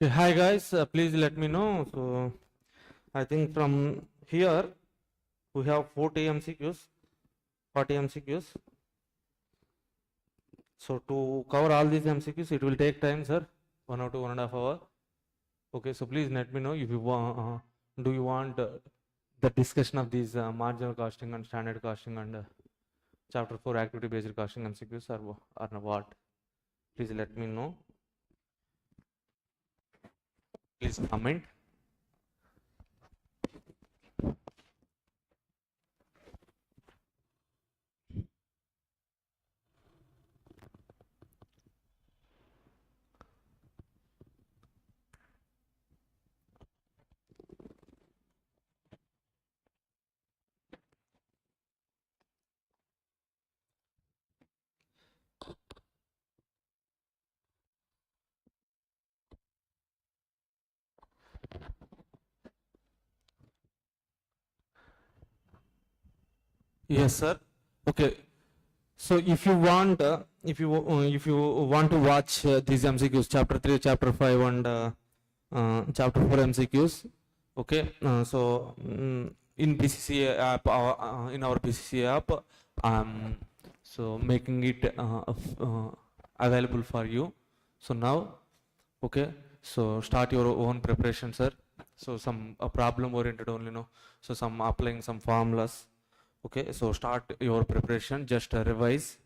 Okay, hi guys, please let me know. So I think from here we have 40 MCQs, 40 MCQs. So to cover all these MCQs, it will take time, sir, 1 or 2, 1.5 hours. Okay, so please let me know if you want. Do you want the discussion of these marginal costing and standard costing and chapter 4 activity based costing MCQs or what? Please let me know. Please comment. Yes, sir. Okay. So if you want to watch these MCQs, chapter 3, chapter 5, and chapter 4 MCQs, okay. In BCCA app, in our BCCA app, so making it available for you. So now, okay. So start your own preparation, sir. So some problem oriented only, no. So some applying some formulas. Okay, so start your preparation, just revise.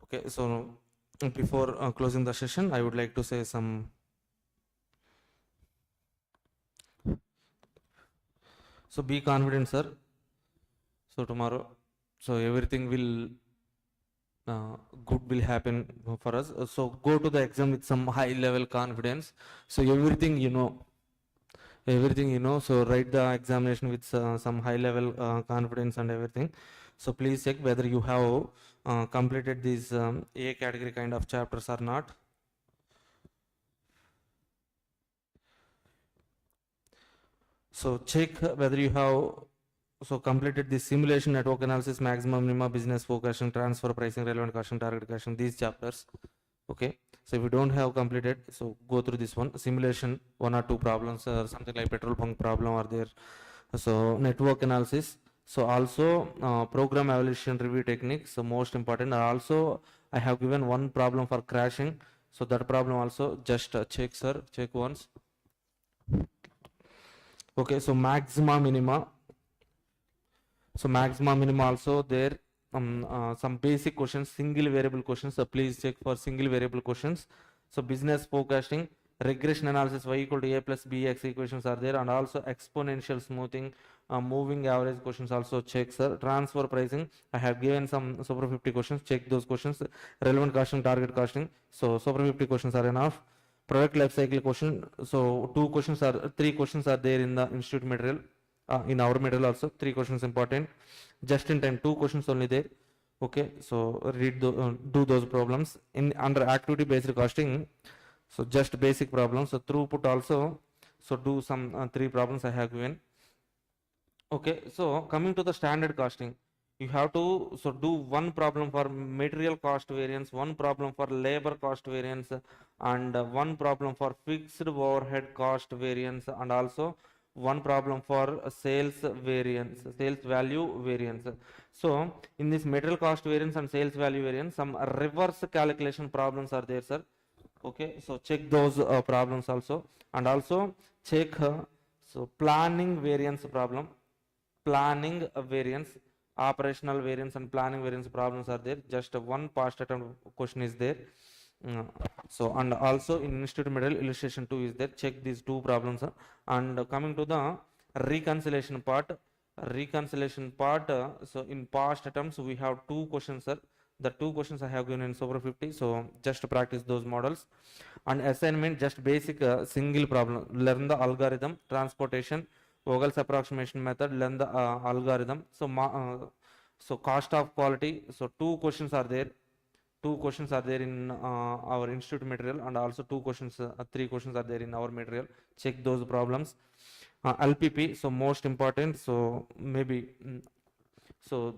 Okay, so before closing the session, I would like to say some. So be confident, sir. So tomorrow, so everything will good will happen for us. So go to the exam with some high level confidence. So everything you know. So write the examination with some high level confidence and everything. So please check whether you have completed these A category kind of chapters or not. So check whether you have completed the simulation, network analysis, maximum, minima, business forecasting, transfer pricing, relevant costing, target costing, these chapters. Okay. So if you don't have completed, so go through this one. Simulation, 1 or 2 problems, something like petrol pump problem are there. So network analysis. So also program evaluation review techniques, so most important. Also I have given one problem for crashing. So that problem also just check, sir, check once. Okay, so maxima, minima. So maxima, minima also there. Some basic questions, single variable questions. So please check for single variable questions. So business forecasting, regression analysis, y equal to a plus bx equations are there, and also exponential smoothing, moving average questions also check, sir. Transfer pricing, I have given some super 50 questions. Check those questions. Relevant costing, target costing. So super 50 questions are enough. Product life cycle question. So three questions are there in the institute material. In our material also 3 questions important. Just in time 2 questions only there. Okay, so do those problems in under activity based costing. So just basic problems. So throughput also, so do some 3 problems I have given. Okay, so coming to the standard costing, you have to do one problem for material cost variance, one problem for labor cost variance, and one problem for fixed overhead cost variance, and also one problem for sales variance, sales value variance. So in this material cost variance and sales value variance, some reverse calculation problems are there, sir. Okay, so check those problems also, and also check so planning variance problem, planning variance, operational variance and planning variance problems are there. Just one past attempt question is there. So and also in institute material illustration 2 is there. Check these 2 problems. And coming to the reconciliation part, so in past attempts we have 2 questions, sir. The 2 questions I have given in Super 50. So just practice those models. And assignment, just basic single problem. Learn the algorithm, transportation, Vogel's approximation method, learn the algorithm. So cost of quality. So 2 questions are there. 2 questions are there in our institute material, and also 3 questions are there in our material. Check those problems. LPP, so most important. So maybe for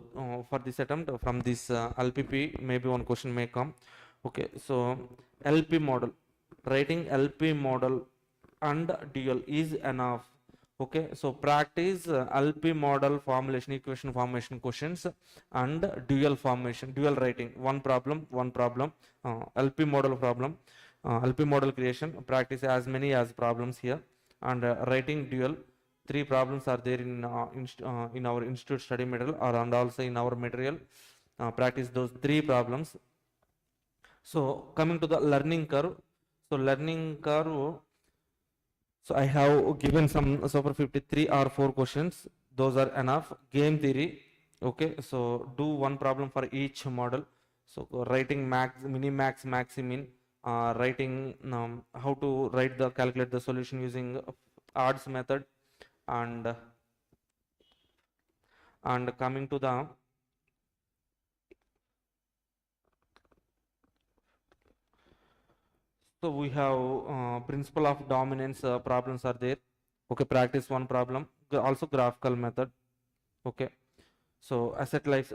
this attempt from this LPP, maybe one question may come. Okay, so LP model, writing LP model and dual is enough. Okay, so practice LP model formulation, equation formation questions and dual formation, dual writing, one problem, LP model problem, LP model creation, practice as many as problems here, and writing dual. Three problems are there in our institute study material or and also in our material. Practice those three problems. So coming to the learning curve. So learning curve. So I have given some so for 53 or 4 questions. Those are enough. Game theory. Okay. So do one problem for each model. So writing max, mini max, maximin. Writing how to write the calculate the solution using odds method, and coming to the so we have principle of dominance problems are there. Okay, practice one problem. Also graphical method. Okay, so asset life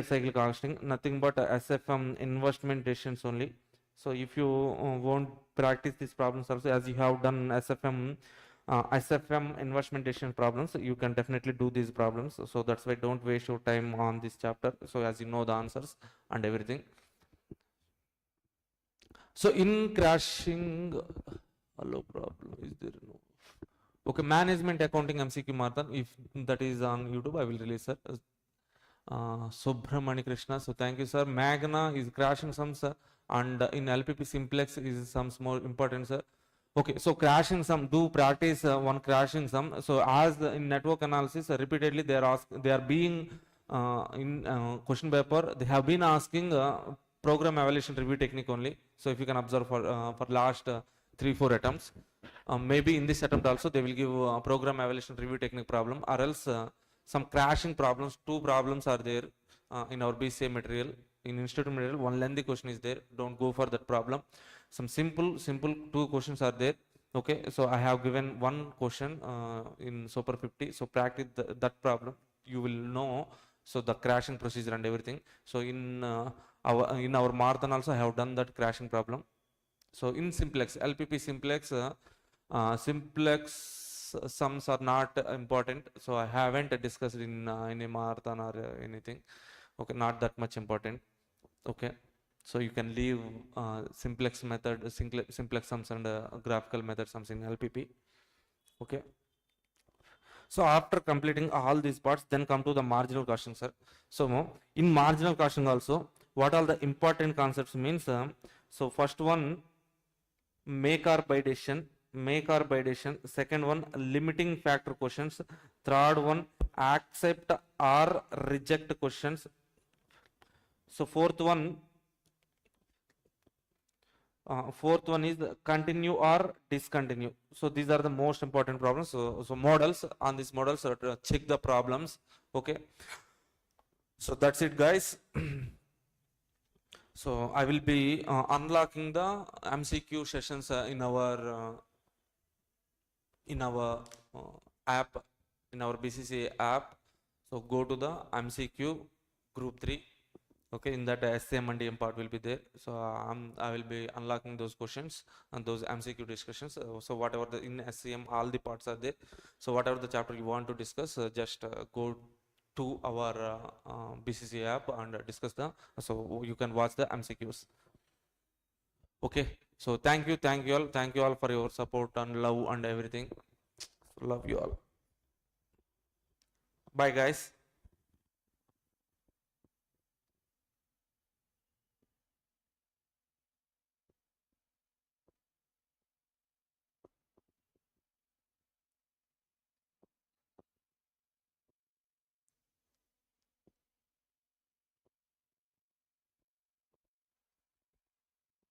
cycle costing, nothing but SFM investment decisions only. So if you won't practice these problems also, as you have done SFM investment decision problems, you can definitely do these problems. So that's why don't waste your time on this chapter. So as you know the answers and everything. So in crashing, hello problem is there? No. Okay, management accounting MCQ marathon. If that is on YouTube, I will release, sir. Subramani Krishna. So thank you, sir. Magna is crashing sums, sir, and in LPP simplex is sums more important, sir. Okay, so crashing sum, do practice one crashing sum. So as in network analysis, repeatedly they are being in question paper, they have been asking program evaluation review technique only. So if you can observe for last 3-4 attempts, maybe in this attempt also they will give program evaluation review technique problem, or else some crashing problems. Two problems are there in our Bcca material. In institute material, one lengthy question is there. Don't go for that problem. Some simple two questions are there. Okay, so I have given one question in Super 50. So practice that problem. You will know. So the crashing procedure and everything. So in our marathon also I have done that crashing problem. So in simplex, LPP simplex, simplex sums are not important. So I haven't discussed in any marathon or anything. Okay, not that much important. Okay, so you can leave simplex method, simplex sums and graphical method sums in LPP. Okay. So after completing all these parts, then come to the marginal costing, sir. So in marginal costing also, what are the important concepts means? So first one, make or buy decision. Second one, limiting factor questions. Third one, accept or reject questions. So fourth one is continue or discontinue. So these are the most important problems. So models, on these models, check the problems. Okay, so that's it, guys. So I will be unlocking the MCQ sessions in our app, in our Bcca app. So go to the MCQ group 3. Okay, in that SCM and DM part will be there. So I will be unlocking those questions and those MCQ discussions. So whatever in SCM, all the parts are there. So whatever the chapter you want to discuss, just go to our Bcca app and discuss so you can watch the MCQs. Okay, so thank you all for your support and love and everything. Love you all. Bye, guys.